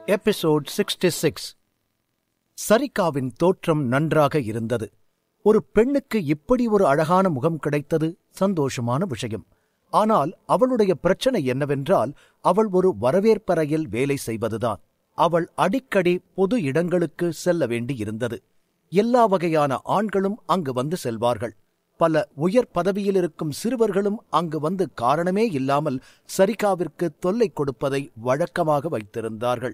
Episode 66. சரிகாவின் தோற்றம் நன்றாக இருந்தது. ஒரு பெண்ணுக்கு இப்படி ஒரு அழகான முகம் கிடைத்தது சந்தோஷமான விஷயம். ஆனால் அவளுடைய பிரச்சனை என்னவென்றால், அவள் ஒரு வரவேற்பறையில் வேலை செய்வதுதான். அவள் அடிக்கடி பொது இடங்களுக்கு செல்ல வேண்டியிருந்தது. எல்லா வகையான ஆண்களும் அங்கு வந்து செல்வார்கள். பல உயர் பதவியில் இருக்கும் சிறுவர்களும் அங்கு வந்து காரணமே இல்லாமல் சரிகாவிற்கு தொல்லை கொடுப்பதை வழக்கமாக வைத்திருந்தார்கள்.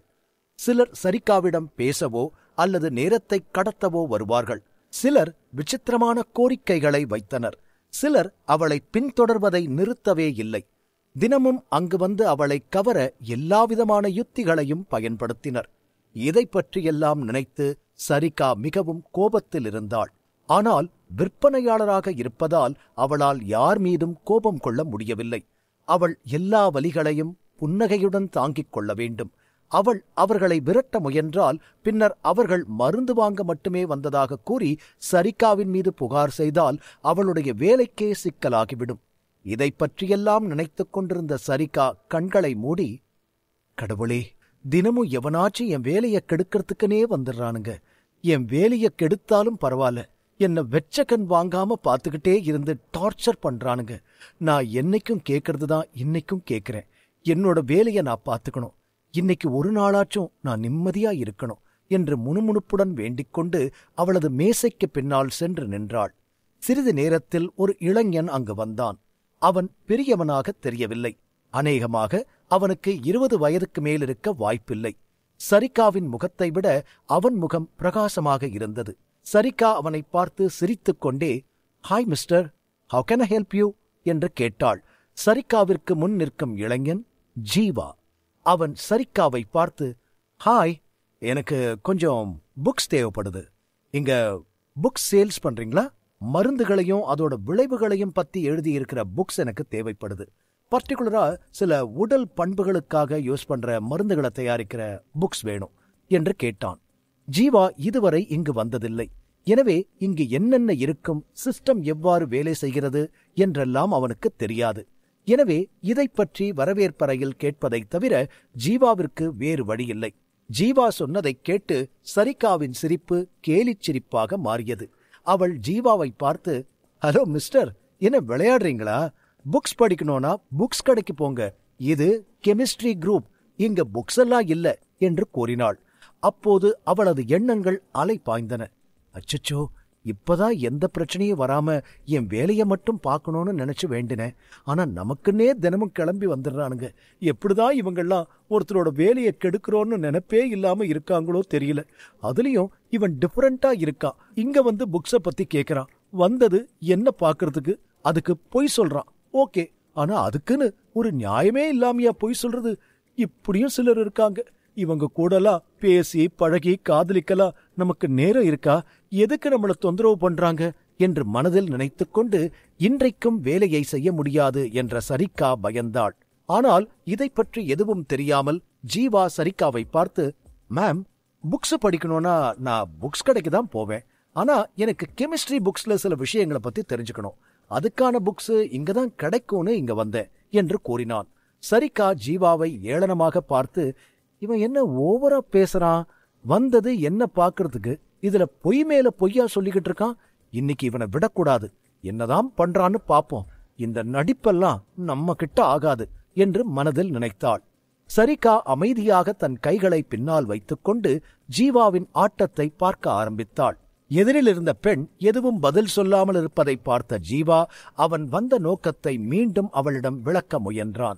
சிலர் சரிகாவிடம் பேசவோ அல்லது நேரத்தை கடத்தவோ வருவார்கள். சிலர் விசித்திரமான கோரிக்கைகளை வைத்தனர். சிலர் அவளை பின்தொடர்வதை நிறுத்தவே இல்லை. தினமும் அங்கு வந்து அவளை கவர எல்லாவிதமான யுத்திகளையும் பயன்படுத்தினர். இதை பற்றியெல்லாம் நினைத்து சரிகா மிகவும் கோபத்தில் இருந்தாள். ஆனால் விற்பனையாளராக இருப்பதால் அவளால் யார் மீதும் கோபம் கொள்ள முடியவில்லை. அவள் எல்லா வலிகளையும் புன்னகையுடன் தாங்கிக் கொள்ள வேண்டும். அவள் அவர்களை விரட்ட முயன்றால் பின்னர் அவர்கள் மருந்து வாங்க மட்டுமே வந்ததாக கூறி சரிகாவின் மீது புகார் செய்தால் அவளுடைய வேலைக்கே சிக்கலாகிவிடும். இதை பற்றியெல்லாம் நினைத்துக் கொண்டிருந்த சரிகா கண்களை மூடி, கடவுளே, தினமும் எவனாச்சும் என் வேலையை கெடுக்கிறதுக்குனே வந்துடுறானுங்க. என் வேலையை கெடுத்தாலும் பரவாயில்ல, என்னை வெச்ச கண் வாங்காம பார்த்துக்கிட்டே இருந்து டார்ச்சர் பண்றானுங்க. நான் என்னைக்கும் கேட்கறதுதான் இன்னைக்கும் கேட்கிறேன். என்னோட வேலையை நான் பார்த்துக்கணும். இன்னைக்கு ஒரு நாளாச்சும் நான் நிம்மதியா இருக்கணும் என்று முணுமுணுப்புடன் வேண்டிக் கொண்டு அவளது மேசைக்கு பின்னால் சென்று நின்றாள். சிறிது நேரத்தில் ஒரு இளைஞன் அங்கு வந்தான். அவன் பெரியவனாக தெரியவில்லை. அநேகமாக அவனுக்கு 20 வயதுக்கு மேலிருக்க வாய்ப்பில்லை. சரிகாவின் முகத்தை விட அவன் முகம் பிரகாசமாக இருந்தது. சரிகா அவனை பார்த்து சிரித்துக் கொண்டே, "hi mister, how can I help you?" என்று கேட்டாள். சரிகாவிற்கு முன் நிற்கும் இளைஞன் ஜீவா. அவன் சரிகாவை பார்த்து, "ஹாய், எனக்கு கொஞ்சம் புக்ஸ் தேவைப்படுது. இங்க புக்ஸ் சேல்ஸ் பண்றீங்களா? மருந்துகளையும் அதோட விளைவுகளையும் பத்தி எழுதியிருக்கிற புக்ஸ் எனக்கு தேவைப்படுது. பர்டிகுலரா சில உடல் பண்புகளுக்காக யூஸ் பண்ற மருந்துகளை தயாரிக்கிற புக்ஸ் வேணும்" என்று கேட்டான். ஜீவா இதுவரை இங்கு வந்ததில்லை. எனவே இங்கு என்னென்ன இருக்கும், சிஸ்டம் எவ்வாறு வேலை செய்கிறது என்றெல்லாம் அவனுக்கு தெரியாது. எனவே இதை பற்றி வரவேற்பறையில் கேட்பதைத் தவிர ஜீவாவிற்கு வேறு வழியில்லை. ஜீவா சொன்னதைக் கேட்டு சரிகாவின் சிரிப்பு கேலிச் சிரிப்பாக மாறியது. அவள் ஜீவாவை பார்த்து, "ஹலோ மிஸ்டர், என்ன விளையாடுறீங்களா? புக்ஸ் படிக்கணும்னா புக்ஸ் கடைக்கு போங்க. இது கெமிஸ்ட்ரி குரூப், இங்க புக்ஸ் எல்லாம் இல்ல" என்று கூறினாள். அப்போது அவளது எண்ணங்கள் அலை பாய்ந்தன. அச்சச்சோ, இப்பதான் எந்த பிரச்சனையும் வராம என் வேலையை மட்டும் பார்க்கணும்னு நினைச்சு வேண்டினேன். ஆனா நமக்குன்னே தினமும் கிளம்பி வந்துடுறானுங்க. எப்படிதான் இவங்கெல்லாம் ஒருத்தரோட வேலையை கெடுக்கிறோன்னு நினைப்பே இல்லாம இருக்காங்களோ தெரியல. அதுலயும் இவன் டிஃபரெண்டா இருக்கான். இங்க வந்து புக்ஸ பத்தி கேக்குறான். வந்தது என்ன பாக்குறதுக்கு, அதுக்கு பொய் சொல்றான். ஓகே, ஆனா அதுக்குன்னு ஒரு நியாயமே இல்லாமையா பொய் சொல்றது? இப்படியும் சிலர் இருக்காங்க. இவங்க கூடலாம் பேசி பழகி காதலிக்கலாம் நமக்கு நேரம் இருக்கா? எதுக்கு நம்மள தொந்தரவு பண்றாங்க என்று மனதில் நினைத்துக்கொண்டு இன்றைக்கும் வேலையை செய்ய முடியாது என்ற சரிகா பயந்தாள். ஆனால் இதை பற்றி எதுவும் தெரியாமல் ஜீவா சரிகாவை பார்த்து, "மேம், புக்ஸ் படிக்கணும்னா நான் புக்ஸ் கடைக்கு தான் போவேன். ஆனா எனக்கு கெமிஸ்ட்ரி புக்ஸ்ல சில விஷயங்களை பத்தி தெரிஞ்சுக்கணும். அதுக்கான புக்ஸ் இங்கதான் கிடைக்கும்னு இங்க வந்தேன்" என்று கூறினான். சரிகா ஜீவாவை ஏளனமாக பார்த்து, "இவன் என்ன ஓவரா பேசுறான்? வந்தது என்ன பாக்குறதுக்கு, இதுல பொய் மேல பொய்யா சொல்லிக்கிட்டு இருக்கான். இன்னைக்கு இவனை விடக்கூடாது. என்னதான் பண்றான்னு பாப்போம். இந்த நடிப்பெல்லாம் நம்ம கிட்ட ஆகாது" என்று மனதில் நினைத்தாள். சரிகா அமைதியாக தன் கைகளை பின்னால் வைத்துக்கொண்டு ஜீவாவின் ஆட்டத்தை பார்க்க ஆரம்பித்தாள். எதிரில் இருந்த பெண் எதுவும் பதில் சொல்லாமல் இருப்பதை பார்த்த ஜீவா அவன் வந்த நோக்கத்தை மீண்டும் அவளிடம் விளக்க முயன்றான்.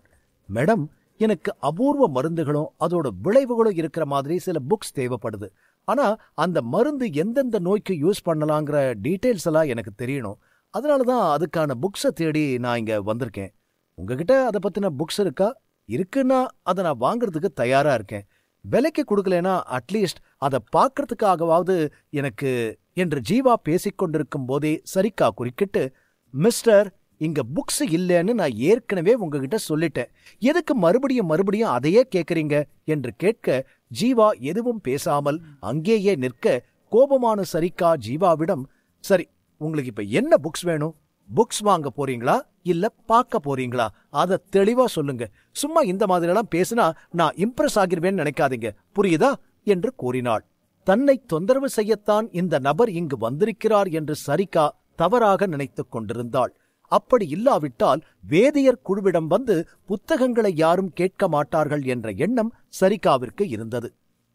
"மேடம், எனக்கு அபூர்வ மருந்துகளும் அதோட விளைவுகளும் இருக்கிற மாதிரி சில புக்ஸ் தேவைப்படுது. ஆனா அந்த மருந்து எந்தெந்த நோய்க்கு யூஸ் பண்ணலாங்கிற டீட்டெயில்ஸ் எல்லாம் எனக்கு தெரியணும். அதனாலதான் அதுக்கான புக்ஸை தேடி நான் இங்க வந்திருக்கேன். உங்ககிட்ட அதை பத்தின புக்ஸ் இருக்கா? இருக்குன்னா அதை நான் வாங்குறதுக்கு தயாரா இருக்கேன். விலைக்கு கொடுக்கலனா அட்லீஸ்ட் அதை பார்க்கறதுக்காகவாவது எனக்கு" என்று ஜீவா பேசிக்கொண்டிருக்கும் போதே சரிகா குறுக்கிட்டு, "மிஸ்டர், இங்க புக்ஸ் இல்லைன்னு நான் ஏற்கனவே உங்ககிட்ட சொல்லிட்டேன். எதுக்கு மறுபடியும் அதையே கேக்குறீங்க?" என்று கேட்க ஜீவா எதுவும் பேசாமல் அங்கேயே நிற்க கோபமான சரிகா ஜீவாவிடம், "சரி, உங்களுக்கு இப்ப என்ன புக்ஸ் வேணும்? புக்ஸ் வாங்க போறீங்களா?" இல்ல பார்க்க போறீங்களா? அத தெளிவா சொல்லுங்க. சும்மா இந்த மாதிரியெல்லாம் பேசினா நான் இம்ப்ரெஸ் ஆகிருவேன்னு நினைக்காதீங்க, புரியுதா என்று கூறினாள். தன்னை தொந்தரவு செய்யத்தான் இந்த நபர் இங்கு வந்திருக்கிறார் என்று சரிகா தவறாக நினைத்துக் கொண்டிருந்தாள். அப்படி இல்லாவிட்டால் வேதியர் குழுவிடம் வந்து புத்தகங்களை யாரும் கேட்க மாட்டார்கள் என்ற எண்ணம் சரிகாவிற்கு இருந்தது.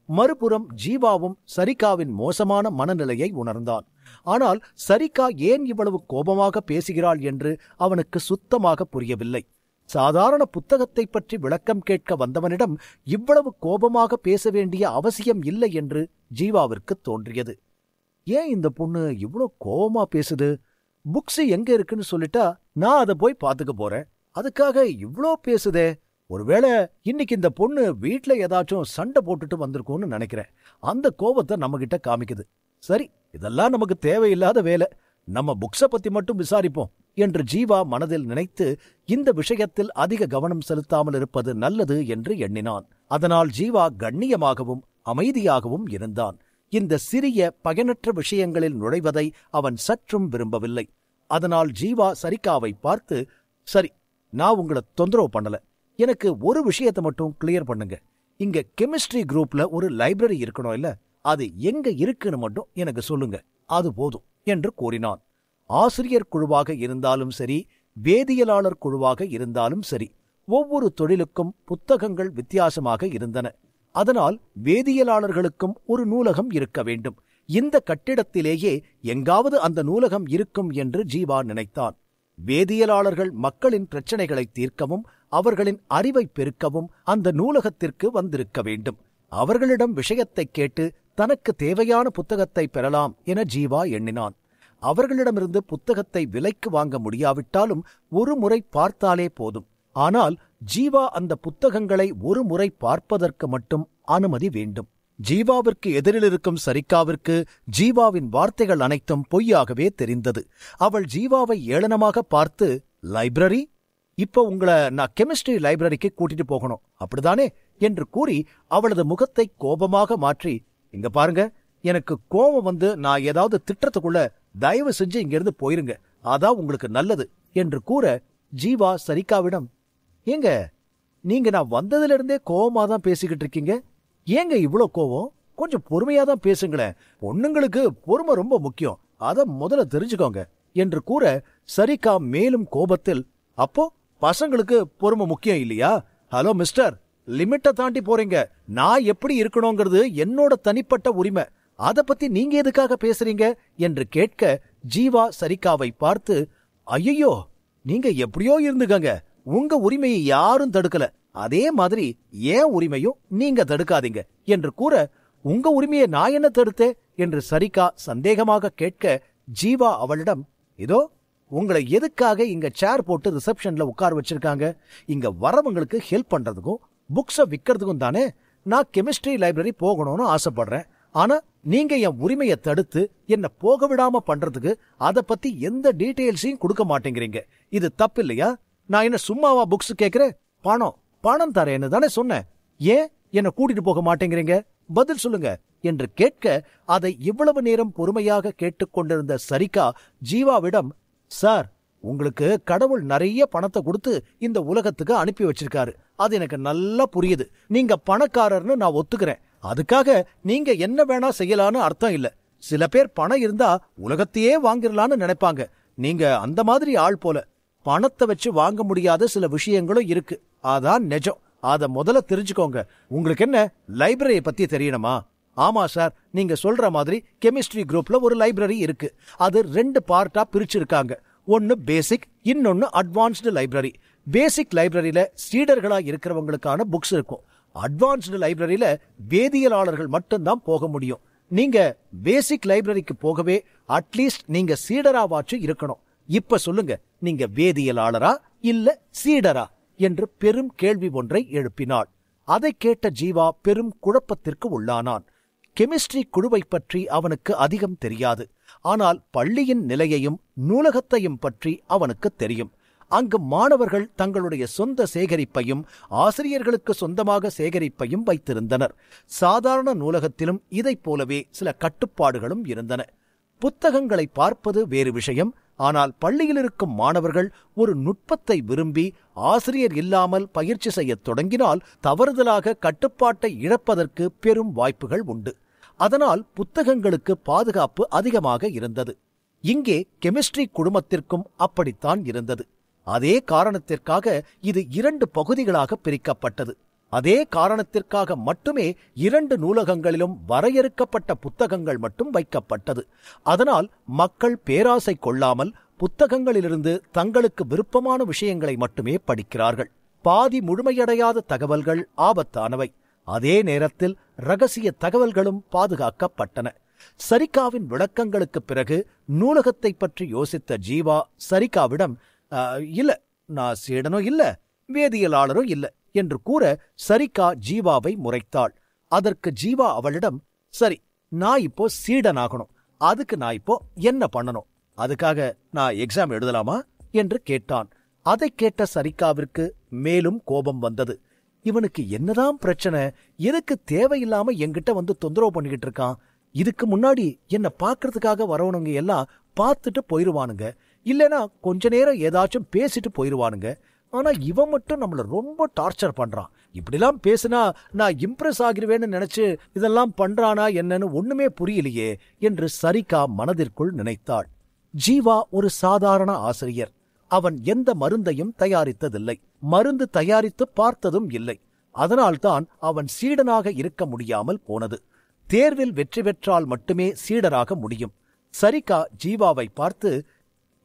மறுபுறம் ஜீவாவும் சரிகாவின் மோசமான மனநிலையை உணர்ந்தான். ஆனால் சரிகா ஏன் இவ்வளவு கோபமாக பேசுகிறாள் என்று அவனுக்கு சுத்தமாக புரியவில்லை. சாதாரண புத்தகத்தை பற்றி விளக்கம் கேட்க வந்தவனிடம் இவ்வளவு கோபமாக பேச வேண்டிய அவசியம் இல்லை என்று ஜீவாவிற்கு தோன்றியது. ஏன் இந்த பொண்ணு இவ்வளோ கோபமா பேசுது? புக்ஸ் எங்க இருக்குன்னு சொல்லிட்டா நான் அதை போய் பார்த்துக்க போறேன், அதுக்காக இவ்ளோ பேசுதே. ஒருவேளை இன்னைக்கு இந்த பொண்ணு வீட்ல ஏதாச்சும் சண்டை போட்டுட்டு வந்திருக்கும்னு நினைக்கிறேன். அந்த கோபத்தை நம்ம கிட்ட காமிக்குது. சரி, இதெல்லாம் நமக்கு தேவையில்லாத வேலை, நம்ம புக்ஸ பத்தி மட்டும் விசாரிப்போம் என்று ஜீவா மனதில் நினைத்து இந்த விஷயத்தில் அதிக கவனம் செலுத்தாமல் இருப்பது நல்லது என்று எண்ணினான். அதனால் ஜீவா கண்ணியமாகவும் அமைதியாகவும் இருந்தான். இந்த சிறிய பயனற்ற விஷயங்களில் நுழைவதை அவன் சற்றும் விரும்பவில்லை. அதனால் ஜீவா சரிகாவை பார்த்து, சரி, நான் உங்களை தொந்தரவு பண்ணல, எனக்கு ஒரு விஷயத்தை மட்டும் கிளியர் பண்ணுங்க. இங்க கெமிஸ்ட்ரி குரூப்ல ஒரு லைப்ரரி இருக்கணும் இல்ல, அது எங்க இருக்குன்னு மட்டும் எனக்கு சொல்லுங்க, அது போதும் என்று கூறினான். ஆசிரியர் குழுவாக இருந்தாலும் சரி, வேதியியலாளர் குழுவாக இருந்தாலும் சரி, ஒவ்வொரு தொழிலுக்கும் புத்தகங்கள் வித்தியாசமாக இருந்தன. அதனால் வேதியியலாளர்களுக்கும் ஒரு நூலகம் இருக்க வேண்டும். இந்த கட்டிடத்திலேயே எங்காவது அந்த நூலகம் இருக்கும் என்று ஜீவா நினைத்தான். வேதியியலாளர்கள் மக்களின் பிரச்சனைகளை தீர்க்கவும் அவர்களின் அறிவை பெருக்கவும் அந்த நூலகத்திற்கு வந்திருக்க வேண்டும். அவர்களிடம் விஷயத்தை கேட்டு தனக்கு தேவையான புத்தகத்தை பெறலாம் என ஜீவா எண்ணினான். அவர்களிடமிருந்து புத்தகத்தை விலைக்கு வாங்க முடியாவிட்டாலும் ஒரு முறை பார்த்தாலே போதும். ஆனால் ஜீவா அந்த புத்தகங்களை ஒரு முறை பார்ப்பதற்கு மட்டும் அனுமதி வேண்டும். ஜீவாவிற்கு எதிரில் இருக்கும் சரிகாவிற்கு ஜீவாவின் வார்த்தைகள் அனைத்தும் பொய்யாகவே தெரிந்தது. அவள் ஜீவாவை ஏளனமாக பார்த்து, லைப்ரரி? இப்ப உங்களை நான் கெமிஸ்ட்ரி லைப்ரரிக்கு கூட்டிட்டு போகணும், அப்படிதானே என்று கூறி அவளது முகத்தை கோபமாக மாற்றி, இங்க பாருங்க, எனக்கு கோபம் வந்து நான் ஏதாவது திட்டத்துக்குள்ள தயவு செஞ்சு இங்கிருந்து போயிருங்க, அதான் உங்களுக்கு நல்லது என்று கூற ஜீவா சரிகாவிடம், ஏங்க நீங்க நான் வந்ததுல இருந்தே கோபமா தான் பேசிக்கிட்டு இருக்கீங்க, ஏங்க இவ்வளோ கோவம்? கொஞ்சம் பொறுமையா தான் பேசுங்களேன், பொண்ணுங்களுக்கு பொறுமை ரொம்ப முக்கியம், அத முதல்ல தெரிஞ்சுக்கோங்க என்று கூற சரிகா மேலும் கோபத்தில், அப்போ பசங்களுக்கு பொறுமை முக்கியம் இல்லையா? ஹலோ மிஸ்டர், லிமிட்டை தாண்டி போறீங்க. நான் எப்படி இருக்கணுங்கிறது என்னோட தனிப்பட்ட உரிமை, அத பத்தி நீங்க எதுக்காக பேசுறீங்க என்று கேட்க ஜீவா சரிகாவை பார்த்து, ஐயோ, நீங்க எப்படியோ இருந்துக்கங்க, உங்க உரிமையை யாரும் தடுக்கல, அதே மாதிரி ஏன் உரிமையும் நீங்க தடுக்காதீங்க என்று கூற, உங்க உரிமையை நான் என்ன தடுத்தேன் என்று சரிகா சந்தேகமாக கேட்க ஜீவா அவளிடம், இதோ உங்களை எதுக்காக இங்க சேர் போட்டு ரிசப்ஷன்ல உட்கார வச்சிருக்காங்க? இங்க வரவங்களுக்கு ஹெல்ப் பண்றதுக்கும் புக்ஸ விக்கிறதுக்கும் தானே. நான் கெமிஸ்ட்ரி லைப்ரரி போகணும்னு ஆசைப்படுறேன், ஆனா நீங்க என் உரிமையை தடுத்து என்ன போக விடாம பண்றதுக்கு அத பத்தி எந்த டீடைல்ஸையும் கொடுக்க மாட்டேங்கிறீங்க. இது தப்பு இல்லையா? நான் என்ன சும்மாவா புக்ஸ் கேட்கிறேன்? பணம் தரேன்னு தானே சொன்னேன். ஏன் என்ன கூட்டிட்டு போக மாட்டேங்கிறீங்க? பதில் சொல்லுங்க என்று கேட்க அதை இவ்வளவு நேரம் பொறுமையாக கேட்டுக்கொண்டிருந்த சரிகா ஜீவாவிடம், சார், உங்களுக்கு கடவுள் நிறைய பணத்தை கொடுத்து இந்த உலகத்துக்கு அனுப்பி வச்சிருக்காரு, அது எனக்கு நல்லா புரியுது. நீங்க பணக்காரர்னு நான் ஒத்துக்கிறேன், அதுக்காக நீங்க என்ன வேணா செய்யலான்னு அர்த்தம் இல்ல. சில பேர் பணம் இருந்தா உலகத்தையே வாங்கிடலான்னு நினைப்பாங்க. நீங்க அந்த மாதிரி ஆள் போல. பணத்தை வச்சு வாங்க முடியாத சில விஷயங்களும் இருக்கு, அதான் நிஜம். அத முதல்ல தெரிஞ்சுக்கோங்க. உங்களுக்கு என்ன லைப்ரரியை பத்தி தெரியணுமா? ஆமா சார், நீங்க சொல்ற மாதிரி கெமிஸ்ட்ரி குரூப்ல ஒரு லைப்ரரி இருக்கு. அது 2 பார்ட்டா பிரிச்சிருக்காங்க. ஒன்னு பேசிக், இன்னொன்னு அட்வான்ஸ்டு லைப்ரரி. பேசிக் லைப்ரரியில சீடர்களா இருக்கிறவங்களுக்கான புக்ஸ் இருக்கும். அட்வான்ஸ்டு லைப்ரரியில வேதியியலாளர்கள் மட்டும்தான் போக முடியும். நீங்க பேசிக் லைப்ரரிக்கு போகவே அட்லீஸ்ட் நீங்க சீடராவாச்சு இருக்கணும். இப்ப சொல்லுங்க, நீங்க வேதியியலாளரா இல்ல சீடரா என்று பெரும் கேள்வி ஒன்றை எழுப்பினாள். அதை கேட்ட ஜீவா பெரும் குழப்பத்திற்கு உள்ளானான். கெமிஸ்ட்ரி குழுவை பற்றி அவனுக்கு அதிகம் தெரியாது. ஆனால் பள்ளியின் நிலையையும் நூலகத்தையும் பற்றி அவனுக்கு தெரியும். அங்கு மாணவர்கள் தங்களுடைய சொந்த சேகரிப்பையும் ஆசிரியர்களுக்கு சொந்தமாக சேகரிப்பையும் வைத்திருந்தனர். சாதாரண நூலகத்திலும் இதைப் போலவே சில கட்டுப்பாடுகளும் இருந்தன. புத்தகங்களை பார்ப்பது வேறு விஷயம், ஆனால் பள்ளியில் இருக்கும் மாணவர்கள் ஒரு நுட்பத்தை விரும்பி ஆசிரியர் இல்லாமல் பயிற்சி செய்யத் தொடங்கினால் தவறுதலாக கட்டுப்பாட்டை இழப்பதற்கு பெரும் வாய்ப்புகள் உண்டு. அதனால் புத்தகங்களுக்கு பாதுகாப்பு அதிகமாக இருந்தது. இங்கே கெமிஸ்ட்ரி குழுமத்திற்கும் அப்படித்தான் இருந்தது. அதே காரணத்திற்காக இது 2 பகுதிகளாக பிரிக்கப்பட்டது. அதே காரணத்திற்காக மட்டுமே 2 நூலகங்களிலும் வரையறுக்கப்பட்ட புத்தகங்கள் மட்டும் வைக்கப்பட்டது. அதனால் மக்கள் பேராசை கொள்ளாமல் புத்தகங்களிலிருந்து தங்களுக்கு விருப்பமான விஷயங்களை மட்டுமே படிக்கிறார்கள். பாதி முழுமையடையாத தகவல்கள் ஆபத்தானவை. அதே நேரத்தில் இரகசிய தகவல்களும் பாதுகாக்கப்பட்டன. சரிகாவின் விளக்கங்களுக்கு பிறகு நூலகத்தை பற்றி யோசித்த ஜீவா சரிகாவிடம், இல்ல, நான் சீடனும் இல்ல, வேதியியலாளரும் இல்ல என்று கூற சரிகா ஜீவாவை முறைத்தாள். அதற்கு ஜீவா அவளிடம், சரி, நான் இப்போ சீடனாகணும், அதுக்கு நான் இப்போ என்ன பண்ணணும், அதுக்காக நான் எக்ஸாம் எழுதலாமா என்று கேட்டான். அதை கேட்ட சரிகாவிற்கு மேலும் கோபம் வந்தது. இவனுக்கு என்னதான் பிரச்சனை? எதுக்கு தேவையில்லாம என்கிட்ட வந்து தொந்தரவு பண்ணிக்கிட்டு இருக்கான்? இதுக்கு முன்னாடி என்ன பாக்குறதுக்காக வரவனுங்க எல்லாம் பார்த்துட்டு போயிருவானுங்க, இல்லனா கொஞ்ச நேரம் ஏதாச்சும் பேசிட்டு போயிருவானுங்க. ஆனா இவன் மட்டும் நம்மள ரொம்ப டார்ச்சர் பண்றான். இப்படிலாம் பேசினா நான் இம்ப்ரெஸ் ஆகிருவேன்னு நினைச்சு இதெல்லாம் பண்றானா என்னன்னு ஒண்ணுமே புரியலையே என்று சரிகா மனதிற்குள் நினைத்தாள். ஜீவா ஒரு சாதாரண ஆசிரியர். அவன் எந்த மருந்தையும் தயாரித்ததில்லை, மருந்து தயாரித்து பார்த்ததும் இல்லை. அதனால்தான் அவன் சீடனாக இருக்க முடியாமல் போனது. தேர்வில் வெற்றி பெற்றால் மட்டுமே சீடராக முடியும். சரிகா ஜீவாவை பார்த்து,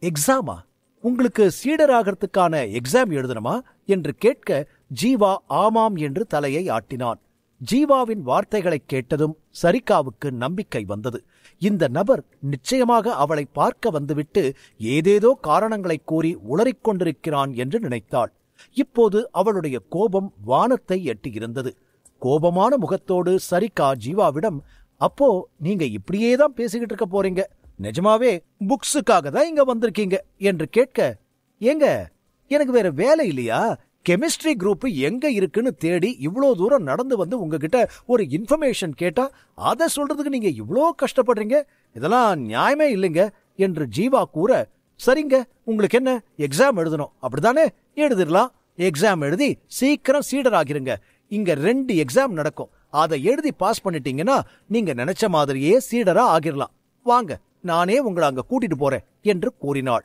எக்ஸாமா? உங்களுக்கு சீடராகிறதுக்கான எக்ஸாம் எழுதணுமா என்று கேட்க ஜீவா ஆமாம் என்று தலையை ஆட்டினான். ஜீவாவின் வார்த்தைகளை கேட்டதும் சரிகாவுக்கு நம்பிக்கை வந்தது. இந்த நபர் நிச்சயமாக அவளை பார்க்க வந்துவிட்டு ஏதேதோ காரணங்களை கூறி உளறிக் கொண்டிருக்கிறான் என்று நினைத்தாள். இப்போது அவளுடைய கோபம் வானத்தை எட்டியிருந்தது. கோபமான முகத்தோடு சரிகா ஜீவாவிடம், அப்போ நீங்க இப்படியேதான் பேசிக்கிட்டு இருக்க போறீங்க, நிஜமாவே புக்ஸுக்காக தான் இங்க வந்திருக்கீங்க என்று கேட்க, ஏங்க, எனக்கு வேற வேலை இல்லையா? கெமிஸ்ட்ரி குரூப் எங்க இருக்குன்னு தேடி இவ்வளோ தூரம் நடந்து வந்து உங்ககிட்ட ஒரு இன்ஃபர்மேஷன் கேட்டா அதை சொல்றதுக்கு நீங்க இவ்வளோ கஷ்டப்படுறீங்க, இதெல்லாம் நியாயமே இல்லைங்க என்று ஜீவா கூற, சரிங்க, உங்களுக்கு என்ன, எக்ஸாம் எழுதணும் அப்படிதானே, எழுதிடலாம். எக்ஸாம் எழுதி சீக்கிரம் சீடர் ஆகிருங்க. இங்க 2 எக்ஸாம் நடக்கும், அதை எழுதி பாஸ் பண்ணிட்டீங்கன்னா நீங்க நினைச்ச மாதிரியே சீடரா ஆகிரலாம். வாங்க, நானே உங்களை அங்க கூட்டிட்டு போறேன் என்று கூறினாள்.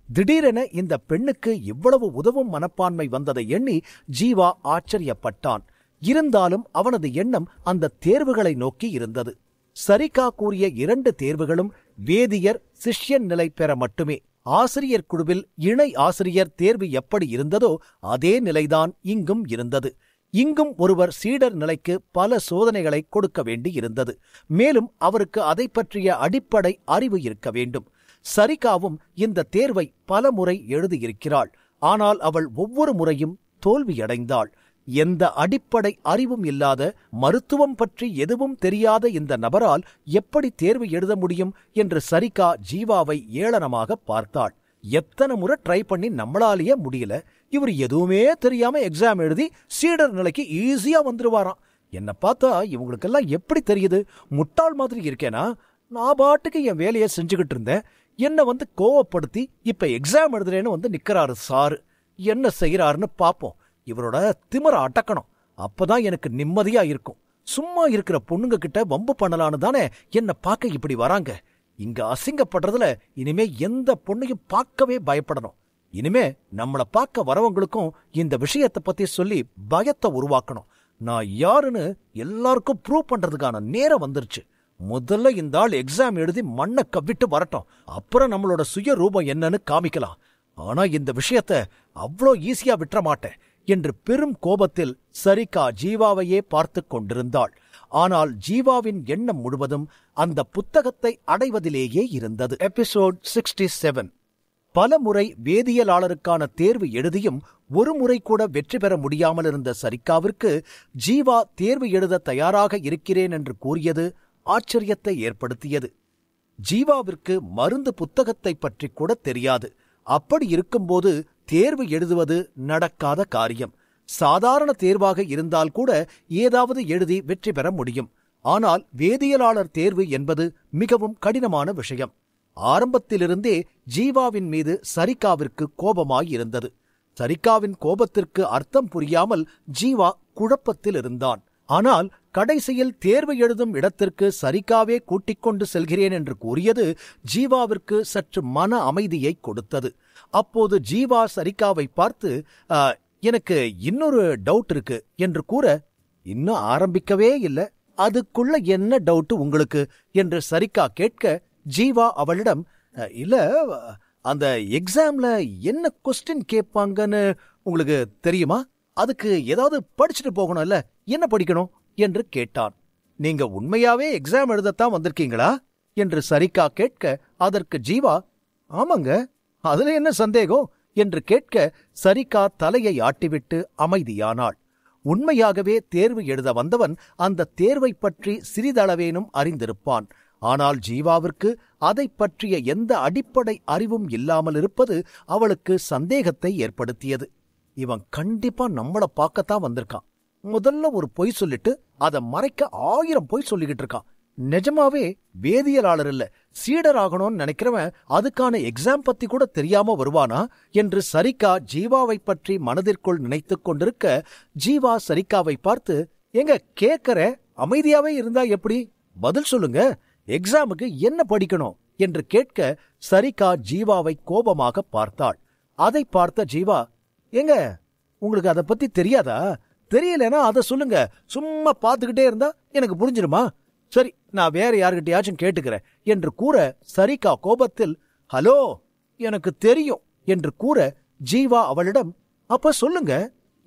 திடீரென இந்த பெண்ணுக்கு இவ்வளவு உதவும் மனப்பான்மை வந்ததை எண்ணி ஜீவா ஆச்சரியப்பட்டான். இருந்தாலும் அவனது எண்ணம் அந்த தேர்வுகளை நோக்கி இருந்தது. சரிகா கூறிய 2 தேர்வுகளும் வேதியர் சிஷ்யன் நிலை பெற மட்டுமே. ஆசிரியர் குழுவில் இணை ஆசிரியர் தேர்வு எப்படி இருந்ததோ அதே நிலைதான் இங்கும் இருந்தது. இங்கும் ஒருவர் சீடர் நிலைக்கு பல சோதனைகளை கொடுக்க வேண்டி இருந்தது. மேலும் அவருக்கு அதை பற்றிய அடிப்படை அறிவு இருக்க வேண்டும். சரிகாவும் இந்த தேர்வை பல முறை எழுதியிருக்கிறாள். ஆனால் அவள் ஒவ்வொரு முறையும் தோல்வியடைந்தாள். எந்த அடிப்படை அறிவும் இல்லாத, மருத்துவம் பற்றி எதுவும் தெரியாத இந்த நபரால் எப்படி தேர்வு எழுத முடியும் என்று சரிகா ஜீவாவை ஏளனமாக பார்த்தாள். எத்தனை முறை ட்ரை பண்ணி நம்மளாலேயே முடியல, இவர் எதுவுமே தெரியாம எக்ஸாம் எழுதி சீடர் நிலைக்கு ஈஸியா வந்துருவாராம். என்ன பார்த்தா இவங்களுக்கெல்லாம் எப்படி தெரியுது? முட்டாள் மாதிரி இருக்கேனா? நான் பாட்டுக்கு என் வேலையை செஞ்சுக்கிட்டு இருந்தேன், என்ன வந்து கோவப்படுத்தி இப்ப எக்ஸாம் எழுதுறேன்னு வந்து நிக்கிறாரு சாரு. என்ன செய்யறாருன்னு பாப்போம். இவரோட திமிர அடக்கணும், அப்பதான் எனக்கு நிம்மதியா இருக்கும். சும்மா இருக்கிற பொண்ணுங்க கிட்ட வம்பு பண்ணலான்னு தானே என்ன பார்க்க இப்படி வராங்க. இங்க அசிங்கப்படுறதுல இனிமே எந்த பொண்ணையும் பார்க்கவே பயப்படணும். இனிமே நம்மள பார்க்க வரவங்களுக்கும் இந்த விஷயத்தை பத்தி சொல்லி பயத்தை உருவாக்கணும். நான் யாருன்னு எல்லாருக்கும் ப்ரூவ் பண்றதுக்கான நேரம் வந்துருச்சு. முதல்ல இந்த ஆள் எக்ஸாம் எழுதி மண்ணை கவ்விட்டு வரட்டும், அப்புறம் நம்மளோட சுய ரூபம் என்னன்னு காமிக்கலாம். ஆனா இந்த விஷயத்த அவ்வளோ ஈஸியா விட்டுற மாட்டேன் என்று பெரும் கோபத்தில் சரிகா ஜீவாவையே பார்த்து கொண்டிருந்தாள். ஆனால் ஜீவாவின் எண்ணம் முழுவதும் அந்த புத்தகத்தை அடைவதிலேயே இருந்தது. எபிசோட் 67. பல முறை வேதியியலாளருக்கான தேர்வு எழுதியும் ஒரு முறை கூட வெற்றி பெற முடியாமல் இருந்த சரிகாவிற்கு ஜீவா தேர்வு எழுத தயாராக இருக்கிறேன் என்று கூறியது ஆச்சரியத்தை ஏற்படுத்தியது. ஜீவாவிற்கு மருந்து புத்தகத்தை பற்றி கூட தெரியாது. அப்படி இருக்கும்போது தேர்வு எழுதுவது நடக்காத காரியம். சாதாரண தேர்வாக இருந்தால் கூட ஏதாவது எழுதி வெற்றி பெற முடியும். ஆனால் வேதியியலாளர் தேர்வு என்பது மிகவும் கடினமான விஷயம். ஆரம்பத்திலிருந்தே ஜீவாவின் மீது சரிகாவிற்கு கோபமாயிருந்தது. சரிகாவின் கோபத்திற்கு அர்த்தம் புரியாமல் ஜீவா குழப்பத்தில் இருந்தான். ஆனால் கடைசியில் தேர்வு எழுதும் இடத்திற்கு சரிகாவே கூட்டிக் கொண்டு செல்கிறேன் என்று கூறியது ஜீவாவிற்கு சற்று மன அமைதியை கொடுத்தது. அப்போது ஜீவா சரிகாவை பார்த்து, எனக்கு இன்னொரு டவுட் இருக்கு என்று கூற, இன்னும் ஆரம்பிக்கவே இல்லை, அதுக்குள்ள என்ன டவுட் உங்களுக்கு என்று சரிகா கேட்க, ஜீவா அவளிடம், இல்ல அந்த எக்ஸாம்ல என்ன கொஸ்டின் கேட்பாங்கன்னு உங்களுக்கு தெரியுமா? அதுக்கு ஏதாவது படிச்சுட்டு போகணும்ல, என்ன படிக்கணும் என்று கேட்டான். நீங்க உண்மையாவே எக்ஸாம் எழுதத்தான் வந்திருக்கீங்களா என்று சரிகா கேட்க, அதற்கு ஜீவா, ஆமாங்க, அதுல என்ன சந்தேகம் என்று கேட்க, சரிகா தலையை ஆட்டிவிட்டு அமைதியானாள். உண்மையாகவே தேர்வு எழுத வந்தவன் அந்த தேர்வை பற்றி சிறிதளவேனும் அறிந்திருப்பான். ஆனால் ஜீவாவிற்கு அதை பற்றிய எந்த அடிப்படை அறிவும் இல்லாமல் இருப்பது அவளுக்கு சந்தேகத்தை ஏற்படுத்தியது. இவன் கண்டிப்பா நம்மள பார்க்கத்தான் வந்திருக்கான். முதல்ல ஒரு பொய் சொல்லிட்டு அதை மறைக்க 1000 பொய் சொல்லிக்கிட்டு இருக்கான். நிஜமாவே வேதியியலாளர் இல்ல, சீடர் ஆகணும்னு நினைக்கிறவன் அதுக்கான எக்ஸாம் பத்தி கூட தெரியாம வருவானா என்று சரிகா ஜீவாவை பற்றி மனதிற்குள் நினைத்துக் கொண்டிருக்க, ஜீவா சரிகாவை பார்த்து, எங்க கேட்கற, அமைதியாவே இருந்தா எப்படி, பதில் சொல்லுங்க, எக்ஸாமுக்கு என்ன படிக்கணும் என்று கேட்க, சரிகா ஜீவாவை கோபமாக பார்த்தாள். அதை பார்த்த ஜீவா, எங்க உங்களுக்கு அதை பத்தி தெரியாதா? தெரியலனா அதை சொல்லுங்க, சும்மா பார்த்துக்கிட்டே இருந்தா எனக்கு புரிஞ்சிருமா? சரி, நான் வேற யாருகிட்டயாச்சும் கேட்டுக்கிறேன் என்று கூற, சரிகா கோபத்தில், ஹலோ, எனக்கு தெரியும் என்று கூற, ஜீவா அவளிடம், அப்ப சொல்லுங்க,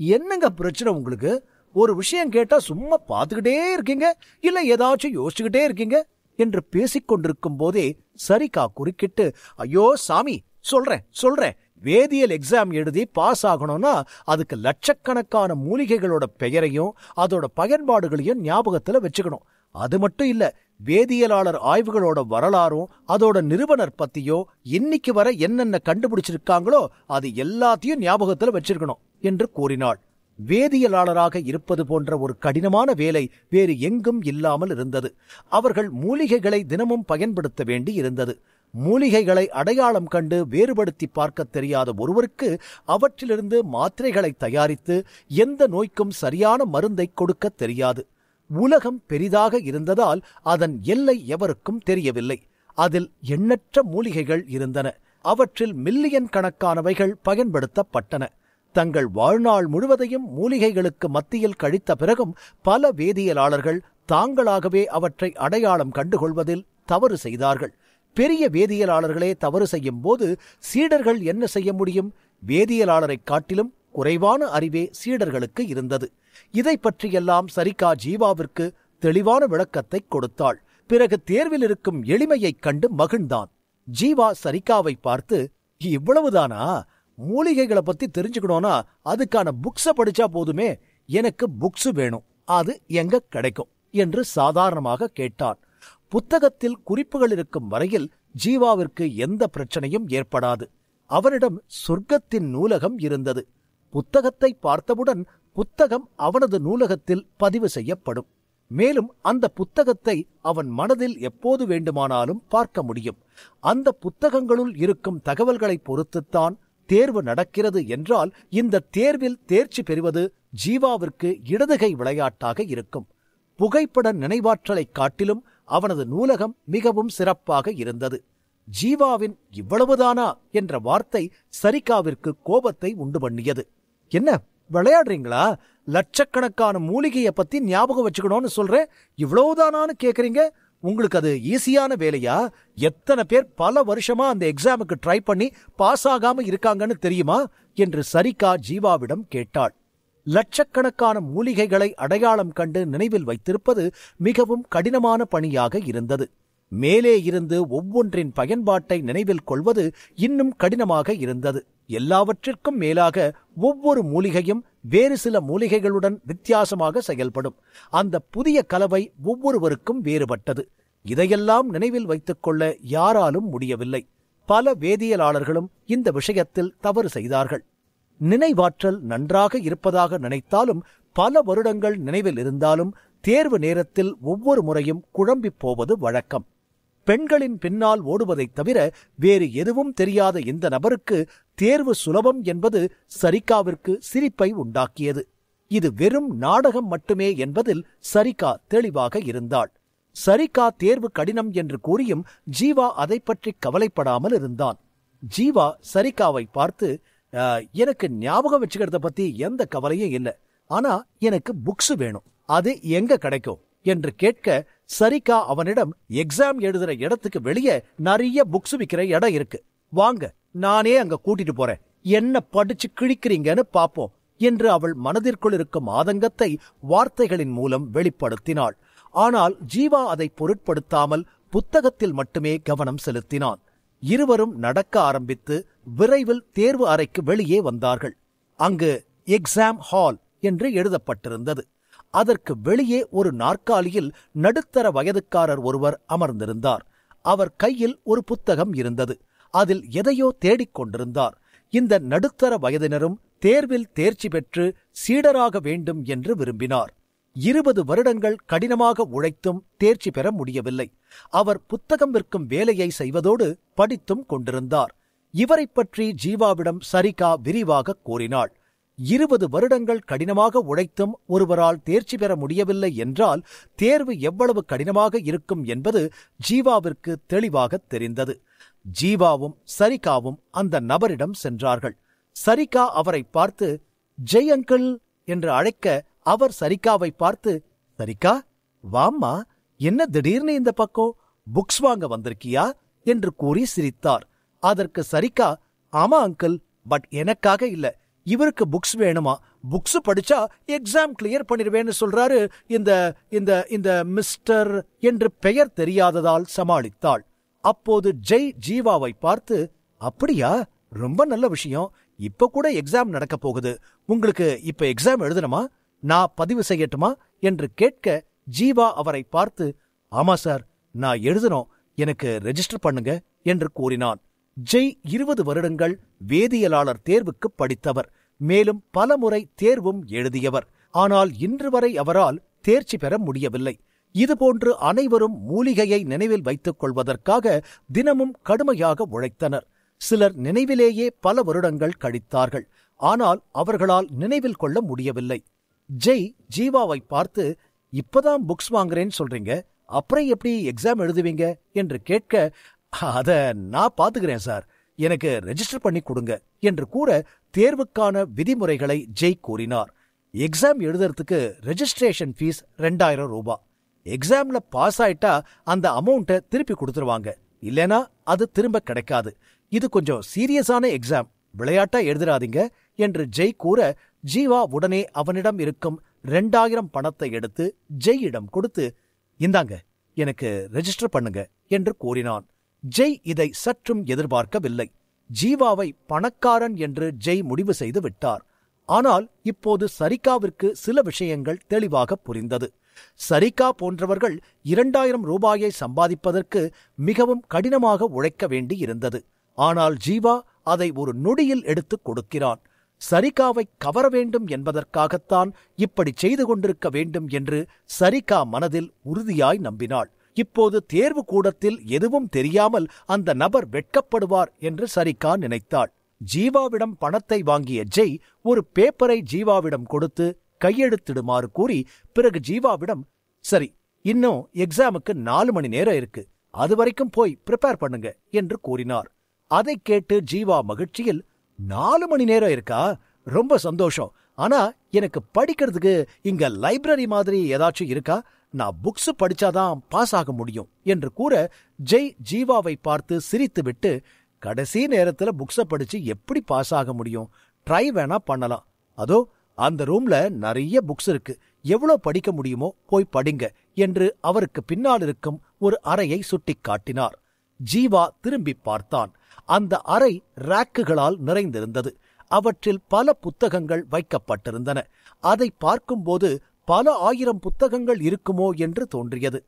என்னங்க பிரச்சனை உங்களுக்கு? ஒரு விஷயம் கேட்டா சும்மா பார்த்துக்கிட்டே இருக்கீங்க, இல்ல ஏதாச்சும் யோசிச்சுக்கிட்டே இருக்கீங்க என்று பேசிக்கொண்டிருக்கும் போதே சரிகா குறுக்கிட்டு, ஐயோ சாமி, சொல்றேன், வேதியியல் எக்ஸாம் எழுதி பாஸ் ஆகணும்னா அதுக்கு லட்சக்கணக்கான மூலிகைகளோட பெயரையும் அதோட பயன்பாடுகளையும் ஞாபகத்துல வச்சுக்கணும். அது மட்டும் இல்ல, வேதியியலாளர் ஆய்வுகளோட வரலாறும் அதோட நிறுவனர் பத்தியோ இன்னைக்கு வரை என்னென்ன கண்டுபிடிச்சிருக்காங்களோ அது எல்லாத்தையும் ஞாபகத்துல வச்சிருக்கணும் என்று கூறினாள். வேதியியலாளராக இருப்பது போன்ற ஒரு கடினமான வேலை வேறு எங்கும் இல்லாமல் இருந்தது. அவர்கள் மூலிகைகளை தினமும் பயன்படுத்த வேண்டி இருந்தது. மூலிகைகளை அடையாளம் கண்டு வேறுபடுத்தி பார்க்க தெரியாத ஒருவருக்கு அவற்றிலிருந்து மாத்திரைகளை தயாரித்து எந்த நோய்க்கும் சரியான மருந்தை கொடுக்க தெரியாது. உலகம் பெரிதாக இருந்ததால் அதன் எல்லை எவருக்கும் தெரியவில்லை. அதில் எண்ணற்ற மூலிகைகள் இருந்தன. அவற்றில் மில்லியன் கணக்கானவைகள் பயன்படுத்தப்பட்டன. தங்கள் வாழ்நாள் முழுவதையும் மூலிகைகளுக்கு மத்தியில் கழித்த பிறகும் பல வேதியியலாளர்கள் தாங்களாகவே அவற்றை அடையாளம் கண்டுகொள்வதில் தவறு செய்தார்கள். பெரிய வேதியியலாளர்களே தவறு செய்யும் போது சீடர்கள் என்ன செய்ய முடியும்? வேதியியலாளரைக் காட்டிலும் குறைவான அறிவே சீடர்களுக்கு இருந்தது. இதை பற்றியெல்லாம் சரிகா ஜீவாவிற்கு தெளிவான விளக்கத்தை கொடுத்தாள். பிறகு தேர்வில் இருக்கும் எளிமையைக் கண்டு மகிழ்ந்தான். ஜீவா சரிகாவை பார்த்து, இவ்வளவுதானா? மூலிகைகளை பத்தி தெரிஞ்சுக்கணும்னா அதுக்கான புக்ஸ படிச்சா போதுமே, எனக்கு புக்ஸ் வேணும், அது எங்க கிடைக்கும் என்று சாதாரணமாக கேட்டான். புத்தகத்தில் குறிப்புகள் இருக்கும் வரையில் ஜீவாவிற்கு எந்த பிரச்சனையும் ஏற்படாது. அவனிடம் சொர்க்கத்தின் நூலகம் இருந்தது. புத்தகத்தை பார்த்தவுடன் புத்தகம் அவனது நூலகத்தில் பதிவு செய்யப்படும். மேலும் அந்த புத்தகத்தை அவன் மனதில் எப்போது வேண்டுமானாலும் பார்க்க முடியும். அந்த புத்தகங்களுள் இருக்கும் தகவல்களை பொறுத்துத்தான் தேர்வு நடக்கிறது என்றால் இந்த தேர்வில் தேர்ச்சி பெறுவது ஜீவாவிற்கு இடதுகை விளையாட்டாக இருக்கும். புகைப்பட நினைவாற்றலை காட்டிலும் அவனது நூலகம் மிகவும் சிறப்பாக இருந்தது. ஜீவாவின் இவ்வளவுதானா என்ற வார்த்தை சரிகாவிற்கு கோபத்தை உண்டு பண்ணியது. என்ன விளையாடுறீங்களா? லட்சக்கணக்கான மூலிகைய பத்தி ஞாபகம் வச்சுக்கணும்னு சொல்றேன், இவ்வளவுதானான்னு கேக்குறீங்க? உங்களுக்கு அது ஈஸியான வேலையா? எத்தனை பேர் பல வருஷமா அந்த எக்ஸாமுக்கு ட்ரை பண்ணி பாஸ் ஆகாம இருக்காங்கன்னு தெரியுமா என்று சரிகா ஜீவாவிடம் கேட்டாள். லட்சக்கணக்கான மூலிகைகளை அடையாளம் கண்டு நினைவில் வைத்திருப்பது மிகவும் கடினமான பணியாக இருந்தது. மேலே இருந்து ஒவ்வொன்றின் பயன்பாட்டை நினைவில் கொள்வது இன்னும் கடினமாக இருந்தது. எல்லாவற்றிற்கும் மேலாக ஒவ்வொரு மூலிகையும் வேறு சில மூலிகைகளுடன் வித்தியாசமாக செயல்படும். அந்த புதிய கலவை ஒவ்வொருவருக்கும் வேறுபட்டது. இதையெல்லாம் நினைவில் வைத்துக் கொள்ள யாராலும் முடியவில்லை. பல வேதியியலாளர்களும் இந்த விஷயத்தில் தவறு செய்தார்கள். நினைவாற்றல் நன்றாக இருப்பதாக நினைத்தாலும் பல வருடங்கள் நினைவில் இருந்தாலும் தேர்வு நேரத்தில் ஒவ்வொரு முறையும் குழம்பிப் போவது வழக்கம். பெண்களின் பின்னால் ஓடுவதைத் தவிர வேறு எதுவும் தெரியாத இந்த நபருக்கு தேர்வு சுலபம் என்பது சரிகாவிற்கு சிரிப்பை உண்டாக்கியது. இது வெறும் நாடகம் மட்டுமே என்பதில் சரிகா தெளிவாக இருந்தாள். சரிகா தேர்வு கடினம் என்று கூறியும் ஜீவா அதை பற்றி கவலைப்படாமல் இருந்தான். ஜீவா சரிகாவை பார்த்து, எனக்கு ஞாபகம் வச்சுக்கிறத பத்தி எந்த கவலையும் இல்லை, ஆனா எனக்கு புக்ஸ் வேணும், அது எங்க கிடைக்கும் என்று கேட்க, சரிகா அவனிடம், எக்ஸாம் எழுதுற இடத்துக்கு வெளியே நிறைய புக்ஸ் விற்கிற இடம் இருக்கு, வாங்க நானே அங்க கூட்டிட்டு போறேன், என்ன படிச்சு கிழிக்கிறீங்கன்னு பாப்போம் என்று அவள் மனதிற்குள் இருக்கும் ஆதங்கத்தை வார்த்தைகளின் மூலம் வெளிப்படுத்தினாள். ஆனால் ஜீவா அதை பொருட்படுத்தாமல் புத்தகத்தில் மட்டுமே கவனம் செலுத்தினான். இருவரும் நடக்க ஆரம்பித்து விரைவில் தேர்வு அறைக்கு வெளியே வந்தார்கள். அங்கு எக்ஸாம் ஹால் என்று எழுதப்பட்டிருந்தது. அதற்கு வெளியே ஒரு நாற்காலியில் நடுத்தர வயதுக்காரர் ஒருவர் அமர்ந்திருந்தார். அவர் கையில் ஒரு புத்தகம் இருந்தது. அதில் எதையோ தேடிக் கொண்டிருந்தார். இந்த நடுத்தர வயதினரும் தேர்வில் தேர்ச்சி பெற்று சீடராக வேண்டும் என்று விரும்பினார். 20 வருடங்கள் கடினமாக உழைத்தும் தேர்ச்சி பெற முடியவில்லை. அவர் புத்தகம் விற்கும் வேலையை செய்வதோடு படித்தும் கொண்டிருந்தார். இவரை பற்றி ஜீவாவிடம் சரிகா விரிவாக கூறினாள். 20 வருடங்கள் கடினமாக உழைத்தும் ஒருவரால் தேர்ச்சி பெற முடியவில்லை என்றால் தேர்வு எவ்வளவு கடினமாக இருக்கும் என்பது ஜீவாவிற்கு தெளிவாக தெரிந்தது. ஜீவாவும் சரிகாவும் அந்த நபரிடம் சென்றார்கள். சரிகா அவரை பார்த்து, ஜெய் அங்கிள் என்று அழைக்க, அவர் சரிகாவை பார்த்து, சரிகா வாம்மா, என்ன திடீர்னு இந்த பக்கம், புக்ஸ் வாங்க வந்திருக்கியா என்று கூறி சிரித்தார். அதற்கு சரிகா, ஆமா அங்கிள், பட் எனக்காக இல்ல, இவருக்கு புக்ஸ் வேணுமா, புக்ஸ் படிச்சா எக்ஸாம் கிளியர் பண்ணிடுவேன்னு சொல்றாரு இந்த இந்த இந்த மிஸ்டர் என்று பெயர் தெரியாததால் சமாளித்தாள். அப்போது ஜெய் ஜீவாவை பார்த்து, அப்படியா, ரொம்ப நல்ல விஷயம், இப்ப கூட எக்ஸாம் நடக்க போகுது, உங்களுக்கு இப்ப எக்ஸாம் எழுதணுமா, நான் பதிவு செய்யட்டுமா என்று கேட்க, ஜீவா அவரை பார்த்து, ஆமா சார், நான் எழுதணும், எனக்கு ரெஜிஸ்டர் பண்ணுங்க என்று கூறினான். ஜெய் 20 வருடங்கள் வேதியியலாளர் தேர்வுக்கு படித்தவர். மேலும் பல முறை தேர்வும் எழுதியவர். ஆனால் இன்று வரை அவரால் தேர்ச்சி பெற முடியவில்லை. இதுபோன்று அனைவரும் மூலிகையை நினைவில் வைத்துக் கொள்வதற்காக தினமும் கடுமையாக உழைத்தனர். சிலர் நினைவிலேயே பல வருடங்கள் கழித்தார்கள். ஆனால் அவர்களால் நினைவில் கொள்ள முடியவில்லை. ஜெய் ஜீவாவை பார்த்து, இப்பதான் புக்ஸ் வாங்குறேன்னு சொல்றீங்க, அப்புறம் எப்படி எக்ஸாம் எழுதுவீங்க என்று கேட்க, அத நான் பாத்துக்கிறேன் சார், எனக்கு ரெஜிஸ்டர் பண்ணி கொடுங்க என்று கூற, தேர்வுக்கான விதிமுறைகளை ஜெய் கூறினார். எக்ஸாம் எழுதுறதுக்கு ரெஜிஸ்ட்ரேஷன் ஃபீஸ் 2000 ரூபாய். எக்ஸாம்ல பாஸ் ஆயிட்டா அந்த அமௌண்ட்டை திருப்பி கொடுத்துருவாங்க, இல்லைனா அது திரும்ப கிடைக்காது. இது கொஞ்சம் சீரியஸான எக்ஸாம், விளையாட்டா எழுதுறாதீங்க என்று ஜெய் கூற, ஜீவா உடனே அவனிடம் இருக்கும் 2000 பணத்தை எடுத்து ஜெயிடம் கொடுத்து, இந்தாங்க, எனக்கு ரெஜிஸ்டர் பண்ணுங்க என்று கூறினான். ஜெய் இதை சற்றும் எதிர்பார்க்கவில்லை. ஜீவாவை பணக்காரன் என்று ஜெய் முடிவு செய்து விட்டார். ஆனால் இப்போது சரிகாவிற்கு சில விஷயங்கள் தெளிவாக புரிந்தது. சரிகா போன்றவர்கள் 2000 ரூபாயை சம்பாதிப்பதற்கு மிகவும் கடினமாக உழைக்க வேண்டி இருந்தது. ஆனால் ஜீவா அதை ஒரு நொடியில் எடுத்துக் கொடுக்கிறான். சரிகாவை கவர வேண்டும் என்பதற்காகத்தான் இப்படி செய்து கொண்டிருக்க வேண்டும் என்று சரிகா மனதில் உறுதியாய் நம்பினாள். இப்போது தேர்வு கூடத்தில் எதுவும் தெரியாமல் அந்த நபர் வெட்கப்படுவார் என்று சரிகா நினைத்தாள். ஜீவாவிடம் பணத்தை வாங்கிய ஜெய் ஒரு பேப்பரை ஜீவாவிடம் கொடுத்து கையெழுத்திடுமாறு கூறி, பிறகு ஜீவாவிடம், சரி, இன்னும் எக்ஸாமுக்கு 4 மணி நேரம் இருக்கு, அது வரைக்கும் போய் ப்ரிப்பேர் பண்ணுங்க என்று கூறினார். அதை கேட்டு ஜீவா மகிழ்ச்சியில், 4 மணி நேரம் இருக்கா, ரொம்ப சந்தோஷம், ஆனா எனக்கு படிக்கிறதுக்கு இங்க லைப்ரரி மாதிரி ஏதாச்சும் இருக்கா, நான் புக்ஸ் படிச்சாதான் பாஸ் ஆக முடியும் என்று கூற, ஜெய் ஜீவாவை பார்த்து சிரித்துவிட்டு, கடைசி நேரத்துல புக்ஸ படிச்சு எப்படி பாஸ் ஆக முடியும், ட்ரை வேணா பண்ணலாம், அதோ அந்த ரூம்ல நிறைய புக்ஸ் இருக்கு, எவ்வளவு படிக்க முடியுமோ போய் படிங்க என்று அவருக்கு பின்னால் இருக்கும் ஒரு அறையை சுட்டிக் காட்டினார். ஜீவா திரும்பி பார்த்தான். அந்த அறை ராக்குகளால் நிறைந்திருந்தது. அவற்றில் பல புத்தகங்கள் வைக்கப்பட்டிருந்தன. அதை பார்க்கும்போது பல 1000 புத்தகங்கள் இருக்குமோ என்று தோன்றியது.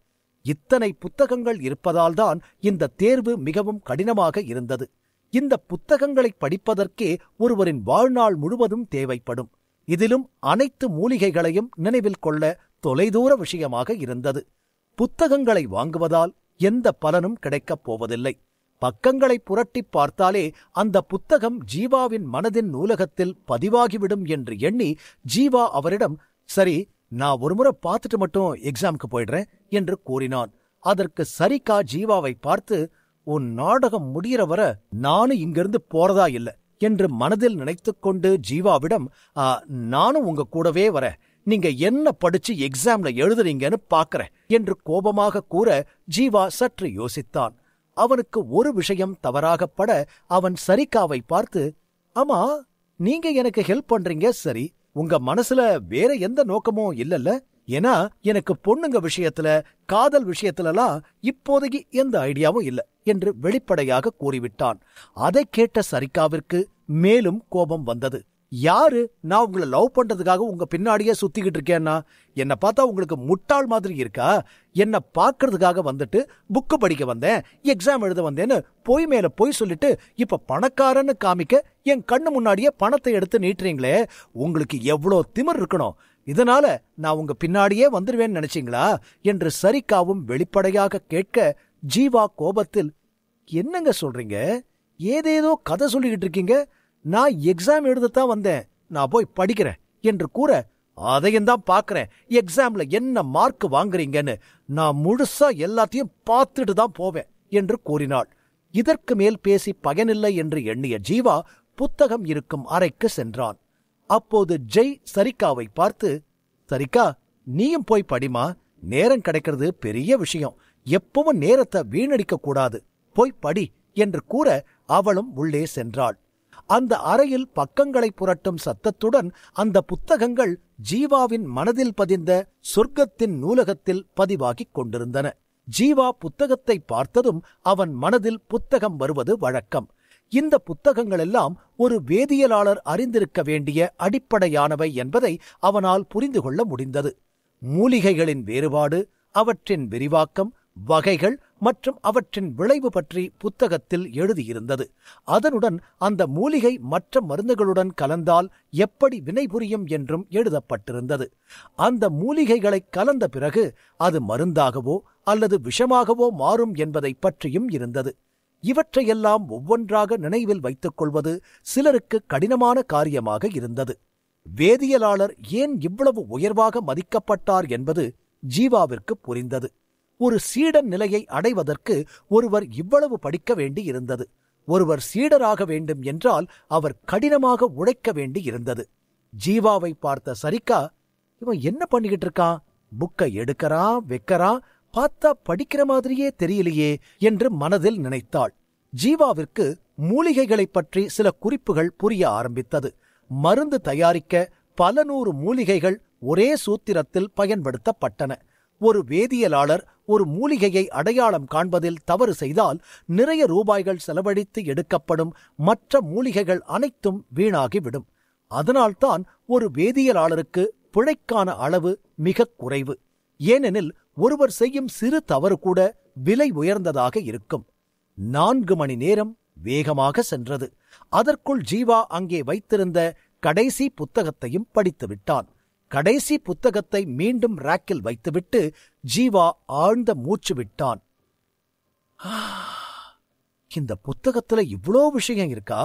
இத்தனை புத்தகங்கள் இருப்பதால்தான் இந்த தேர்வு மிகவும் கடினமாக இருந்தது. இந்த புத்தகங்களை படிப்பதற்கே ஒருவரின் வாழ்நாள் முழுவதும் தேவைப்படும். இதிலும் அனைத்து மூலிகைகளையும் நினைவில் கொள்ள தொலைதூர விஷயமாக இருந்தது. புத்தகங்களை வாங்குவதால் எந்த பலனும் கிடைக்கப் போவதில்லை. பக்கங்களை புரட்டிப் பார்த்தாலே அந்த புத்தகம் ஜீவாவின் மனதின் நூலகத்தில் பதிவாகிவிடும் என்று எண்ணி ஜீவா அவரிடம், சரி, நான் ஒருமுறை பார்த்துட்டு மட்டும் எக்ஸாமுக்கு போயிடுறேன் என்று கூறினான். அதற்கு சரிகா ஜீவாவை பார்த்து, உன் நாடகம் முடிகிற வர நானும் இங்கிருந்து போறதா இல்ல என்று மனதில் நினைத்துக்கொண்டு ஜீவாவிடம், நானும் உங்க கூடவே வர, நீங்க என்ன படிச்சு எக்ஸாம்ல எழுதுறீங்கன்னு பாக்கறேன் என்று கோபமாக கூற ஜீவா சற்று யோசித்தான். அவனுக்கு ஒரு விஷயம் தவறாகப்பட அவன் சரிகாவை பார்த்து, ஆமா, நீங்க எனக்கு ஹெல்ப் பண்றீங்க சரி, உங்க மனசுல வேற எந்த நோக்கமும் இல்லல்ல? ஏன்னா எனக்கு பொண்ணுங்க விஷயத்துல, காதல் விஷயத்துலலாம் இப்போதைக்கு எந்த ஐடியாவும் இல்ல என்று வெளிப்படையாக கூறிவிட்டான். அதை கேட்ட சரிகாவிற்கு மேலும் கோபம் வந்தது. யாரு நான் உங்களை லவ் பண்றதுக்காக உங்க பின்னாடியே சுத்திக்கிட்டு இருக்கேன்னா? என்ன பார்த்தா உங்களுக்கு முட்டாள் மாதிரி இருக்கா? என்ன பாக்குறதுக்காக வந்துட்டு புக்கு படிக்க வந்தேன், எக்ஸாம் எழுத வந்தேன்னு பொய் மேல பொய் சொல்லிட்டு இப்ப பணக்காரன்னு காமிக்க என் கண்ணு முன்னாடியே பணத்தை எடுத்து நீட்டுறீங்களே, உங்களுக்கு எவ்வளோ திமிர் இருக்கணும்? இதனால நான் உங்க பின்னாடியே வந்துருவேன்னு நினைச்சீங்களா என்று சரிகாவும் வெளிப்படையாக கேட்க ஜீவா கோபத்தில், என்னங்க சொல்றீங்க? ஏதேதோ கதை சொல்லிக்கிட்டு இருக்கீங்க. நான் எக்ஸாம் எழுதத்தான் வந்தேன், நான் போய் படிக்கிறேன் என்று கூற, அதையும் தான் பாக்குறேன், எக்ஸாம்ல என்ன மார்க் வாங்குறீங்கன்னு நான் முழுசா எல்லாத்தையும் பார்த்துட்டு தான் போவேன் என்று கூறினாள். இதற்கு மேல் பேசி பயனில்லை என்று எண்ணிய ஜீவா புத்தகம் இருக்கும் அறைக்கு சென்றான். அப்போது ஜெய் சரிகாவை பார்த்து, சரிகா, நீயும் போய் படிமா, நேரம் கிடைக்கிறது பெரிய விஷயம், எப்பவும் நேரத்தை வீணடிக்க கூடாது, போய் படி என்று கூற அவளும் உள்ளே சென்றாள். அந்த அறையில் பக்கங்களை புரட்டும் சத்தத்துடன் அந்த புத்தகங்கள் ஜீவாவின் மனதில் பதிந்த சொர்க்கத்தின் நூலகத்தில் பதிவாகிக் கொண்டிருந்தன. ஜீவா புத்தகத்தை பார்த்ததும் அவன் மனதில் புத்தகம் வருவது வழக்கம். இந்த புத்தகங்களெல்லாம் ஒரு வேதியியலாளர் அறிந்திருக்க வேண்டிய அடிப்படையானவை என்பதை அவனால் புரிந்து கொள்ள முடிந்தது. மூலிகைகளின் வேறுபாடு, அவற்றின் விரிவாக்கம், வகைகள் மற்றும் அவற்றின் விளைவு பற்றி புத்தகத்தில் எழுதியிருந்தது. அதனுடன் அந்த மூலிகை மற்ற மருந்துகளுடன் கலந்தால் எப்படி வினைபுரியும் என்றும் எழுதப்பட்டிருந்தது. அந்த மூலிகைகளை கலந்த பிறகு அது மருந்தாகவோ அல்லது விஷமாகவோ மாறும் என்பதை பற்றியும் இருந்தது. இவற்றையெல்லாம் ஒவ்வொன்றாக நினைவில் வைத்துக் கொள்வது சிலருக்கு கடினமான காரியமாக இருந்தது. வேதியியலாளர் ஏன் இவ்வளவு உயர்வாக மதிக்கப்பட்டார் என்பது ஜீவாவிற்கு புரிந்தது. ஒரு சீடன் நிலையை அடைவதற்கு ஒருவர் இவ்வளவு படிக்க வேண்டி இருந்தது. ஒருவர் சீடராக வேண்டும் என்றால் அவர் கடினமாக உழைக்க வேண்டி இருந்தது. ஜீவாவை பார்த்த சரிகா, இவன் என்ன பண்ணிக்கிட்டு இருக்கான்? புக்கை எடுக்கறான், வைக்கறான், பார்த்தா படிக்கிற மாதிரியே தெரியலையே என்று மனதில் நினைத்தாள். ஜீவாவிற்கு மூலிகைகளைப் பற்றி சில குறிப்புகள் புரிய ஆரம்பித்தது. மருந்து தயாரிக்க பல நூறு மூலிகைகள் ஒரே சூத்திரத்தில் பயன்படுத்தப்பட்டன. ஒரு வேதியியலாளர் ஒரு மூலிகையை அடையாளம் காண்பதில் தவறு செய்தால் நிறைய ரூபாய்கள் செலவழித்து எடுக்கப்படும் மற்ற மூலிகைகள் அனைத்தும் வீணாகிவிடும். அதனால்தான் ஒரு வேதியியலாளருக்கு பிழைக்கான அளவு மிக குறைவு. ஏனெனில் ஒருவர் செய்யும் சிறு தவறு கூட விலை உயர்ந்ததாக இருக்கும். 4 மணி நேரம் வேகமாக சென்றது. அதற்குள் ஜீவா அங்கே வைத்திருந்த கடைசி புத்தகத்தையும் படித்து விட்டான். கடைசி புத்தகத்தை மீண்டும் ராக்கில் வைத்துவிட்டு ஜீவா ஆழ்ந்த மூச்சு விட்டான். இந்த புத்தகத்துல இவ்ளோ விஷயம் இருக்கா?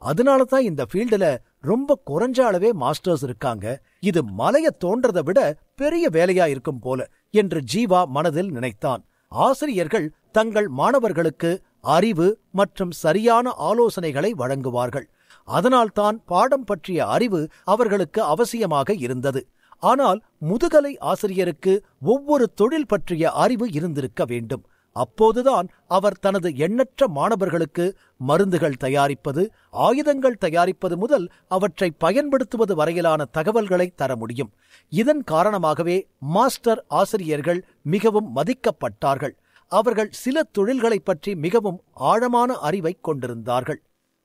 அதனாலதான் இந்த ஃபீல்டுல ரொம்ப குறைஞ்ச அளவே மாஸ்டர்ஸ் இருக்காங்க. இது மலைய தோன்றதை விட பெரிய வேலையா இருக்கும் போல என்று ஜீவா மனதில் நினைத்தான். ஆசிரியர்கள் தங்கள் மாணவர்களுக்கு அறிவு மற்றும் சரியான ஆலோசனைகளை வழங்குவார்கள். அதனால்தான் பாடம் பற்றிய அறிவு அவர்களுக்கு அவசியமாக இருந்தது. ஆனால் முதுகலை ஆசிரியருக்கு ஒவ்வொரு தொழில் பற்றிய அறிவு இருந்திருக்க வேண்டும். அப்போதுதான் அவர் தனது எண்ணற்ற மாணவர்களுக்கு மருந்துகள் தயாரிப்பது, ஆயுதங்கள் தயாரிப்பது முதல் அவற்றை பயன்படுத்துவது வரையிலான தகவல்களை தர முடியும். இதன் காரணமாகவே மாஸ்டர் ஆசிரியர்கள் மிகவும் மதிக்கப்பட்டார்கள். அவர்கள் சில தொழில்களைப் பற்றி மிகவும் ஆழமான அறிவை கொண்டிருந்தார்கள்.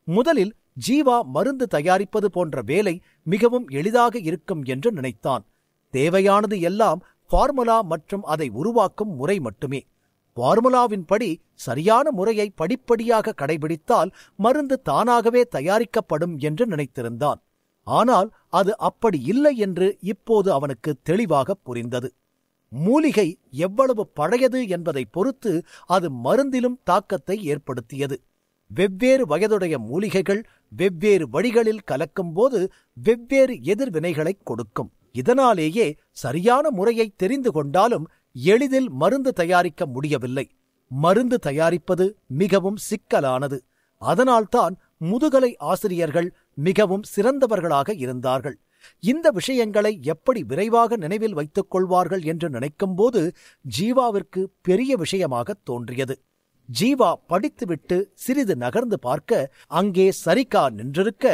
முதலில் ஜீவா மருந்து தயாரிப்பது போன்ற வேலை மிகவும் எளிதாக இருக்கும் என்று நினைத்தான். தேவையானது எல்லாம் ஃபார்முலா மற்றும் அதை உருவாக்கும் முறை மட்டுமே. ஃபார்முலாவின்படி சரியான முறையை படிப்படியாக கடைபிடித்தால் மருந்து தானாகவே தயாரிக்கப்படும் என்று நினைத்திருந்தான். ஆனால் அது அப்படி இல்லை என்று இப்போது அவனுக்கு தெளிவாக புரிந்தது. மூலிகை எவ்வளவு பழையது என்பதை பொறுத்து அது மருந்திலும் தாக்கத்தை ஏற்படுத்தியது. வெவ்வேறு வயதுடைய மூலிகைகள் வெவ்வேறு வழிகளில் கலக்கும்போது வெவ்வேறு எதிர்வினைகளை கொடுக்கும். இதனாலேயே சரியான முறையை தெரிந்து கொண்டாலும் எளிதில் மருந்து தயாரிக்க முடியவில்லை. மருந்து தயாரிப்பது மிகவும் சிக்கலானது. அதனால்தான் முதுகலை ஆசிரியர்கள் மிகவும் சிறந்தவர்களாக இருந்தார்கள். இந்த விஷயங்களை எப்படி விரைவாக நினைவில் வைத்துக் கொள்வார்கள் என்று நினைக்கும்போது ஜீவாவிற்கு பெரிய விஷயமாக தோன்றியது. ஜீவா படித்துவிட்டு சிறிது நகர்ந்து பார்க்க அங்கே சரிகா நின்றிருக்க,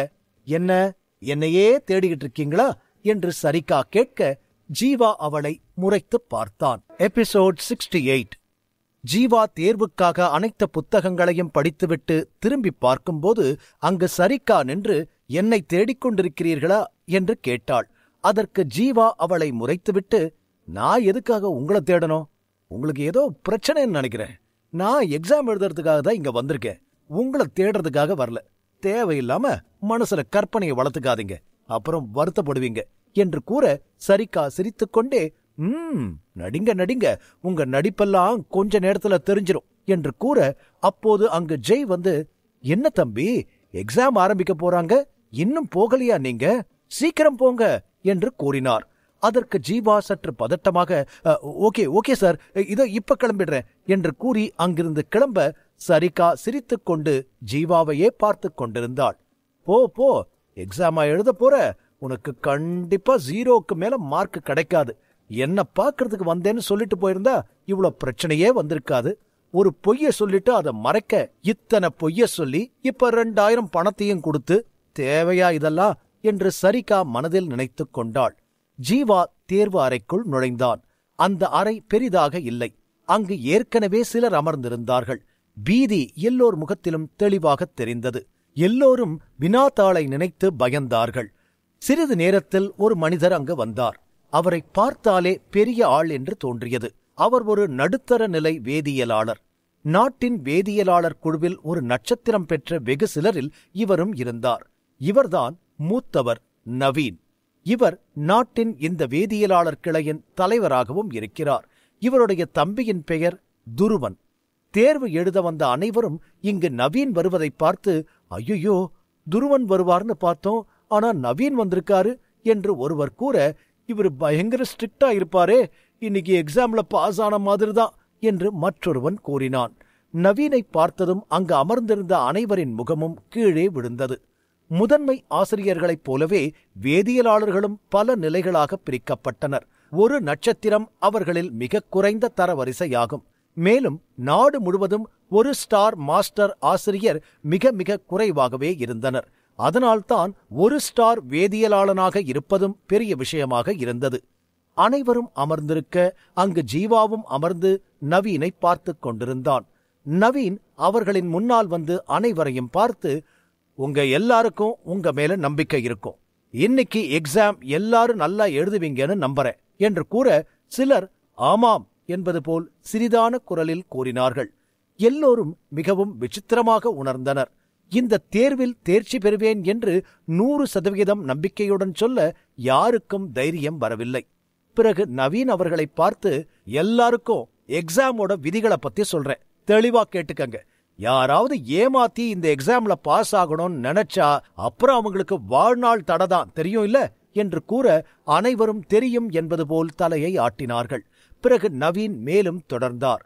என்னையே தேடிக்கிட்டு இருக்கீங்களா என்று சரிகா கேட்க, ஜீவா அவளை முறைத்துப் பார்த்தான். எபிசோட் 68. ஜீவா தேர்வுக்காக அனைத்து புத்தகங்களையும் படித்துவிட்டு திரும்பி பார்க்கும்போது அங்கு சரிகா நின்று, என்னை தேடிக்கொண்டிருக்கிறீர்களா என்று கேட்டாள். அதற்கு ஜீவா அவளை முறைத்துவிட்டு, நான் எதுக்காக உங்களை தேடணும்? உங்களுக்கு ஏதோ பிரச்சனைன்னு நினைக்கிறேன். நான் எக்ஸாம் எழுதுறதுக்காக தான் இங்க வந்திருக்கேன். உங்களை தேடுறதுக்காக வரல. தேவையில்லாம மனசுல கற்பனையை வளர்த்துக்காதீங்க, அப்புறம் வருத்தப்படுவீங்க என்று கூற, சரிகா சிரித்துக்கொண்டே, நடிங்க, உங்க நடிப்பெல்லாம் கொஞ்ச நேரத்துல தெரிஞ்சிரும் என்று கூற, அப்போது அங்கு ஜெய் வந்து, என்ன தம்பி, எக்ஸாம் ஆரம்பிக்க போறாங்க, இன்னும் போகலையா நீங்க? சீக்கிரம் போங்க என்று கூறினார். அதற்கு ஜீவா சற்று பதட்டமாக, ஓகே சார், இதோ இப்ப கிளம்பிடுறேன் என்று கூறி அங்கிருந்து கிளம்ப, சரிகா சிரித்துக்கொண்டு ஜீவாவையே பார்த்து கொண்டிருந்தாள். போ, எக்ஸாமா எழுத போற, உனக்கு கண்டிப்பா 0க்கு மேல மார்க் கிடைக்காது. என்ன பாக்குறதுக்கு வந்தேன்னு சொல்லிட்டு போயிருந்தா இவ்வளவு பிரச்சனையே வந்திருக்காது. ஒரு பொய்ய சொல்லிட்டு அதை மறைக்க இத்தனை பொய்ய சொல்லி இப்ப 2000 பணத்தையும் கொடுத்து, தேவையா இதெல்லாம் என்று சரிகா மனதில் நினைத்து கொண்டாள். ஜீவா தேர்வு அறைக்குள் நுழைந்தான். அந்த அறை பெரிதாக இல்லை. அங்கு ஏற்கனவே சிலர் அமர்ந்திருந்தார்கள். பீதி எல்லோர் முகத்திலும் தெளிவாக தெரிந்தது. எல்லோரும் வினாத்தாளை நினைத்து பயந்தார்கள். சிறிது நேரத்தில் ஒரு மனிதர் அங்கு வந்தார். அவரை பார்த்தாலே பெரிய ஆள் என்று தோன்றியது. அவர் ஒரு நடுத்தர நிலை வேதியியலாளர். நாட்டின் வேதியியலாளர் குழுவில் ஒரு நட்சத்திரம் பெற்ற வெகு சிலரில் இவரும் இருந்தார். இவர்தான் மூத்தவர் நவீன். இவர் நாட்டின் இந்த வேதியியலாளர் கிளையின் தலைவராகவும் இருக்கிறார். இவருடைய தம்பியின் பெயர் துருவன். தேர்வு எழுத வந்த அனைவரும் இங்கு நவீன் வருவதை பார்த்து, ஐயோ, துருவன் வருவார்னு பார்த்தோம், ஆனா நவீன் வந்திருக்காரு என்று ஒருவர் கூற, இவர் பயங்கர ஸ்ட்ரிக்டா இருப்பாரே, இன்னைக்கு எக்ஸாம்ல பாஸ் ஆன மாதிரிதான் என்று மற்றொருவன் கூறினான். நவீனை பார்த்ததும் அங்கு அமர்ந்திருந்த அனைவரின் முகமும் கீழே விழுந்தது. முதன்மை ஆசிரியர்களைப் போலவே வேதியியலாளர்களும் பல நிலைகளாக பிரிக்கப்பட்டனர். ஒரு நட்சத்திரம் அவர்களில் மிக குறைந்த தரவரிசையாகும். மேலும் நாடு முழுவதும் 1 ஸ்டார் மாஸ்டர் ஆசிரியர் மிக மிக குறைவாகவே இருந்தனர். அதனால்தான் 1 ஸ்டார் வேதியியலாளனாக இருப்பதும் பெரிய விஷயமாக இருந்தது. அனைவரும் அமர்ந்திருக்க அங்கு ஜீவாவும் அமர்ந்து நவீனை பார்த்து கொண்டிருந்தான். நவீன் அவர்களின் முன்னால் வந்து அனைவரையும் பார்த்து, உங்க எல்லாருக்கும் உங்க மேல நம்பிக்கை இருக்கும். இன்னைக்கு எக்ஸாம் எல்லாரும் நல்லா எழுதுவீங்கன்னு நம்புறேன் என்று கூற, சிலர் ஆமாம் என்பது போல் சிறிதான குரலில் கூறினார்கள். எல்லோரும் மிகவும் விசித்திரமாக உணர்ந்தனர். இந்த தேர்வில் தேர்ச்சி பெறுவேன் என்று 100% நம்பிக்கையுடன் சொல்ல யாருக்கும் தைரியம் வரவில்லை. பிறகு நவீன் அவர்களை பார்த்து, எல்லாருக்கும் எக்ஸாமோட விதிகளை பத்தி சொல்றேன், தெளிவா கேட்டுக்கங்க. யாராவது ஏமாத்தி இந்த எக்ஸாம்ல பாஸ் ஆகணும்னு நினைச்சா அப்புறம் அவங்களுக்கு வாழ்நாள் தடதான், தெரியும் இல்ல என்று கூற, அனைவரும் தெரியும் என்பது போல் தலையை ஆட்டினார்கள். பிறகு நவீன் மேலும் தொடர்ந்தார்.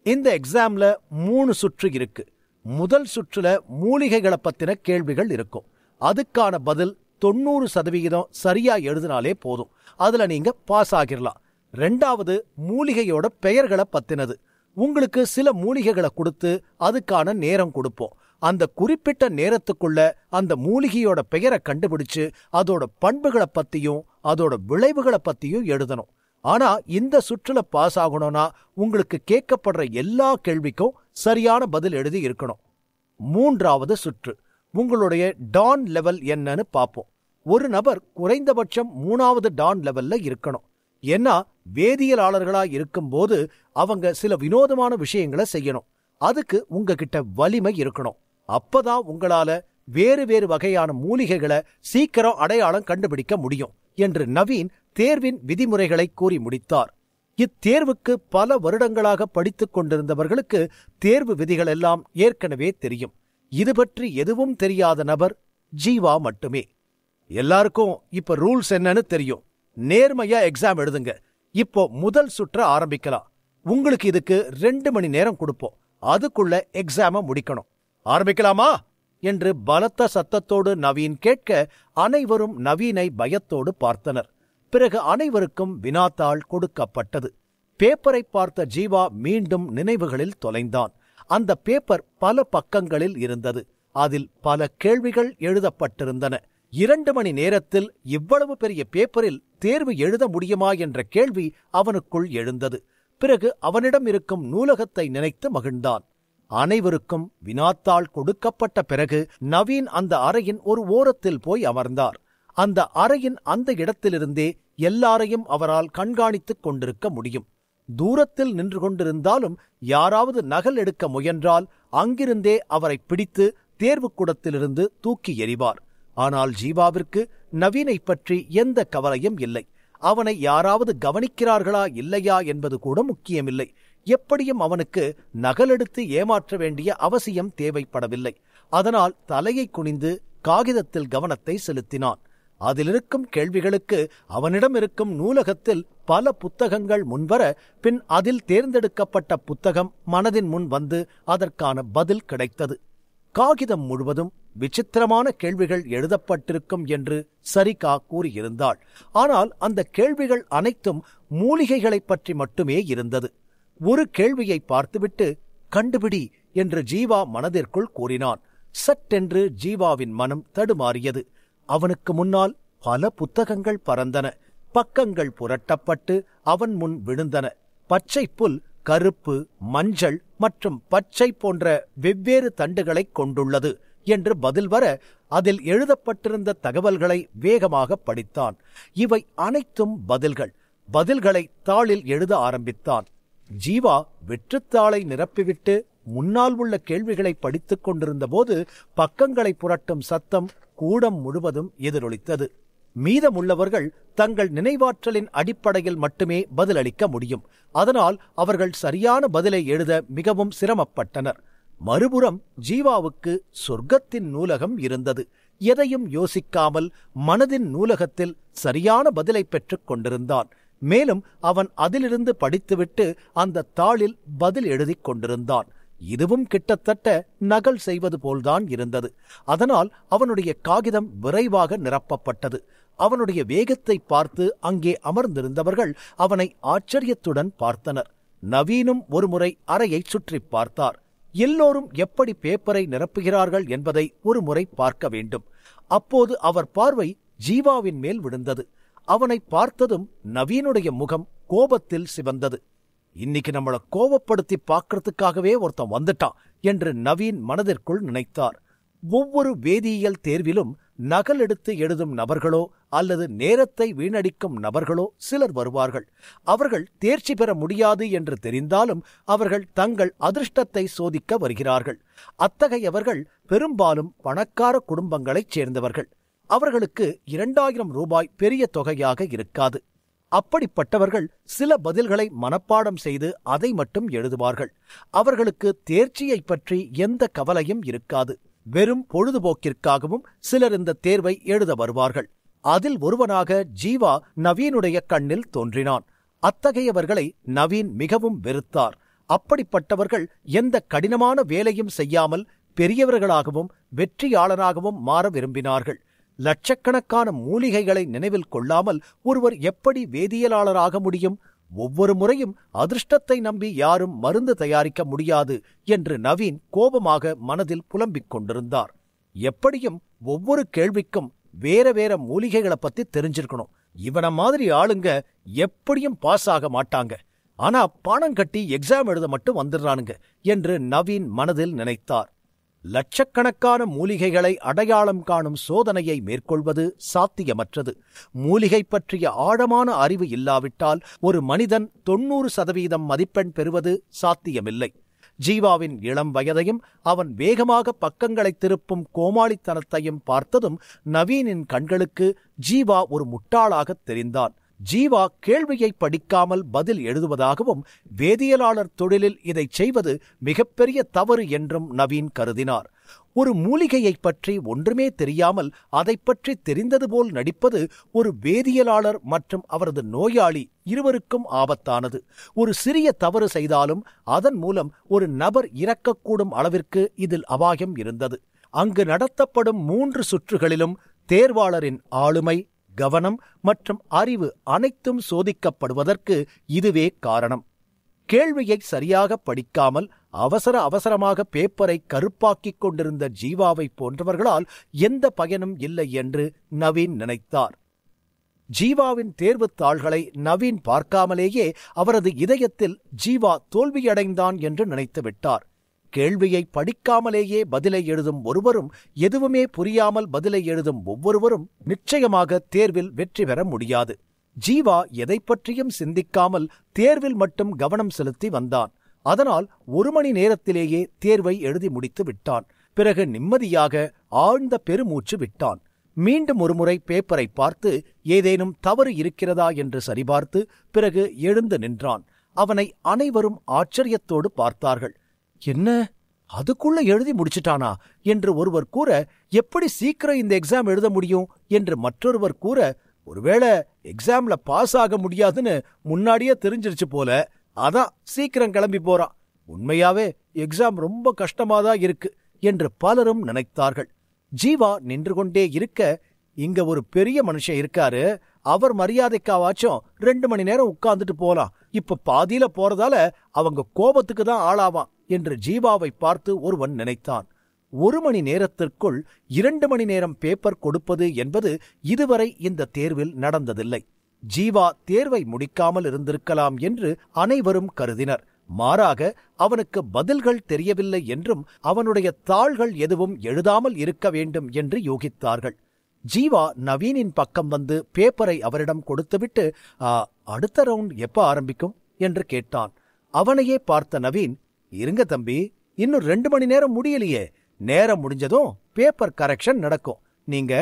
இந்த எக்ஸாம்ல 3 சுற்று இருக்கு. முதல் சுற்றுல மூலிகைகளை பத்தின கேள்விகள் இருக்கும். அதுக்கான பதில் 90% சரியா எழுதினாலே போதும், அதுல நீங்க பாஸ் ஆகிரலாம். 2வது மூலிகையோட பெயர்களை பத்தினது. உங்களுக்கு சில மூலிகைகளை கொடுத்து அதுக்கான நேரம் கொடுப்போம். அந்த குறிப்பிட்ட நேரத்துக்குள்ள அந்த மூலிகையோட பெயரை கண்டுபிடிச்சு அதோட பண்புகளை பத்தியும் அதோட விளைவுகளை பத்தியும் எழுதணும். ஆனா இந்த சுற்றுல பாஸ் ஆகணும்னா உங்களுக்கு கேட்கப்படுற எல்லா கேள்விக்கும் சரியான பதில் எழுதி இருக்கணும். 3வது சுற்று, உங்களுடைய டான் லெவல் என்னன்னு பார்ப்போம். ஒரு நபர் குறைந்தபட்சம் 3வது டான் லெவல்ல இருக்கணும். ஏன்னா வேதியியலாளர்களா இருக்கும்போது அவங்க சில வினோதமான விஷயங்களை செய்யணும். அதுக்கு உங்ககிட்ட வலிமை இருக்கணும். அப்பதான் உங்களால வேறு வேறு வகையான மூலிகைகளை சீக்கிரம் அடையாளம் கண்டுபிடிக்க முடியும் என்று நவீன் தேர்வின் விதிமுறைகளை கூறி முடித்தார். இத்தேர்வுக்கு பல வருடங்களாக படித்துக் கொண்டிருந்தவர்களுக்கு தேர்வு விதிகள் எல்லாம் ஏற்கனவே தெரியும். இது பற்றி எதுவும் தெரியாத நபர் ஜீவா மட்டுமே. எல்லாருக்கும் இப்ப ரூல்ஸ் என்னன்னு தெரியும். நேர்மையா எக்ஸாம் எழுதுங்க. இப்போ முதல் சுற்ற ஆரம்பிக்கலாம். உங்களுக்கு இதுக்கு 2 மணி நேரம் கொடுப்போம். அதுக்குள்ள எக்ஸாம முடிக்கணும். ஆரம்பிக்கலாமா என்று பலத்த சத்தத்தோடு நவீன் கேட்க அனைவரும் நவீனை பயத்தோடு பார்த்தனர். பிறகு அனைவருக்கும் வினாத்தாள் கொடுக்கப்பட்டது. பேப்பரை பார்த்த ஜீவா மீண்டும் நினைவுகளில் தொலைந்தான். அந்த பேப்பர் பல பக்கங்களில் இருந்தது. அதில் பல கேள்விகள் எழுதப்பட்டிருந்தன. 2 மணி நேரத்தில் இவ்வளவு பெரிய பேப்பரில் தேர்வு எழுத முடியுமா என்ற கேள்வி அவனுக்குள் எழுந்தது. பிறகு அவனிடம் இருக்கும் நூலகத்தை நினைத்து மகிழ்ந்தான். அனைவருக்கும் வினாத்தாள் கொடுக்கப்பட்ட பிறகு நவீன் அந்த அறையின் ஒரு ஓரத்தில் போய் அமர்ந்தார். அந்த அறையின் அந்த இடத்திலிருந்தே எல்லாரையும் அவரால் கண்காணித்துக் கொண்டிருக்க முடியும். தூரத்தில் நின்று கொண்டிருந்தாலும் யாராவது நகல் எடுக்க முயன்றால் அங்கிருந்தே அவரை பிடித்து தேர்வுக்கூடத்திலிருந்து தூக்கி எறிவார். ஆனால் ஜீவாவிற்கு நவீனை பற்றி எந்த கவலையும் இல்லை. அவனை யாராவது கவனிக்கிறார்களா இல்லையா என்பது கூட முக்கியமில்லை. எப்படியும் அவனுக்கு நகலெடுத்து ஏமாற்ற வேண்டிய அவசியம் தேவைப்படவில்லை. அதனால் தலையை குனிந்து காகிதத்தில் கவனத்தை செலுத்தினான். அதிலிருக்கும் கேள்விகளுக்கு அவனிடம் இருக்கும் நூலகத்தில் பல புத்தகங்கள் முன்வர, பின் அதில் தேர்ந்தெடுக்கப்பட்ட புத்தகம் மனதின் முன் வந்து அதற்கான பதில் கிடைத்தது. காகிதம் முழுவதும் விசித்திரமான கேள்விகள் எழுதப்பட்டிருக்கும் என்று சரிகா கூறியிருந்தாள். ஆனால் அந்த கேள்விகள் அனைத்தும் மூலிகைகளைப் பற்றி மட்டுமே இருந்தது. ஒரு கேள்வியை பார்த்துவிட்டு கண்டுபிடி என்று ஜீவா மனதிற்குள் கூறினான். சட்டென்று ஜீவாவின் மனம் தடுமாறியது. அவனுக்கு முன்னால் பல புத்தகங்கள் பறந்தன. பக்கங்கள் புரட்டப்பட்டு அவன் முன் விழுந்தன. பச்சை புல் கருப்பு, மஞ்சள் மற்றும் பச்சை போன்ற வெவ்வேறு தண்டுகளைக் கொண்டுள்ளது என்று பதில் வர, அதில் எழுதப்பட்டிருந்த தகவல்களை வேகமாக படித்தான். இவை அனைத்தும் பதில்கள். பதில்களை தாளில் எழுத ஆரம்பித்தான். ஜீவா வெற்றுத்தாளை நிரப்பிவிட்டு முன்னால் உள்ள கேள்விகளை படித்துக் கொண்டிருந்த போது பக்கங்களை புரட்டும் சத்தம் கூடம் முழுவதும் எதிரொலித்தது. மீதமுள்ளவர்கள் தங்கள் நினைவாற்றலின் அடிப்படையில் மட்டுமே பதிலளிக்க முடியும். அதனால் அவர்கள் சரியான பதிலை எழுத மிகவும் சிரமப்பட்டனர். மறுபுறம் ஜீவாவுக்கு சொர்க்கத்தின் நூலகம் இருந்தது. எதையும் யோசிக்காமல் மனதின் நூலகத்தில் சரியான பதிலை பெற்றுக் கொண்டிருந்தான். மேலும் அவன் அதிலிருந்து படித்துவிட்டு அந்த தாளில் பதில் எழுதிக் கொண்டிருந்தான். இதுவும் கிட்டத்தட்ட நகல் செய்வது போல்தான் இருந்தது. அதனால் அவனுடைய காகிதம் விரைவாக நிரப்பப்பட்டது. அவனுடைய வேகத்தை பார்த்து அங்கே அமர்ந்திருந்தவர்கள் அவனை ஆச்சரியத்துடன் பார்த்தனர். நவீனும் ஒருமுறை அறையை சுற்றி பார்த்தார். எல்லோரும் எப்படி பேப்பரை நிரப்புகிறார்கள் என்பதை ஒரு முறை பார்க்க வேண்டும். அப்போது அவர் பார்வை ஜீவாவின் மேல் விழுந்தது. அவனை பார்த்ததும் நவீனுடைய முகம் கோபத்தில் சிவந்தது. இன்னைக்கு நம்மளை கோபப்படுத்தி பார்க்கறதுக்காகவே ஒருத்தன் வந்துட்டான் என்று நவீன் மனதிற்குள் நினைத்தார். ஒவ்வொரு வேதியியல் தேர்விலும் நகல் எடுத்து எழுதும் நபர்களோ அல்லது நேரத்தை வீணடிக்கும் நபர்களோ சிலர் வருவார்கள். அவர்கள் தேர்ச்சி பெற முடியாது என்று தெரிந்தாலும் அவர்கள் தங்கள் அதிர்ஷ்டத்தை சோதிக்க வருகிறார்கள். அத்தகையவர்கள் பெரும்பாலும் பணக்கார குடும்பங்களைச் சேர்ந்தவர்கள். அவர்களுக்கு 2000 ரூபாய் பெரிய தொகையாக இருக்காது. அப்படிப்பட்டவர்கள் சில பதில்களை மனப்பாடம் செய்து அதை மட்டும் எழுதுவார்கள். அவர்களுக்கு தேர்ச்சியை பற்றி எந்த கவலையும் இருக்காது. வெறும் பொழுதுபோக்கிற்காகவும் சிலர் இந்த தேர்வை எழுத வருவார்கள். அதில் ஒருவனாக ஜீவா நவீனுடைய கண்ணில் தோன்றினான். அத்தகையவர்களை நவீன் மிகவும் வெறுத்தார். அப்படிப்பட்டவர்கள் எந்த கடினமான வேலையும் செய்யாமல் பெரியவர்களாகவும் வெற்றியாளராகவும் மாற விரும்பினார்கள். லட்சக்கணக்கான மூலிகைகளை நினைவில் கொள்ளாமல் ஒருவர் எப்படி வேதியியலாளராக முடியும்? ஒவ்வொரு முறையும் அதிர்ஷ்டத்தை நம்பி யாரும் மருந்து தயாரிக்க முடியாது என்று நவீன் கோபமாக மனதில் புலம்பிக் கொண்டிருந்தார். எப்படியும் ஒவ்வொரு கேள்விக்கும் வேற வேற மூலிகைகளை பத்தி தெரிஞ்சிருக்கணும். இவன மாதிரி ஆளுங்க எப்படியும் பாஸ் ஆக மாட்டாங்க. ஆனா பணம் கட்டி எக்ஸாம் எழுத மட்டும் வந்துடுறானுங்க என்று நவீன் மனதில் நினைத்தார். லட்சக்கணக்கான மூலிகைகளை அடையாளம் காணும் சோதனையை மேற்கொள்வது சாத்தியமற்றது. மூலிகை பற்றிய ஆழமான அறிவு இல்லாவிட்டால் ஒரு மனிதன் 90% மதிப்பெண் பெறுவது சாத்தியமில்லை. ஜீவாவின் இளம் வயதையும் அவன் வேகமாக பக்கங்களை திருப்பும் கோமாளித்தனத்தையும் பார்த்ததும் நவீனின் கண்களுக்கு ஜீவா ஒரு முட்டாளாகத் தெரிந்தான். ஜீவா கேள்வியை படிக்காமல் பதில் எழுதுவதாகவும் வேதியியலாளர் தொழிலில் இதைச் செய்வது மிகப்பெரிய தவறு என்றும் நவீன் கருதினார். ஒரு மூலிகையைப் பற்றி ஒன்றுமே தெரியாமல் அதைப் பற்றி தெரிந்தது போல் நடிப்பது ஒரு வேதியியலாளர் மற்றும் அவரது நோயாளி இருவருக்கும் ஆபத்தானது. ஒரு சிறிய தவறு செய்தாலும் அதன் மூலம் ஒரு நபர் இறக்கக்கூடும் அளவிற்கு இதில் அபாயம் இருந்தது. அங்கு நடத்தப்படும் 3 சுற்றுகளிலும் தேர்வாளரின் ஆளுமை, கவனம் மற்றும் அறிவு அனைத்தும் சோதிக்கப்படுவதற்கு இதுவே காரணம். கேள்வியை சரியாக படிக்காமல் அவசரமாக பேப்பரை கருப்பாக்கிக் கொண்டிருந்த ஜீவாவை போன்றவர்களால் எந்த பயனும் இல்லை என்று நவீன் நினைத்தார். ஜீவாவின் தேர்வுத் தாள்களை நவீன் பார்க்காமலேயே அவரது இதயத்தில் ஜீவா தோல்வியடைந்தான் என்று நினைத்துவிட்டார். கேள்வியை படிக்காமலேயே பதிலை எழுதும் ஒருவரும் எதுவுமே புரியாமல் பதிலை எழுதும் ஒவ்வொருவரும் நிச்சயமாக தேர்வில் வெற்றி பெற முடியாது. ஜீவா எதை பற்றியும் சிந்திக்காமல் தேர்வில் மட்டும் கவனம் செலுத்தி வந்தான். அதனால் 1 மணி நேரத்திலேயே தேர்வை எழுதி முடித்து விட்டான். பிறகு நிம்மதியாக ஆழ்ந்த பெருமூச்சு விட்டான். மீண்டும் ஒருமுறை பேப்பரை பார்த்து ஏதேனும் தவறு இருக்கிறதா என்று சரிபார்த்து பிறகு எழுந்து நின்றான். அவனை அனைவரும் ஆச்சரியத்தோடு பார்த்தார்கள். என்ன, அதுக்குள்ள எழுதி முடிச்சிட்டானா என்று ஒருவர் கூற, எப்படி சீக்கிரம் இந்த எக்ஸாம் எழுத முடியும் என்று மற்றொருவர் கூற, ஒருவேளை எக்ஸாம்ல பாஸ் ஆக முடியாதுன்னு முன்னாடியே தெரிஞ்சிருச்சு போல, அதான் சீக்கிரம் கிளம்பி போறான். உண்மையாவே எக்ஸாம் ரொம்ப கஷ்டமாதான் இருக்கு என்று பலரும் நினைத்தார்கள். ஜீவா நின்று கொண்டே இருக்க, இங்க ஒரு பெரிய மனுஷன் இருக்காரு, அவர் மரியாதைக்காவாச்சும் 2 மணி நேரம் உட்கார்ந்துட்டு போலாம், இப்ப பாதியில போறதால அவங்க கோபத்துக்கு தான் ஆளாவான் என்று ஜீவாவை பார்த்து ஒருவன் நினைத்தான். 1 மணி நேரத்திற்குள் 2 மணி நேரம் பேப்பர் கொடுப்பது என்பது இதுவரை இந்த தேர்வில் நடந்ததில்லை. ஜீவா தேர்வை முடிக்காமல் இருந்திருக்கலாம் என்று அனைவரும் கருதினர். மாறாக அவனுக்கு பதில்கள் தெரியவில்லை என்றும் அவனுடைய தாள்கள் எதுவும் எழுதாமல் இருக்க வேண்டும் என்று யோகித்தார்கள். ஜீவா நவீனின் பக்கம் வந்து பேப்பரை அவரிடம் கொடுத்துவிட்டு, அடுத்த ரவுண்ட் எப்ப ஆரம்பிக்கும் என்று கேட்டான். அவனையே பார்த்த நவீன், இருங்க தம்பி, இன்னும் 2 மணி நேரம் முடியலையே, நேரம் முடிஞ்சதும் பேப்பர் கரெக்ஷன் நடக்கும், நீங்க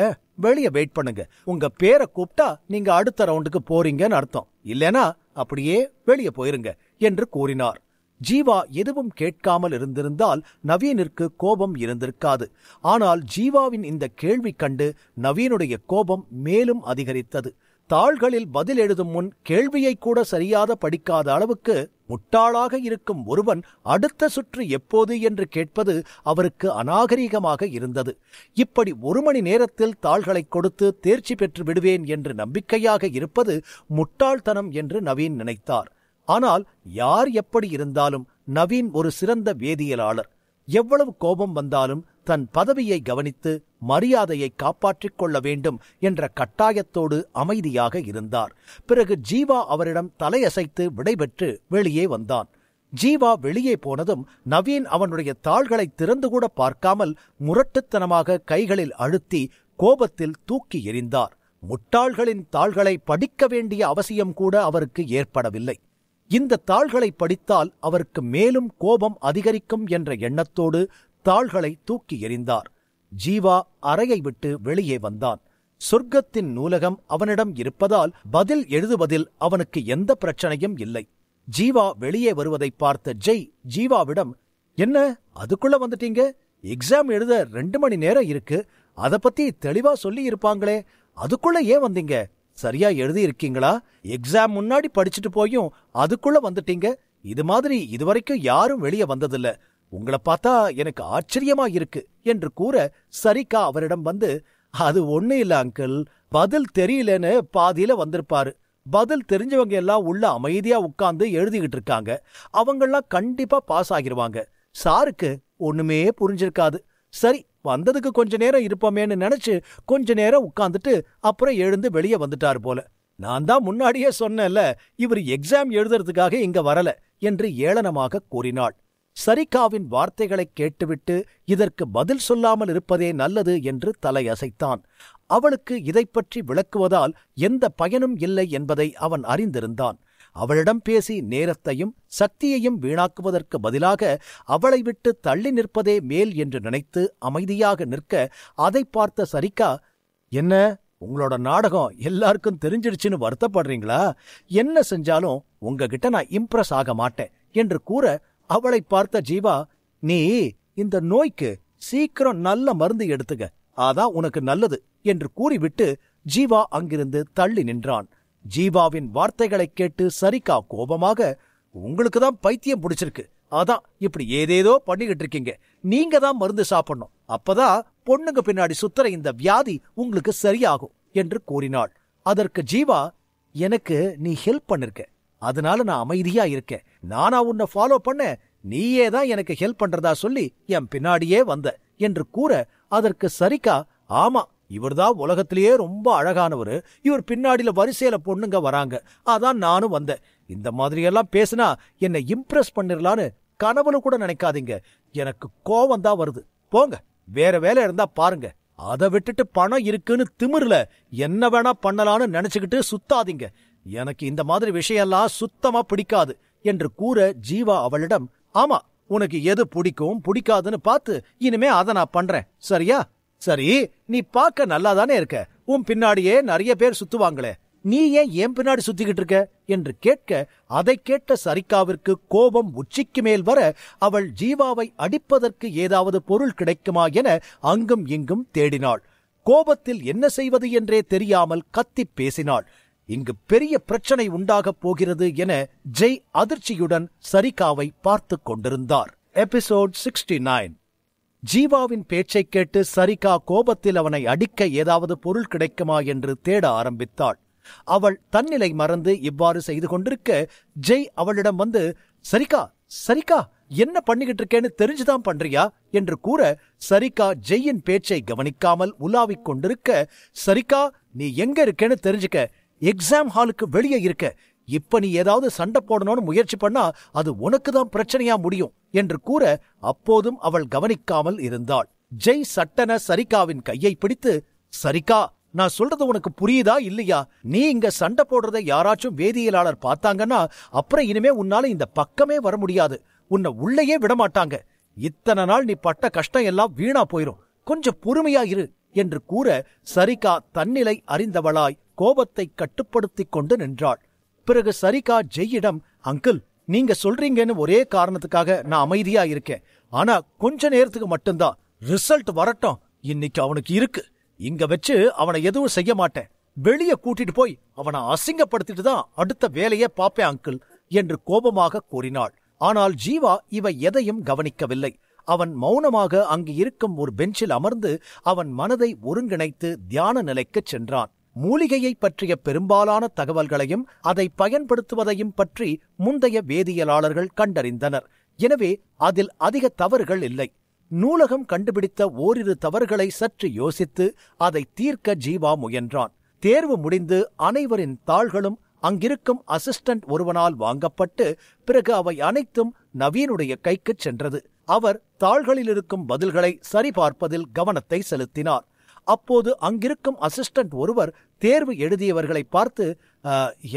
வெளியே வெயிட் பண்ணுங்க, உங்க பேரை கூப்பிட்டா நீங்க அடுத்த ரவுண்டுக்கு போறீங்கன்னு அர்த்தம், இல்லனா அப்படியே வெளியே போயிருங்க என்று கூறினார். ஜீவா எதுவும் கேட்காமல் இருந்திருந்தால் நவீனிற்கு கோபம் இருந்திருக்காது. ஆனால் ஜீவாவின் இந்த கேள்வி கண்டு நவீனுடைய கோபம் மேலும் அதிகரித்தது. தாள்களில் பதில் எழுதும் முன் கேள்வியை கூட சரியாக படிக்காத அளவுக்கு முட்டாளாக இருக்கும் ஒருவன் அடுத்த சுற்று எப்போது என்று கேட்பது அவருக்கு அநாகரீகமாக இருந்தது. இப்படி 1 மணி நேரத்தில் தாள்களை கொடுத்து தேர்ச்சி பெற்று விடுவேன் என்று நம்பிக்கையாக இருப்பது முட்டாள்தனம் என்று நவீன் நினைத்தார். ஆனால் யார் எப்படி இருந்தாலும் நவீன் ஒரு சிறந்த வேதியியலாளர். எவ்வளவு கோபம் வந்தாலும் தன் பதவியை கவனித்து மரியாதையை காப்பாற்றிக் கொள்ள வேண்டும் என்ற கட்டாயத்தோடு அமைதியாக இருந்தார். பிறகு ஜீவா அவரிடம் தலையசைத்து விடைபெற்று வெளியே வந்தான். ஜீவா வெளியே போனதும் நவீன் அவனுடைய தாள்களை திறந்து கூட பார்க்காமல் முரட்டுத்தனமாக கைகளில் அழுத்தி கோபத்தில் தூக்கி எறிந்தார். முட்டாள்களின் தாள்களை படிக்க வேண்டிய அவசியம் கூட அவருக்கு ஏற்படவில்லை. இந்த தாள்களை படித்தால் அவருக்கு மேலும் கோபம் அதிகரிக்கும் என்ற எண்ணத்தோடு தாள்களை தூக்கி எறிந்தார். ஜீவா அறையை விட்டு வெளியே வந்தான். சொர்க்கத்தின் நூலகம் அவனிடம் இருப்பதால் பதில் எழுதுவதில் அவனுக்கு எந்த பிரச்சனையும் இல்லை. ஜீவா வெளியே வருவதை பார்த்த ஜெய் ஜீவாவிடம், என்ன அதுக்குள்ள வந்துட்டீங்க, எக்ஸாம் எழுத 2 மணி நேரம் இருக்கு, அத பத்தி தெளிவா சொல்லி இருப்பாங்களே, அதுக்குள்ள ஏன் வந்தீங்க, சரியா எழுதி இருக்கீங்களா, எக்ஸாம் முன்னாடி படிச்சுட்டு போயும் அதுக்குள்ள வந்துட்டீங்க, இது மாதிரி இதுவரைக்கும் யாரும் வெளியே வந்ததில்ல, உங்களை பார்த்தா எனக்கு ஆச்சரியமா இருக்கு என்று கூற சரிகா அவரிடம் வந்து, அது ஒண்ணு இல்ல அங்கிள், பதில் தெரியலன்னு பாதியில வந்திருப்பாரு, பதில் தெரிஞ்சவங்க எல்லாம் உள்ள அமைதியா உட்கார்ந்து எழுதிக்கிட்டு இருக்காங்க, அவங்கெல்லாம் கண்டிப்பா பாஸ் ஆகிருவாங்க, சாருக்கு ஒண்ணுமே புரிஞ்சிருக்காது, சரி வந்ததுக்கு கொஞ்ச நேரம் இருப்போமேன்னு நினைச்சு கொஞ்ச நேரம் உட்கார்ந்துட்டு அப்புறம் எழுந்து வெளியே வந்துட்டார் போல, நான் தான் முன்னாடியே சொன்னேன்ல இவர் எக்ஸாம் எழுதுறதுக்காக இங்க வரல என்று ஏளனமாக கூறினாள். சரிகாவின் வார்த்தைகளை கேட்டுவிட்டு இதற்கு பதில் சொல்லாமல் இருப்பதே நல்லது என்று தலையசைத்தான். அவளுக்கு இதைப் பற்றி விளக்குவதால் எந்த பயனும் இல்லை என்பதை அவன் அறிந்திருந்தான். அவளிடம் பேசி நேரத்தையும் சக்தியையும் வீணாக்குவதற்கு பதிலாக அவளை விட்டு தள்ளி நிற்பதே மேல் என்று நினைத்து அமைதியாக நிற்க அதை பார்த்த சரிகா, என்ன உங்களோட நாடகம் எல்லாருக்கும் தெரிஞ்சிடுச்சுன்னு வருத்தப்படுறீங்களா? என்ன செஞ்சாலும் உங்ககிட்ட நான் இம்ப்ரெஸ் ஆக மாட்டேன் என்று கூற அவளை பார்த்த ஜீவா, நீ இந்த நோய்க்கு சீக்கிரம் நல்ல மருந்து எடுத்துக்க, அதான் உனக்கு நல்லது என்று கூறிவிட்டு ஜீவா அங்கிருந்து தள்ளி நின்றான். ஜீவாவின் வார்த்தைகளைக் கேட்டு சரிகா கோபமாக, உங்களுக்கு தான் பைத்தியம் பிடிச்சிருக்கு, அதான் இப்படி ஏதேதோ பண்ணிக்கிட்டு இருக்கீங்க, நீங்க தான் மருந்து சாப்பிடணும், அப்பதான் பொண்ணுங்க பின்னாடி சுத்துற இந்த வியாதி உங்களுக்கு சரியாகும் என்று கூறினாள். அதற்கு ஜீவா, எனக்கு நீ ஹெல்ப் பண்ணிருக்க, அதனால நான் அமைதியா இருக்கேன், நானா உன்னை ஃபாலோ பண்ண, நீயே தான் எனக்கு ஹெல்ப் பண்றதா சொல்லி என் பின்னாடியே வந்த என்று கூற, அதற்கு சரிகா, ஆமா இவர்தான் உலகத்திலேயே ரொம்ப அழகானவரு, இவர் பின்னாடியில வரிசையில பொண்ணுங்க வராங்க, அதான் நானும் வந்தேன், இந்த மாதிரியெல்லாம் பேசினா என்னை இம்ப்ரெஸ் பண்ணிடலான்னு கனவுல கூட நினைக்காதீங்க, எனக்கு கோவம் தான் வருது, போங்க வேற வேலை இருந்தா பாருங்க, அதை விட்டுட்டு பணம் இருக்குன்னு திமிர்ல என்ன வேணா பண்ணலான்னு நினைச்சுக்கிட்டு சுத்தாதீங்க, எனக்கு இந்த மாதிரி விஷயம்லாம் சுத்தமா பிடிக்காது என்று கூற ஜீவா அவளிடம், ஆமா உனக்கு எது பிடிக்கும் பிடிக்காதுன்னு பார்த்து இனிமே அதை நான் பண்றேன், சரியா? சரி, நீ பார்க்க நல்லாதானே இருக்க, உன் பின்னாடியே நிறைய பேர் சுத்துவாங்களே, நீ ஏன் என் பின்னாடி சுத்திக்கிட்டு இருக்க என்று கேட்க, அதை கேட்ட சரிகாவிற்கு கோபம் உச்சிக்கு மேல் வர அவள் ஜீவாவை அடிப்பதற்கு ஏதாவது பொருள் கிடைக்குமா என அங்கும் இங்கும் தேடினாள். கோபத்தில் என்ன செய்வது என்றே தெரியாமல் கத்திப் பேசினாள். இங்கு பெரிய பிரச்சனை உண்டாகப் போகிறது என ஜெய் அதிர்ச்சியுடன் சரிகாவை பார்த்து கொண்டிருந்தார். எபிசோட் 69. ஜீவாவின் பேச்சைக் கேட்டு சரிகா கோபத்தில் அவனை அடிக்க ஏதாவது பொருள் கிடைக்குமா என்று தேட ஆரம்பித்தாள். அவள் தன்னிலை மறந்து இவ்வாறு செய்து கொண்டிருக்க ஜெய் அவளிடம் வந்து, சரிகா சரிகா என்ன பண்ணிக்கிட்டு இருக்கேன்னு தெரிஞ்சுதான் பண்றியா என்று கூற, சரிகா ஜெய்யின் பேச்சை கவனிக்காமல் உலாவிக் கொண்டிருக்க, சரிகா நீ எங்க இருக்கேன்னு தெரிஞ்சுக்க, எக்ஸாம் ஹாலுக்கு வெளியே இருக்க, இப்ப நீ ஏதாவது சண்டை போடணும்னு முயற்சி பண்ணா அது உனக்குதான் பிரச்சனையா முடியும் என்று கூற, அப்போதும் அவள் கவனிக்காமல் இருந்தாள். ஜெய் சட்டென சரிகாவின் கையை பிடித்து, சரிகா நான் சொல்றது உனக்கு புரியுதா இல்லையா? நீ இங்க சண்டை போடுறதை யாராச்சும் வேதியியலாளர் பார்த்தாங்கன்னா அப்புறம் இனிமே உன்னால இந்த பக்கமே வர முடியாது, உன்னை உள்ளேயே விடமாட்டாங்க, இத்தனை நாள் நீ பட்ட கஷ்டம் எல்லாம் வீணா போயிரும், கொஞ்சம் பொறுமையா இரு என்று கூற, சரிகா தன்னிலை அறிந்தவளாய் கோபத்தை கட்டுப்படுத்திக் கொண்டு நின்றாள். பிறகு சரிகா ஜெய்யிடம், அங்கிள் நீங்க சொல்றீங்கன்னு ஒரே காரணத்துக்காக நான் அமைதியா இருக்கேன், ஆனா கொஞ்ச நேரத்துக்கு மட்டும்தான், ரிசல்ட் வரட்டும், இன்னைக்கு அவனுக்கு இருக்கு, இங்க வச்சு அவனை எதுவும் செய்ய மாட்டேன், வெளியே கூட்டிட்டு போய் அவனை அசிங்கப்படுத்திட்டு தான் அடுத்த வேலையே பாப்பேன் அங்கிள் என்று கோபமாக கூறினாள். ஆனால் ஜீவா இவை எதையும் கவனிக்கவில்லை. அவன் மௌனமாக அங்கு இருக்கும் ஒரு பெஞ்சில் அமர்ந்து அவன் மனதை ஒருங்கிணைத்து தியான நிலைக்குச் சென்றான். மூலிகையை பற்றிய பெரும்பாலான தகவல்களையும் அதை பயன்படுத்துவதையும் பற்றி முந்தைய வேதியியலாளர்கள் கண்டறிந்தனர். எனவே அதில் அதிக தவறுகள் இல்லை. நூலகம் கண்டுபிடித்த ஓரிரு தவறுகளை சற்று யோசித்து அதை தீர்க்க ஜீவா முயன்றான். தேர்வு முடிந்து அனைவரின் தாள்களும் அங்கிருக்கும் அசிஸ்டன்ட் ஒருவனால் வாங்கப்பட்டு பிறகு அவை அனைத்தும் நவீனுடைய கைக்குச் சென்றது. அவர் தாள்களில் இருக்கும் பதில்களை சரிபார்ப்பதில் கவனத்தை செலுத்தினார். அப்போது அங்கிருக்கும் அசிஸ்டன்ட் ஒருவர் தேர்வு எழுதியவர்களை பார்த்து,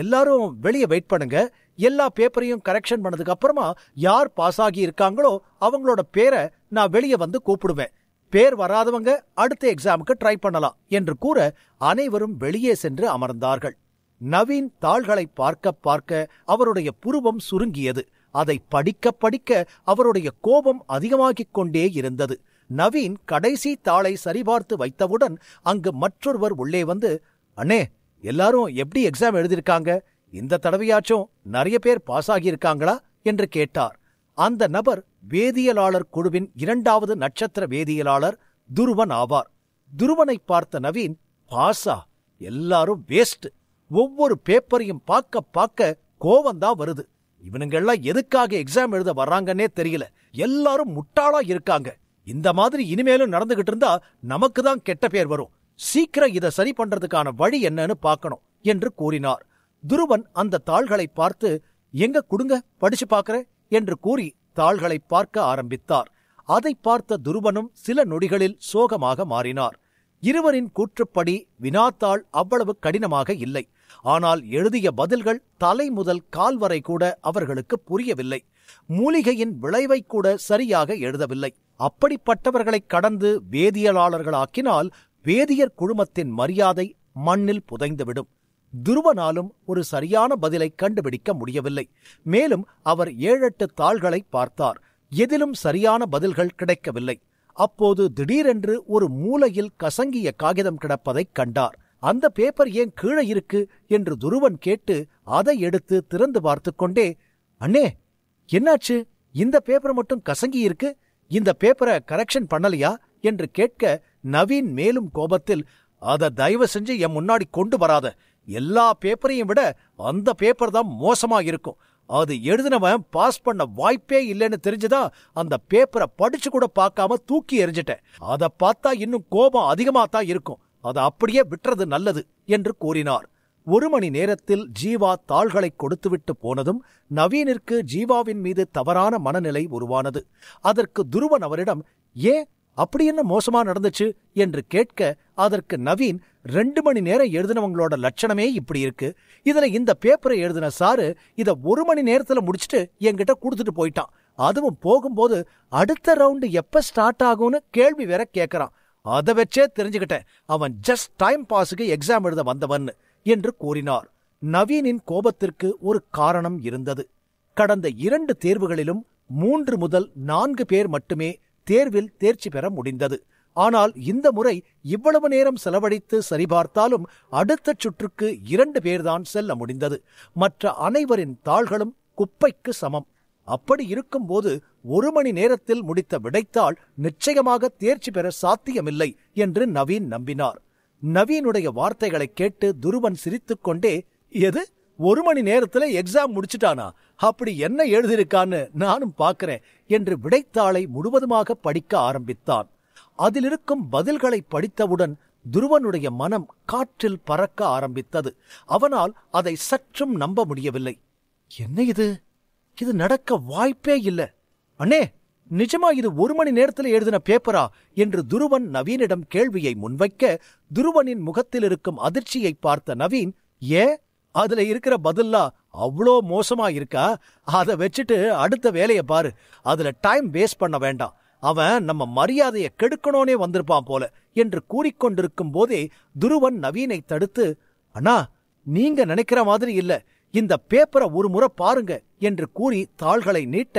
எல்லாரும் வெளியே வெயிட் பண்ணுங்க, எல்லா பேப்பரையும் கரெக்ஷன் பண்ணதுக்கு அப்புறமா யார் பாஸ் ஆகி இருக்காங்களோ அவங்களோட பேரை நான் வெளியே வந்து கூப்பிடுவேன், பேர் வராதவங்க அடுத்த எக்ஸாமுக்கு ட்ரை பண்ணலாம் என்று கூற அனைவரும் வெளியே சென்று அமர்ந்தார்கள். நவீன் தாள்களை பார்க்க பார்க்க அவருடைய புருவம் சுருங்கியது. அதை படிக்க படிக்க அவருடைய கோபம் அதிகமாகிக் கொண்டே இருந்தது. நவீன் கடைசி தாளை சரிபார்த்து வைத்தவுடன் அங்கு மற்றொருவர் உள்ளே வந்து, அண்ணே எல்லாரும் எப்படி எக்ஸாம் எழுதியிருக்காங்க, இந்த தடவையாச்சும் நிறைய பேர் பாஸ் ஆகியிருக்காங்களா என்று கேட்டார். அந்த நபர் வேதியியலாளர் குழுவின் 2வது நட்சத்திர வேதியியலாளர் துருவன் ஆவார். துருவனை பார்த்த நவீன், பாஸா, எல்லாரும் வேஸ்ட், ஒவ்வொரு பேப்பரையும் பார்க்க பார்க்க கோவந்தான் வருது, இவனுங்கெல்லாம் எதுக்காக எக்ஸாம் எழுத வர்றாங்கன்னே தெரியல, எல்லாரும் முட்டாளா இருக்காங்க, இந்த மாதிரி இனிமேலும் நடந்துகிட்டு இருந்தா நமக்கு தான் கெட்ட பேர் வரும், சீக்கிரம் இதை சரி பண்றதுக்கான வழி என்னன்னு பார்க்கணும் என்று கூறினார். துருவன் அந்த தாள்களை பார்த்து, எங்க கொடுங்க படிச்சு பார்க்கறேன் என்று கூறி தாள்களை பார்க்க ஆரம்பித்தார். அதை பார்த்த துருவனும் சில நொடிகளில் சோகமாக மாறினார். இருவரின் கூற்றுப்படி வினாத்தாள் அவ்வளவு கடினமாக இல்லை. ஆனால் எழுதிய பதில்கள் தலை முதல் கால் வரை கூட அவர்களுக்கு புரியவில்லை. மூலிகையின் விளைவை கூட சரியாக எழுதவில்லை. அப்படிப்பட்டவர்களை கடந்து வேதியியலாளர்களாக்கினால் வேதியர் குழுமத்தின் மரியாதை மண்ணில் புதைந்துவிடும். துருவனாலும் ஒரு சரியான பதிலை கண்டுபிடிக்க முடியவில்லை. மேலும் அவர் 7-8 தாள்களை பார்த்தார். எதிலும் சரியான பதில்கள் கிடைக்கவில்லை. அப்போது திடீரென்று ஒரு மூலையில் கசங்கிய காகிதம் கிடப்பதைக் கண்டார். அந்த பேப்பர் ஏன் கீழே இருக்கு என்று துருவன் கேட்டு அதை எடுத்து திறந்து பார்த்து கொண்டே, அண்ணே, என்னாச்சு? இந்த பேப்பர் மட்டும் கசங்கி இருக்கு. இந்த பேப்பரை கரெக்ஷன் பண்ணலையா என்று கேட்க நவீன் மேலும் கோபத்தில், அத தயவு செஞ்சு என் முன்னாடி கொண்டு வராத. எல்லா பேப்பரையும் விட அந்த பேப்பர் தான் மோசமா இருக்கும். அது எழுதினவன் பாஸ் பண்ண வாய்ப்பே இல்லைன்னு தெரிஞ்சுதா அந்த பேப்பரை படிச்சு கூட பார்க்காம தூக்கி எறிஞ்சிட்டேன். அதை பார்த்தா இன்னும் கோபம் அதிகமாத்தான் இருக்கும். அதை அப்படியே விட்டுறது நல்லது என்று கூறினார். 1 மணி நேரத்தில் ஜீவா தாள்களை கொடுத்துவிட்டு போனதும் நவீனிற்கு ஜீவாவின் மீது தவறான மனநிலை உருவானது. அதற்கு துருவன் அவரிடம், ஏன் அப்படி என்ன மோசமா நடந்துச்சு என்று கேட்க, அதற்கு நவீன், 2 மணி நேரம் எழுதினவங்களோட லட்சணமே இப்படி இருக்கு. இதுல இந்த பேப்பரை எழுதின சாரு இத 1 மணி நேரத்துல முடிச்சுட்டு என்கிட்ட கொடுத்துட்டு போயிட்டான். அதுவும் போகும்போது அடுத்த ரவுண்டு எப்ப ஸ்டார்ட் ஆகும்னு கேள்வி வேற கேட்கறான். அதை வச்சே தெரிஞ்சுக்கிட்டேன் அவன் ஜஸ்ட் டைம் பாஸுக்கு எக்ஸாம் எழுத வந்தவன் என்று கூறினார். நவீனின் கோபத்திற்கு ஒரு காரணம் இருந்தது. கடந்த 2 தேர்வுகளிலும் 3 முதல் 4 பேர் மட்டுமே தேர்வில் தேர்ச்சி பெற முடிந்தது. ஆனால் இந்த முறை இவ்வளவு நேரம் செலவழித்து சரிபார்த்தாலும் அடுத்த சுற்றுக்கு 2 பேர்தான் செல்ல முடிந்தது. மற்ற அனைவரின் தாள்களும் குப்பைக்கு சமம். அப்படி இருக்கும்போது 1 மணி நேரத்தில் முடித்த விடைத்தாள் நிச்சயமாக தேர்ச்சி பெற சாத்தியமில்லை என்று நவீன் நம்பினார். நவீனுடைய வார்த்தைகளை கேட்டு துருவன் சிரித்துக்கொண்டே, எது 1 மணி நேரத்துல எக்ஸாம் முடிச்சுட்டானா? அப்படி என்ன எழுதியிருக்கான்னு நானும் பார்க்கிறேன் என்று விடைத்தாளை முழுவதுமாக படிக்க ஆரம்பித்தான். அதிலிருக்கும் பதில்களை படித்தவுடன் துருவனுடைய மனம் காற்றில் பறக்க ஆரம்பித்தது. அவனால் அதை சற்றும் நம்ப முடியவில்லை. என்ன இது? இது நடக்க வாய்ப்பே இல்ல. அண்ணே, நிஜமா இது 1 மணி நேரத்துல எழுதின பேப்பரா என்று துருவன் நவீனிடம் கேள்வியை முன்வைக்க, துருவனின் முகத்தில் இருக்கும் அதிர்ச்சியை பார்த்த நவீன், ஏன் அதுல இருக்கிற பதில்லா அவ்வளோ மோசமா இருக்கா? அதை வச்சுட்டு அடுத்த வேலையை பாரு. அதுல டைம் வேஸ்ட் பண்ண வேண்டாம். அவன் நம்ம மரியாதையை கெடுக்கணும்னே வந்திருப்பான் போல என்று கூறிக்கொண்டிருக்கும் போதே துருவன் நவீனை தடுத்து, அண்ணா, நீங்க நினைக்கிற மாதிரி இல்ல, இந்த பேப்பரை ஒரு முறை பாருங்க என்று கூறி தாள்களை நீட்ட,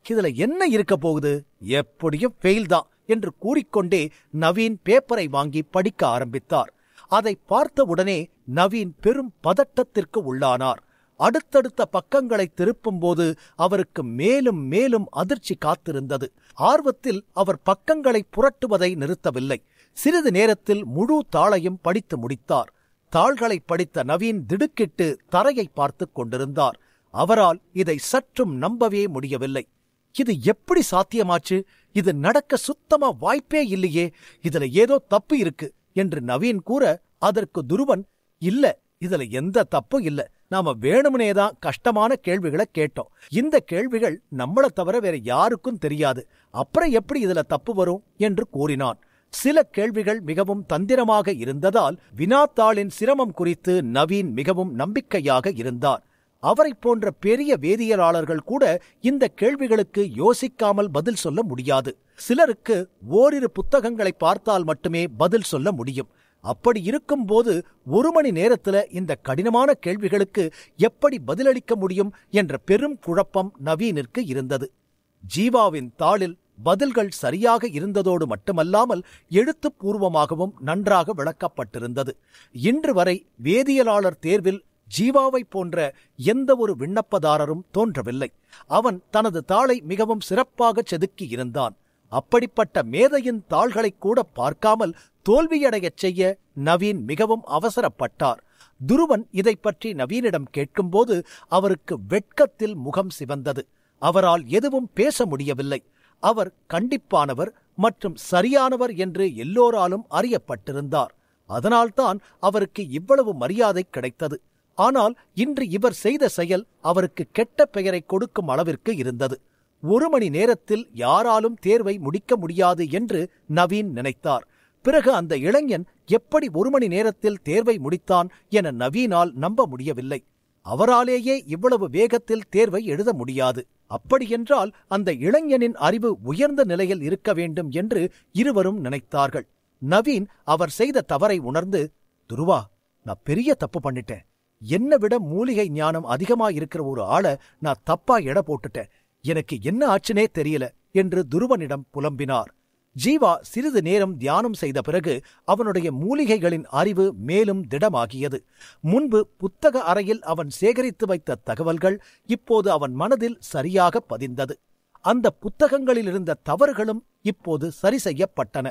இதுல என்ன இருக்க போகுது? எப்படியும் ஃபெயில் தான் என்று கூறிக்கொண்டே நவீன் பேப்பரை வாங்கி படிக்க ஆரம்பித்தார். அதை பார்த்தவுடனே நவீன் பெரும் பதட்டத்திற்கு உள்ளானார். அடுத்தடுத்த பக்கங்களை திருப்பும்போது அவருக்கு மேலும் மேலும் அதிர்ச்சி காத்திருந்தது. ஆர்வத்தில் அவர் பக்கங்களை புரட்டுவதை நிறுத்தவில்லை. சிறிது நேரத்தில் முழு தாளையும் படித்து முடித்தார். தாள்களை படித்த நவீன் திடுக்கிட்டு தரையை பார்த்து கொண்டிருந்தார். அவரால் இதை சற்றும் நம்பவே முடியவில்லை. இது எப்படி சாத்தியமாச்சு? இது நடக்க சுத்தமா வாய்ப்பே இல்லையே. இதுல ஏதோ தப்பு இருக்கு என்று நவீன் கூற, அதற்கு துருவன், இல்ல, இதுல எந்த தப்பும் இல்ல. நாம வேணும்னேதான் கஷ்டமான கேள்விகளை கேட்டோம். இந்த கேள்விகள் நம்மள தவிர வேற யாருக்கும் தெரியாது. அப்புறம் எப்படி இதுல தப்பு வரும் என்று கூறினான். சில கேள்விகள் மிகவும் தந்திரமாக இருந்ததால் வினாத்தாளின் சிரமம் குறித்து நவீன் மிகவும் நம்பிக்கையாக இருந்தார். அவரை போன்ற பெரிய வேதியியலாளர்கள் கூட இந்த கேள்விகளுக்கு யோசிக்காமல் பதில் சொல்ல முடியாது. சிலருக்கு ஓரிரு புத்தகங்களை பார்த்தால் மட்டுமே பதில் சொல்ல முடியும். அப்படி இருக்கும்போது 1 மணி நேரத்துல இந்த கடினமான கேள்விகளுக்கு எப்படி பதிலளிக்க முடியும் என்ற பெரும் குழப்பம் நவீனிற்கு இருந்தது. ஜீவாவின் தாளில் பதில்கள் சரியாக இருந்ததோடு மட்டுமல்லாமல் எழுத்துப்பூர்வமாகவும் நன்றாக விளக்கப்பட்டிருந்தது. இன்று வரை வேதியியலாளர் தேர்வில் ஜீவாவை போன்ற எந்த ஒரு விண்ணப்பதாரரும் தோன்றவில்லை. அவன் தனது தாளை மிகவும் சிறப்பாக செதுக்கி இருந்தான். அப்படிப்பட்ட மேதையின் தாள்களை கூட பார்க்காமல் தோல்வியடையச் செய்ய நவீன் மிகவும் அவசரப்பட்டார். துருவன் இதை பற்றி நவீனிடம் கேட்கும்போது அவருக்கு வெட்கத்தில் முகம் சிவந்தது. அவரால் எதுவும் பேச முடியவில்லை. அவர் கண்டிப்பானவர் மற்றும் சரியானவர் என்று எல்லோராலும் அறியப்பட்டிருந்தார். அதனால்தான் அவருக்கு இவ்வளவு மரியாதை கிடைத்தது. ஆனால் இன்று இவர் செய்த செயல் அவருக்கு கெட்ட பெயரை கொடுக்கும் அளவிற்கு இருந்தது. 1 மணி நேரத்தில் யாராலும் தேர்வை முடிக்க முடியாது என்று நவீன் நினைத்தார். பிறகு அந்த இளைஞன் எப்படி 1 மணி நேரத்தில் தேர்வை முடித்தான் என நவீனால் நம்ப முடியவில்லை. அவராலேயே இவ்வளவு வேகத்தில் தேர்வை எழுத முடியாது. அப்படியென்றால் அந்த இளைஞனின் அறிவு உயர்ந்த நிலையில் இருக்க வேண்டும் என்று இருவரும் நினைத்தார்கள். நவீன் அவர் செய்த தவறை உணர்ந்து, துருவா, நான் பெரிய தப்பு பண்ணிட்டேன். என்னை விட மூலிகை ஞானம் அதிகமா இருக்கிற ஒரு ஆளை நான் தப்பா எடை போட்டுட்டேன். எனக்கு என்ன ஆச்சுனே தெரியல என்று துருவனிடம் புலம்பினார். ஜீவா சிறிது நேரம் தியானம் செய்த பிறகு அவனுடைய மூலிகைகளின் அறிவு மேலும் திடமாகியது. முன்பு புத்தக அறையில் அவன் சேகரித்து வைத்த தகவல்கள் இப்போது அவன் மனதில் சரியாக பதிந்தது. அந்த புத்தகங்களில் இருந்த தவறுகளும் இப்போது சரி செய்யப்பட்டன.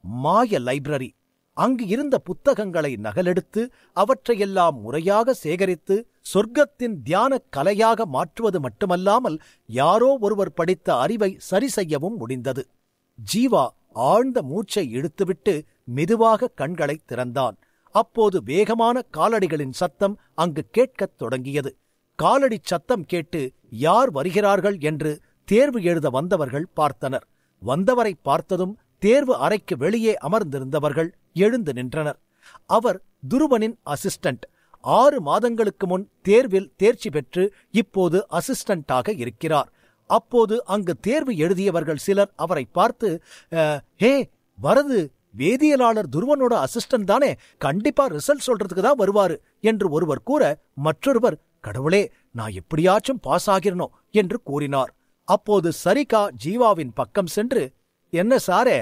மாய லைப்ரரி. அங்கு இருந்த புத்தகங்களை நகலெடுத்து அவற்றையெல்லாம் முறையாக சேகரித்து சொர்க்கத்தின் தியான கலையாக மாற்றுவது மட்டுமல்லாமல் யாரோ ஒருவர் படித்த அறிவை சரி செய்யவும் முடிந்தது. ஜீவா ஆழ்ந்த மூச்சை இழுத்துவிட்டு மெதுவாக கண்களை திறந்தான். அப்போது வேகமான காலடிகளின் சத்தம் அங்கு கேட்கத் தொடங்கியது. காலடி சத்தம் கேட்டு யார் வருகிறார்கள் என்று தேர்வு எழுத வந்தவர்கள் பார்த்தனர். வந்தவரை பார்த்ததும் தேர்வு அறைக்கு வெளியே அமர்ந்திருந்தவர்கள் எழுந்து நின்றனர். அவர் துருவனின் அசிஸ்டன்ட். 6 மாதங்களுக்கு முன் தேர்வில் தேர்ச்சி பெற்று இப்போது அசிஸ்டண்டாக இருக்கிறார். அப்போது அங்கு தேர்வு எழுதியவர்கள் சிலர் அவரை பார்த்து, ஹே வரது, வேதியியலாளர் துருவனோட அசிஸ்டன்ட் தானே, கண்டிப்பா ரிசல்ட் சொல்றதுக்கு தான் வருவாரு என்று ஒருவர் கூற, மற்றொருவர், கடவுளே நான் எப்படியாச்சும் பாஸ் ஆகிறனோ என்று கூறினார். அப்போது சரிகா ஜீவாவின் பக்கம் சென்று, என்ன சாரே,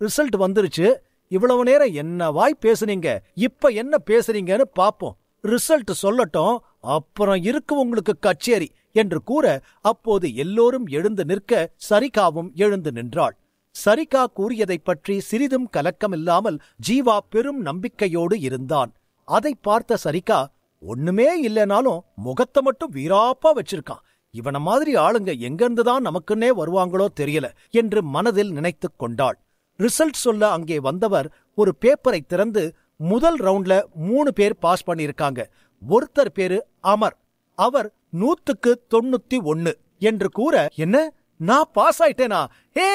ரிசல்ட் வந்துருச்சு, இவ்வளவு நேரம் என்ன வாய் பேசுனீங்க, இப்ப என்ன பேசுறீங்கன்னு பாப்போம், ரிசல்ட் சொல்லட்டும், அப்புறம் இருக்கு உங்களுக்கு கச்சேரி என்று கூற, அப்போது எல்லோரும் எழுந்து நிற்க சரிகாவும் எழுந்து நின்றாள். சரிகா கூறியதைப் பற்றி சிறிதும் கலக்கமில்லாமல் ஜீவா பெரும் நம்பிக்கையோடு இருந்தான். அதை பார்த்த சரிகா, ஒண்ணுமே இல்லைனாலும் முகத்தை மட்டும் வீராப்பா வச்சிருக்கான், இவன மாதிரி ஆளுங்க எங்கிருந்துதான் நமக்குன்னே வருவாங்களோ தெரியல என்று மனதில் நினைத்துக் கொண்டாள். ரிசல்ட் சொல்ல அங்கே வந்தவர் ஒரு பேப்பரை திறந்து, முதல் ரவுண்ட்ல 3 பேர் பாஸ் பண்ணியிருக்காங்க, ஒருத்தர் பேரு அமர், அவர் 100க்கு 91 என்று கூற, என்ன நான் பாஸ் ஆயிட்டேனா, ஹே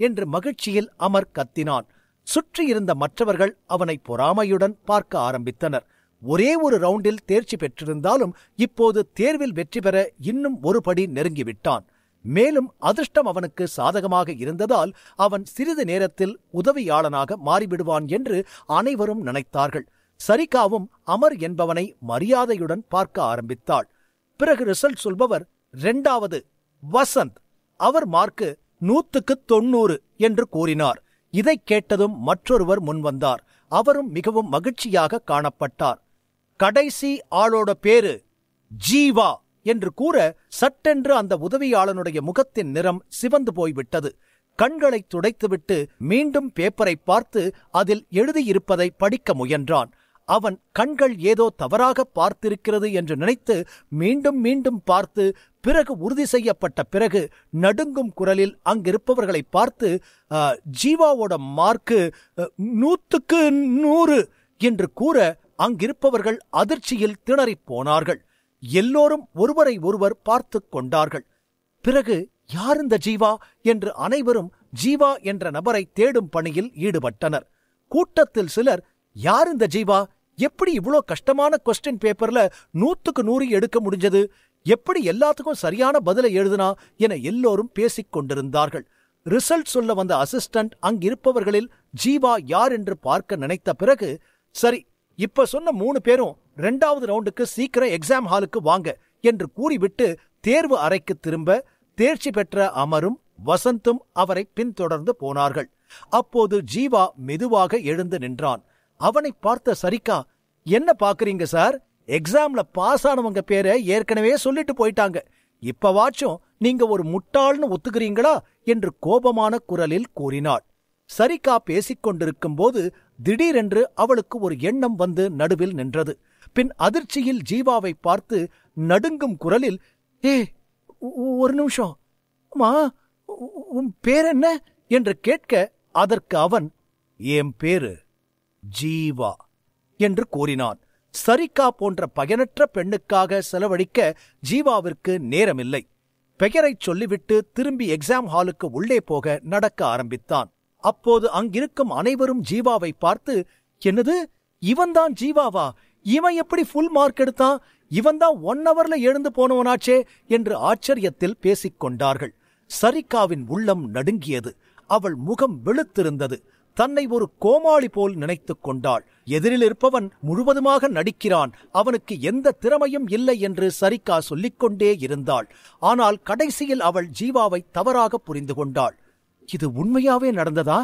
என்று மகிழ்ச்சியில் அமர் கத்தினான். சுற்றியிருந்த மற்றவர்கள் அவனை பொறாமையுடன் பார்க்க ஆரம்பித்தனர். ஒரே ஒரு ரவுண்டில் தேர்ச்சி பெற்றிருந்தாலும் இப்போது தேர்வில் வெற்றி பெற இன்னும் ஒரு படி நெருங்கிவிட்டான். மேலும் அதிர்ஷ்டம் அவனுக்கு சாதகமாக இருந்ததால் அவன் சிறிது நேரத்தில் உதவியாளனாக மாறிவிடுவான் என்று அனைவரும் நினைத்தார்கள். சரிகாவும் அமர் என்பவனை மரியாதையுடன் பார்க்க ஆரம்பித்தாள். பிறகு ரிசல்ட் சொல்பவர் 2வது வசந்த், அவர் மார்க்கு 100க்கு 90 என்று கூறினார். இதைக் கேட்டதும் மற்றொருவர் முன்வந்தார். அவரும் மிகவும் மகிழ்ச்சியாக காணப்பட்டார். கடைசி ஆளோட பேரு ஜீவா என்று கூற, சட்டென்று அந்த உதவியாளனுடைய முகத்தின் நிறம் சிவந்து போய்விட்டது. கண்களை துடைத்துவிட்டு மீண்டும் பேப்பரை பார்த்து அதில் எழுதியிருப்பதை படிக்க முயன்றான். அவன் கண்கள் ஏதோ தவறாக பார்த்திருக்கிறது என்று நினைத்து மீண்டும் மீண்டும் பார்த்து, பிறகு உறுதி செய்யப்பட்ட பிறகு நடுங்கும் குரலில் அங்கிருப்பவர்களை பார்த்து, ஜீவாவோட மார்க்கு 100க்கு 100 என்று கூற, அங்கிருப்பவர்கள் அதிர்ச்சியில் திணறிப் போனார்கள். எல்லோரும் ஒருவரை ஒருவர் பார்த்து கொண்டார்கள். பிறகு யார் இந்த ஜீவா என்று அனைவரும் ஜீவா என்ற நபரை தேடும் பணியில் ஈடுபட்டனர். கூட்டத்தில் சிலர், யார் இந்த ஜீவா, எப்படி இவ்வளோ கஷ்டமான கொஸ்டின் பேப்பர்ல 100க்கு 100 எடுக்க முடிஞ்சது, எப்படி எல்லாத்துக்கும் சரியான பதிலை எழுதுனா என எல்லோரும் பேசிக் கொண்டிருந்தார்கள். ரிசல்ட் சொல்ல வந்த அசிஸ்டன்ட் அங்கிருப்பவர்களில் ஜீவா யார் என்று பார்க்க நினைத்த பிறகு, சரி இப்ப சொன்ன 3 பேரும் 2வது ரவுண்டுக்கு சீக்கிரம் எக்ஸாம் ஹாலுக்கு வாங்க என்று கூறிவிட்டு தேர்வு அறைக்கு திரும்ப தேர்ச்சி பெற்ற அமரும் வசந்தும் அவரை பின்தொடர்ந்து போனார்கள். அப்போது ஜீவா மெதுவாக எழுந்து நின்றான். அவனை பார்த்த சரிகா, என்ன பாக்குறீங்க சார், எக்ஸாம்ல பாஸ் ஆனவங்க பேரை ஏற்கனவே சொல்லிட்டு போயிட்டாங்க, இப்பவாச்சும் நீங்க ஒரு முட்டாள்னு ஒத்துக்கிறீங்களா என்று கோபமான குரலில் கூறினாள். சரிகா பேசிக் கொண்டிருக்கும் போது திடீரென்று அவளுக்கு ஒரு எண்ணம் வந்து நடுவில் நின்றது. பின் அதிர்ச்சியில் ஜீவாவை பார்த்து நடுங்கும் குரலில், ஒரு நிமிஷம், அம்மா உன் பேர் என்ன என்று கேட்க, அதற்கு அவன், என் பேரு ஜீவா என்று கூறினான். சரிகா போன்ற பயனற்ற பெண்ணுக்காக செலவழிக்க ஜீவாவிற்கு நேரமில்லை. பெயரைச் சொல்லிவிட்டு திரும்பி எக்ஸாம் ஹாலுக்கு உள்ளே போக நடக்க ஆரம்பித்தான். அப்போது அங்கிருக்கும் அனைவரும் ஜீவாவை பார்த்து, என்னது, இவன்தான் ஜீவாவா, இவன் எப்படி ஃபுல் மார்க் எடுத்தான், இவன்தான் 1 ஹவர்ல எழுந்து போனவனாச்சே என்று ஆச்சரியத்தில் பேசிக் கொண்டார்கள். சரிகாவின் உள்ளம் நடுங்கியது. அவள் முகம் வெளுத்திருந்தது. தன்னை ஒரு கோமாளி போல் நினைத்துக் கொண்டாள். எதிரில் இருப்பவன் முழுவதுமாக நடிக்கிறான், அவனுக்கு எந்த திறமையும் இல்லை என்று சரிகா சொல்லிக்கொண்டே இருந்தாள். ஆனால் கடைசியில் அவள் ஜீவாவை தவறாக புரிந்து கொண்டாள். இது உண்மையாவே நடந்ததா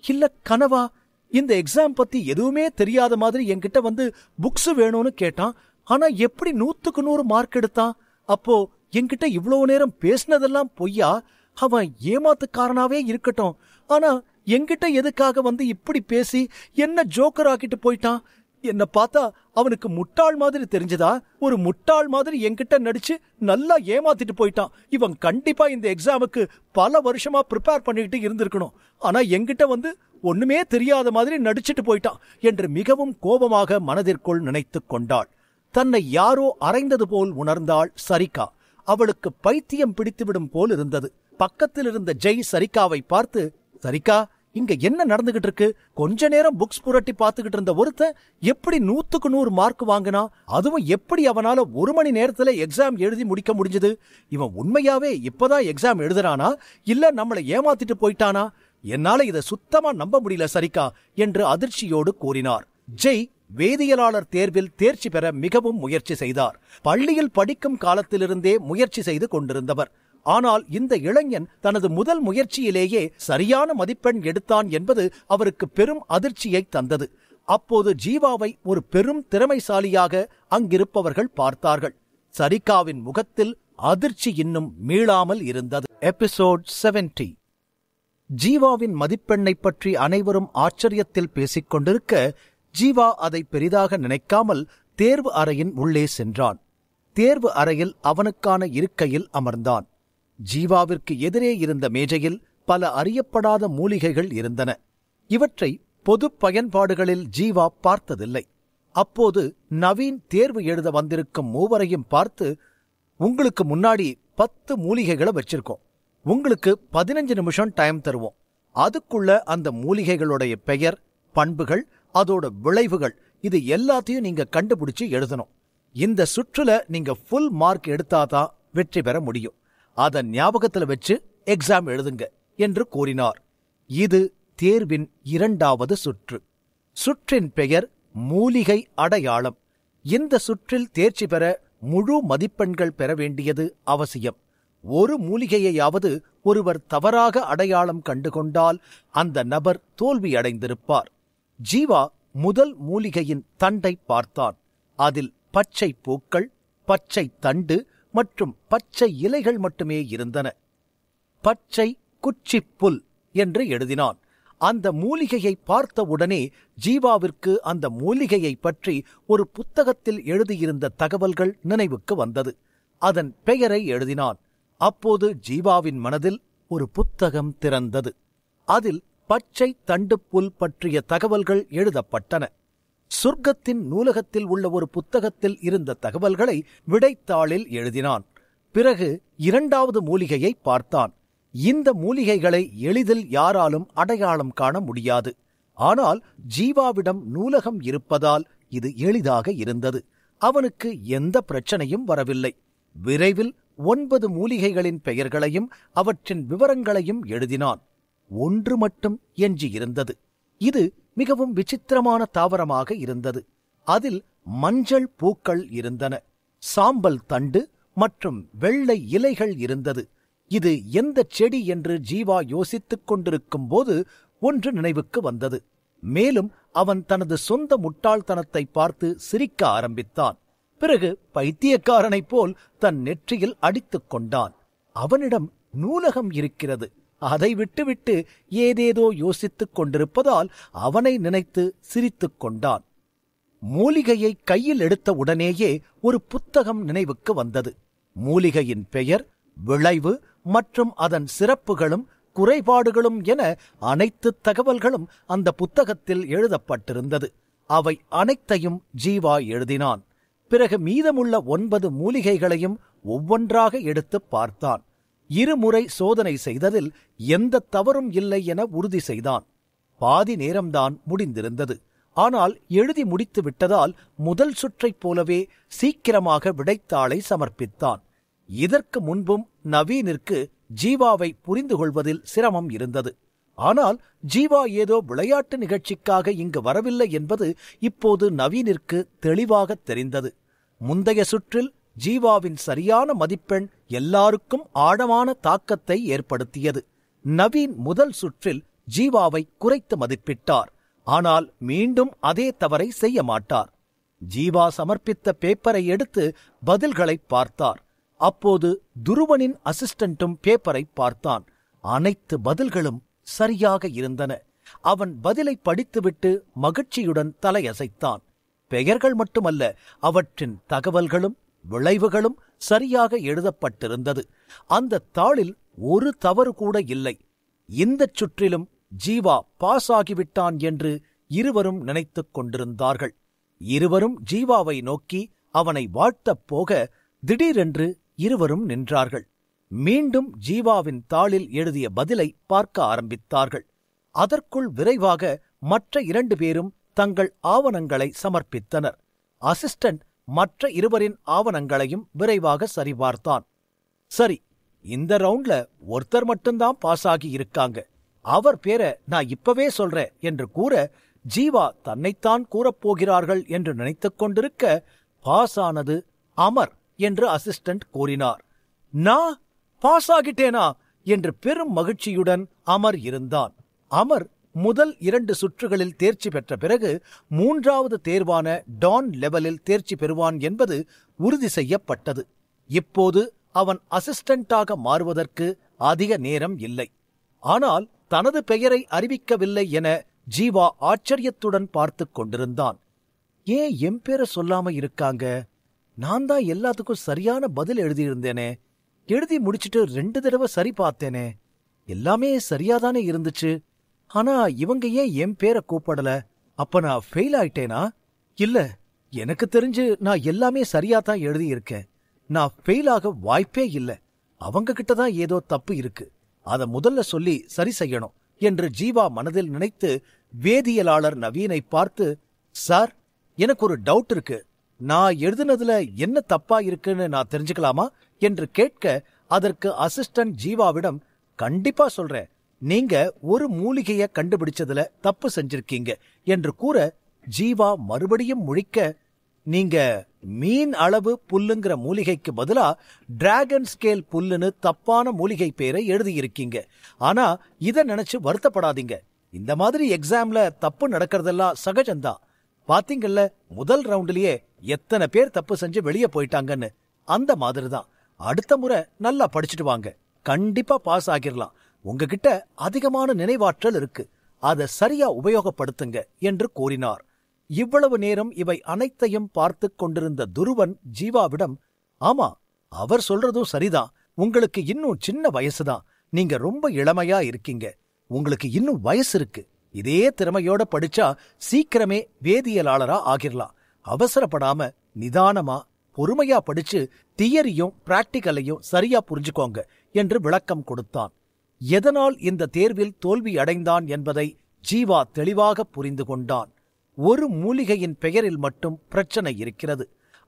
இல்ல கனவா? இந்த எக்ஸாம் பத்தி எதுவுமே தெரியாத மாதிரி என்கிட்ட வந்து புக்ஸ் வேணும்னு கேட்டான். ஆனா எப்படி 100க்கு 100 மார்க் எடுத்தான்? அப்போ என்கிட்ட இவ்வளவு நேரம் பேசினதெல்லாம் பொய்யா? அவன் ஏமாத்துக்காரனாவே இருக்கட்டும், ஆனா என்கிட்ட எதுக்காக வந்து இப்படி பேசி என்ன ஜோக்கர் ஆக்கிட்டு போயிட்டான்? என்ன பார்த்தா அவனுக்கு முட்டாள் மாதிரி தெரிஞ்சதா? ஒரு முட்டாள் மாதிரி என்கிட்ட நடிச்சு நல்லா ஏமாத்திட்டு போயிட்டான். இவன் கண்டிப்பா இந்த எக்ஸாமுக்கு பல வருஷமா ப்ரிப்பேர் பண்ணிக்கிட்டு இருந்திருக்கணும். ஆனா என்கிட்ட வந்து ஒண்ணுமே தெரியாத மாதிரி நடிச்சிட்டு போயிட்டான் என்று மிகவும் கோபமாக மனதிற்குள் நினைத்துக் கொண்டாள். தன்னை யாரோ அறைந்தது போல் உணர்ந்தாள் சரிகா. அவளுக்கு பைத்தியம் பிடித்துவிடும் போல் இருந்தது. பக்கத்தில் இருந்த ஜெய் சரிகாவை பார்த்து, சரிகா, இங்க என்ன நடந்துகிட்டு இருக்கு? கொஞ்ச நேரம் புக்ஸ் புரட்டி பார்த்துக்கிட்டு இருந்த ஒருத்தன் எப்படி 100க்கு 100 மார்க் வாங்கினா? அதுவும் எப்படி அவனால 1 மணி நேரத்துல எக்ஸாம் எழுதி முடிக்க முடிஞ்சது? இவன் உண்மையாவே இப்பதான் எக்ஸாம் எழுதுறானா இல்ல நம்மளை ஏமாத்திட்டு போயிட்டானா? என்னால இதை சுத்தமா நம்ப முடியல சரிகா என்று அதிர்ச்சியோடு கூறினார். ஜெய் வேதியியலாளர் தேர்வில் தேர்ச்சி பெற மிகவும் முயற்சி செய்தார். பள்ளியில் படிக்கும் காலத்திலிருந்தே முயற்சி செய்து கொண்டிருந்தவர். ஆனால் இந்த இளைஞன் தனது முதல் முயற்சியிலேயே சரியான மதிப்பெண் எடுத்தான் என்பது அவருக்கு பெரும் அதிர்ச்சியை தந்தது. அப்போது ஜீவாவை ஒரு பெரும் திறமைசாலியாக அங்கிருப்பவர்கள் பார்த்தார்கள். சரிகாவின் முகத்தில் அதிர்ச்சி இன்னும் மீளாமல் இருந்தது. எபிசோட் 70. ஜீவாவின் மதிப்பெண்ணை பற்றி அனைவரும் ஆச்சரியத்தில் பேசிக் கொண்டிருக்க, ஜீவா அதை பெரிதாக நினைக்காமல் தேர்வு அறையின் உள்ளே சென்றான். தேர்வு அறையில் அவனுக்கான இருக்கையில் அமர்ந்தான். ஜீவாவிற்கு எதிரே இருந்த மேஜையில் பல அறியப்படாத மூலிகைகள் இருந்தன. இவற்றை பொது பயன்பாடுகளில் ஜீவா பார்த்ததில்லை. அப்போது நவீன் தேர்வு எழுத வந்திருக்கும் மூவரையும் பார்த்து, உங்களுக்கு முன்னாடி 10 மூலிகைகளை வச்சிருக்கோம். உங்களுக்கு 15 நிமிஷம் டைம் தருவோம். அதுக்குள்ள அந்த மூலிகைகளுடைய பெயர், பண்புகள், அதோட விளைவுகள், இது எல்லாத்தையும் நீங்க கண்டுபிடிச்சு எழுதணும். இந்த சுற்றுல நீங்க ஃபுல் மார்க் எடுத்தாதான் வெற்றி பெற முடியும். அதை ஞாபகத்துல வச்சு எக்ஸாம் எழுதுங்க என்று கூறினார். இது தேர்வின் 2வது சுற்று. சுற்றின் பெயர் மூலிகை அடையாளம். இந்த சுற்றில் தேர்ச்சி பெற முழு மதிப்பெண்கள் பெற வேண்டியது அவசியம். ஒரு மூலிகையையாவது ஒருவர் தவறாக அடையாளம் கண்டுகொண்டால் அந்த நபர் தோல்வியடைந்திருப்பார். ஜீவா முதல் மூலிகையின் தண்டை பார்த்தான். அதில் பச்சை பூக்கள், பச்சை தண்டு மற்றும் பச்சை இலைகள் மட்டுமே இருந்தன. பச்சை குச்சிப்புல் என்று எழுதினான். அந்த மூலிகையை பார்த்தவுடனே ஜீவாவிற்கு அந்த மூலிகையை பற்றி ஒரு புத்தகத்தில் எழுதியிருந்த தகவல்கள் நினைவுக்கு வந்தது. அதன் பெயரை எழுதினான். அப்போது ஜீவாவின் மனதில் ஒரு புத்தகம் திறந்தது. அதில் பச்சை தண்டுப்புல் பற்றிய தகவல்கள் எழுதப்பட்டன. சொர்க்கத்தின் நூலகத்தில் உள்ள ஒரு புத்தகத்தில் இருந்த தகவல்களை விடைத்தாளில் எழுதினான். பிறகு 2வது மூலிகையை பார்த்தான். இந்த மூலிகைகளை எளிதில் யாராலும் அடையாளம் காண முடியாது. ஆனால் ஜீவாவிடம் நூலகம் இருப்பதால் இது எளிதாக இருந்தது. அவனுக்கு எந்த பிரச்சனையும் வரவில்லை. விரைவில் 9 மூலிகைகளின் பெயர்களையும் அவற்றின் விவரங்களையும் எழுதினான். 1 மட்டும் எஞ்சியிருந்தது. இது மிகவும் விசித்திரமான தாவரமாக இருந்தது. அதில் மஞ்சள் பூக்கள் இருந்தன, சாம்பல் தண்டு மற்றும் வெள்ளை இலைகள் இருந்தது. இது எந்த செடி என்று ஜீவா யோசித்துக் கொண்டிருக்கும் போது ஒன்று நினைவுக்கு வந்தது. மேலும் அவன் தனது சொந்த முட்டாள்தனத்தை பார்த்து சிரிக்க ஆரம்பித்தான். பிறகு பைத்தியக்காரனைப் போல் தன் நெற்றியில் அடித்துக் கொண்டான். அவனிடம் நூலகம் இருக்கிறது. அதை விட்டுவிட்டு ஏதேதோ யோசித்துக் கொண்டிருப்பதால் அவனை நினைத்து சிரித்துக் கொண்டான். மூலிகையை கையில் எடுத்த உடனேயே ஒரு புத்தகம் நினைவுக்கு வந்தது. மூலிகையின் பெயர், விளைவு மற்றும் அதன் சிறப்புகளும் குறைபாடுகளும் என அனைத்து தகவல்களும் அந்த புத்தகத்தில் எழுதப்பட்டிருந்தது. அவை அனைத்தையும் ஜீவா எழுதினான். பிறகு மீதமுள்ள 9 மூலிகைகளையும் ஒவ்வொன்றாக எடுத்து பார்த்தான். 2 முறை சோதனை செய்ததில் எந்த தவறும் இல்லை என உறுதி செய்தான். பாதி நேரம்தான் முடிந்திருந்தது. ஆனால் எழுதி முடித்து விட்டதால் முதல் சுற்றைப் போலவே சீக்கிரமாக விடைத்தாளை சமர்ப்பித்தான். இதற்கு முன்பும் நவீனிற்கு ஜீவாவை புரிந்து கொள்வதில் சிரமம் இருந்தது. ஆனால் ஜீவா ஏதோ விளையாட்டு நிகழ்ச்சிக்காக இங்கு வரவில்லை என்பது இப்போது நவீனிற்கு தெளிவாக தெரிந்தது. முந்தைய சுற்றில் ஜீவாவின் சரியான மதிப்பெண் எல்லாருக்கும் ஆழமான தாக்கத்தை ஏற்படுத்தியது. நவீன் முதல் சுற்றில் ஜீவாவை குறைத்து மதிப்பிட்டார். ஆனால் மீண்டும் அதே தவறை செய்ய மாட்டார். ஜீவா சமர்ப்பித்த பேப்பரை எடுத்து பதில்களை பார்த்தார். அப்போது துருவனின் அசிஸ்டன்ட்டும் பேப்பரை பார்த்தான். அனைத்து பதில்களும் சரியாக இருந்தன. அவன் பதிலை படித்துவிட்டு மகிழ்ச்சியுடன் தலையசைத்தான். பெயர்கள் மட்டுமல்ல, அவற்றின் தகவல்களும் விளைவுகளும் சரியாக எழுதப்பட்டிருந்தது. அந்த தாளில் ஒரு தவறு கூட இல்லை. இந்தச் சுற்றிலும் ஜீவா பாஸ் ஆகிவிட்டான் என்று இருவரும் நினைத்துக் கொண்டிருந்தார்கள். இருவரும் ஜீவாவை நோக்கி அவனை வாழ்த்தப் போக திடீரென்று இருவரும் நின்றார்கள். மீண்டும் ஜீவாவின் தாளில் எழுதிய பதிலை பார்க்க ஆரம்பித்தார்கள். அதற்குள் விரைவாக மற்ற 2 பேரும் தங்கள் ஆவணங்களை சமர்ப்பித்தனர். அசிஸ்டன்ட் மற்ற இருவரின் ஆவணங்களையும் விரைவாக சரிபார்த்தான். சரி, இந்த ரவுண்ட்ல ஒருத்தர் மட்டும்தான் பாஸ் ஆகி இருக்காங்க, அவர் பேரை நான் இப்பவே சொல்றேன் என்று கூற, ஜீவா தன்னைத்தான் கூறப்போகிறார்கள் என்று நினைத்துக் கொண்டிருக்க, பாஸ் ஆனது அமர் என்று அசிஸ்டன்ட் கூறினார். நான் பாஸ் ஆகிட்டேனா என்று பெரும் மகிழ்ச்சியுடன் அமர் இருந்தான். அமர் முதல் 2 சுற்றுகளில் தேர்ச்சி பெற்ற பிறகு 3வது தேர்வான டான் லெவலில் தேர்ச்சி பெறுவான் என்பது உறுதி செய்யப்பட்டது. இப்போது அவன் அசிஸ்டண்டாக மாறுவதற்கு அதிக நேரம் இல்லை. ஆனால் தனது பெயரை அறிவிக்கவில்லை என ஜீவா ஆச்சரியத்துடன் பார்த்து கொண்டிருந்தான். ஏன் என் பேரை சொல்லாம இருக்காங்க? நான் தான் எல்லாத்துக்கும் சரியான பதில் எழுதியிருந்தேனே. எழுதி முடிச்சிட்டு 2 தடவை சரி பார்த்தேனே. எல்லாமே சரியாதானே இருந்துச்சு. ஆனா இவங்க ஏன் என் பேரை கூப்பிடல? அப்ப நான் ஃபெயில் ஆயிட்டேனா? இல்ல, எனக்கு தெரிஞ்சு நான் எல்லாமே சரியாதான் எழுதியிருக்கேன். நான் ஃபெயில் ஆக வாய்ப்பே இல்ல. அவங்க கிட்டதான் ஏதோ தப்பு இருக்கு. அத முதல்ல சொல்லி சரி செய்யணும் என்று ஜீவா மனதில் நினைத்து வேதியியலாளர் நவீனை பார்த்து, சார், எனக்கு ஒரு டவுட் இருக்கு. நான் எழுதுனதுல என்ன தப்பா இருக்குன்னு நான் தெரிஞ்சுக்கலாமா என்று கேட்க, அதற்கு அசிஸ்டன்ட் ஜீவாவிடம், கண்டிப்பா சொல்றேன், நீங்க ஒரு மூலிகைய கண்டுபிடிச்சதுல தப்பு செஞ்சிருக்கீங்க என்று கூற, ஜீவா மறுபடியும் முழிக்க, நீங்க மீன் அளவு புல்லுங்கிற மூலிகைக்கு பதிலா டிராகன் ஸ்கேல் புல்லுன்னு தப்பான மூலிகை பேரை எழுதியிருக்கீங்க. ஆனா இத நினைச்சு வருத்தப்படாதீங்க. இந்த மாதிரி எக்ஸாம்ல தப்பு நடக்கிறதெல்லாம் சகஜம்தான். பாத்தீங்கல்ல, முதல் ரவுண்ட்லயே எத்தனை பேர் தப்பு செஞ்சு வெளியே போயிட்டாங்கன்னு. அந்த மாதிரிதான். அடுத்த முறை நல்லா படிச்சுட்டு வாங்க, கண்டிப்பா பாஸ் ஆகிரலாம். உங்ககிட்ட அதிகமான நினைவாற்றல் இருக்கு, அதை சரியா உபயோகப்படுத்துங்க என்று கூறினார். இவ்வளவு நேரம் இவை அனைத்தையும் பார்த்து கொண்டிருந்த துருவன் ஜீவாவிடம், ஆமா, அவர் சொல்றதும் சரிதான். உங்களுக்கு இன்னும் சின்ன வயசுதான். நீங்க ரொம்ப இளமையா இருக்கீங்க. உங்களுக்கு இன்னும் வயசு இருக்கு. இதே திறமையோட படிச்சா சீக்கிரமே வேதியியலாளரா ஆகிரலாம். அவசரப்படாம நிதானமா பொறுமையா படிச்சு தியரியும் பிராக்டிகலையும் சரியா புரிஞ்சுக்கோங்க என்று விளக்கம் கொடுத்தான். எதனால் இந்த தேர்வில் தோல்வி அடைந்தான் என்பதை ஜீவா தெளிவாக புரிந்து கொண்டான். ஒரு மூலிகையின் பெயரில் மட்டும் பிரச்சனை இருக்கிறது.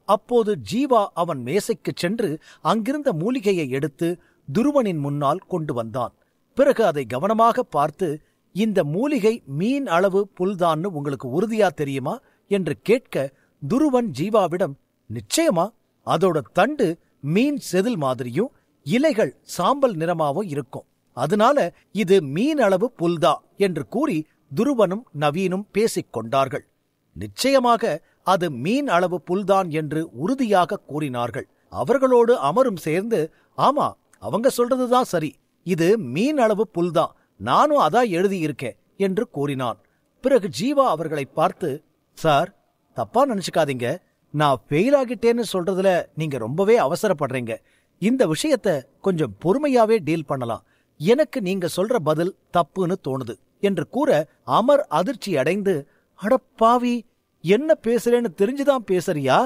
அப்போது ஜீவா அவன் மேசைக்கு சென்று அங்கிருந்த மூலிகையை எடுத்து துருவனின் முன்னால் கொண்டு வந்தான். பிறகு அதை கவனமாக பார்த்து, இந்த மூலிகை மீன் அளவு புல்தான்னு உங்களுக்கு உறுதியா தெரியுமா என்று கேட்க, துருவன் ஜீவாவிடம், நிச்சயமா, அதோட தண்டு மீன் செதில் மாதிரியும் இலைகள் சாம்பல் நிறமாவும் இருக்கும். அதனால இது மீன் அளவு புல்தா என்று கூறி துருவனும் நவீனும் பேசிக் கொண்டார்கள். நிச்சயமாக அது மீன் அளவு புல்தான் என்று உறுதியாக கூறினார்கள். அவர்களோடு அமரும் சேர்ந்து, ஆமா, அவங்க சொல்றதுதான் சரி, இது மீன் அளவு புல்தான், நானும் அதான் எழுதியிருக்கேன் என்று கூறினான். பிறகு ஜீவா அவர்களை பார்த்து, சார், தப்பா நினைச்சுக்காதீங்க, நான் ஃபெயில் ஆகிட்டேன்னு சொல்றதுல நீங்க ரொம்பவே அவசரப்படுறீங்க. இந்த விஷயத்த கொஞ்சம் பொறுமையாவே டீல் பண்ணலாம். எனக்கு நீங்க சொல்ற பதில் தப்புன்னு தோணுது என்று கூற, அமர் அதிர்ச்சி அடைந்து, அடப்பாவி, என்ன பேசுறேன்னு தெரிஞ்சுதான் பேசுறியா?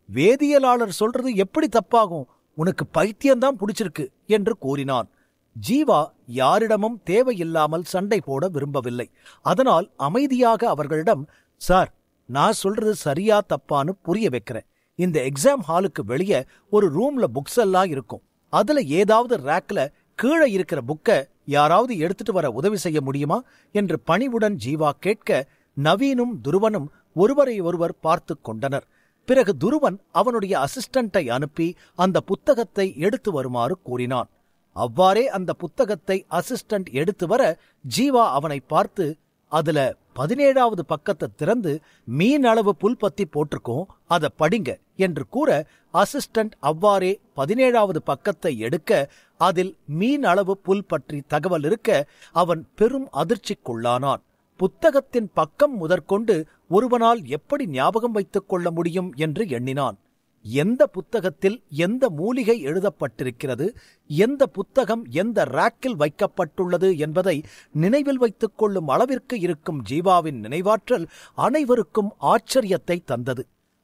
வேதியியலாளர் சொல்றது எப்படி தப்பாகும்? உனக்கு பைத்தியம்தான் பிடிச்சிருக்கு என்று கூறினான். ஜீவா யாரிடமும் தேவையில்லாமல் சண்டை போட விரும்பவில்லை. அதனால் அமைதியாக அவர்களிடம், சார், நான் சொல்றது சரியா தப்பான்னு புரிய வைக்கிறேன். இந்த எக்ஸாம் ஹாலுக்கு வெளியே ஒரு ரூம்ல புக்ஸ் எல்லாம் இருக்கும். அதுல ஏதாவது ரேக்ல கீழே இருக்கிற புக்க யாராவது எடுத்துட்டு வர உதவி செய்ய முடியுமா என்று பணிவுடன் ஜீவா கேட்க, நவீனும் துருவனும் ஒருவரை ஒருவர் பார்த்து கொண்டனர். பிறகு துருவன் அவனுடைய அசிஸ்டண்டை அனுப்பி அந்த புத்தகத்தை எடுத்து வருமாறு கூறினான். அவ்வாறே அந்த புத்தகத்தை அசிஸ்டண்ட் எடுத்து வர ஜீவா அவனை பார்த்து, அதுல 17வது பக்கத்தை திறந்து மீன் அளவு புல் பத்தி போட்டிருக்கோம், அதை படிங்க என்று கூற, அசிஸ்டண்ட் அவ்வாறே 17வது பக்கத்தை எடுக்க அதில் மீன் அளவு புல் பற்றி தகவல் இருக்க அவன் பெரும் அதிர்ச்சிக்குள்ளானான். புத்தகத்தின் பக்கம் முதற்கொண்டு ஒருவனால் எப்படி ஞாபகம் வைத்துக் கொள்ள முடியும் என்று எண்ணினான். எந்த புத்தகத்தில் எந்த மூலிகை எழுதப்பட்டிருக்கிறது, எந்த புத்தகம் எந்த ராக்கில் வைக்கப்பட்டுள்ளது என்பதை நினைவில் வைத்துக் கொள்ளும் அளவிற்கு இருக்கும் ஜீவாவின் நினைவாற்றல் அனைவருக்கும் ஆச்சரியத்தை தந்தது.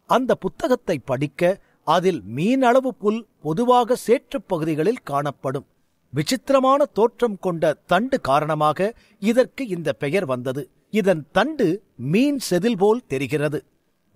அந்த புத்தகத்தை படிக்க அதில் மீன் அளவு புல் பொதுவாக சேற்றுப் பகுதிகளில் காணப்படும். விசித்திரமான தோற்றம் கொண்ட தண்டு காரணமாக இதற்கு இந்த பெயர் வந்தது. இதன் தண்டு மீன் செதில் போல் தெரிகிறது.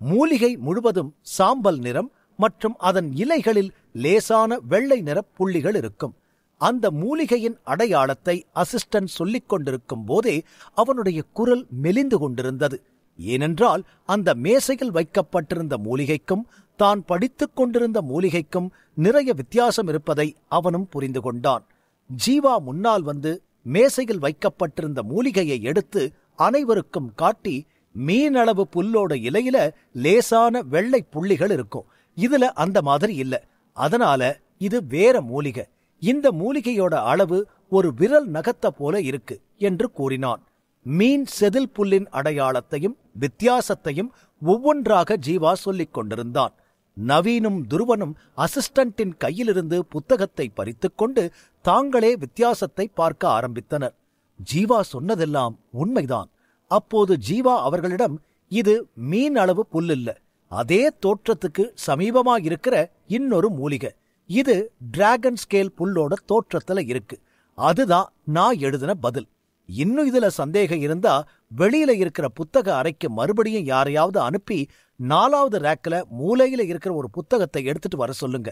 மூலிகை முழுவதும் சாம்பல் நிறம் மற்றும் அதன் இலைகளில் லேசான வெள்ளை நிற புள்ளிகள் இருக்கும். அந்த மூலிகையின் அடையாளத்தை அசிஸ்டன்ட் சொல்லிக் கொண்டிருக்கும் போதே அவனுடைய குரல் மெலிந்து கொண்டிருந்தது. ஏனென்றால் அந்த மேசையில் வைக்கப்பட்டிருந்த மூலிகைக்கும் தான் படித்துக் கொண்டிருந்த மூலிகைக்கும் நிறைய வித்தியாசம் இருப்பதை அவனும் புரிந்து கொண்டான். ஜீவா முன்னால் வந்து மேசையில் வைக்கப்பட்டிருந்த மூலிகையை எடுத்து அனைவருக்கும் காட்டி, மீன் அளவு புல்லோட இலையில லேசான வெள்ளை புள்ளிகள் இருக்கும், இதுல அந்த மாதிரி இல்ல, அதனால இது வேற மூலிகை, இந்த மூலிகையோட அளவு ஒரு விரல் நகத்த போல இருக்கு என்று கூறினான். மீன் செதில் புல்லின் அடையாளத்தையும் வித்தியாசத்தையும் ஒவ்வொன்றாக ஜீவா சொல்லிக் கொண்டிருந்தான். நவீனும் துருவனும் அசிஸ்டண்டின் கையிலிருந்து புத்தகத்தை பறித்துக்கொண்டு தாங்களே வித்தியாசத்தை பார்க்க ஆரம்பித்தனர். ஜீவா சொன்னதெல்லாம் உண்மைதான். அப்போது ஜீவா அவர்களிடம், இது மீன் அளவு புல்லில்ல, அதே தோற்றத்துக்கு சமீபமாயிருக்கிற இன்னொரு மூலிகை, இது டிராகன் ஸ்கேல் புல்லோட தோற்றத்துல இருக்கு, அதுதான் நான் எழுதின பதில். இன்னும் இதுல சந்தேகம் இருந்தா வெளியில இருக்கிற புத்தக அறைக்கு மறுபடியும் யாரையாவது அனுப்பி 4வது ரேக்ல மூலையில இருக்கிற ஒரு புத்தகத்தை எடுத்துட்டு வர சொல்லுங்க.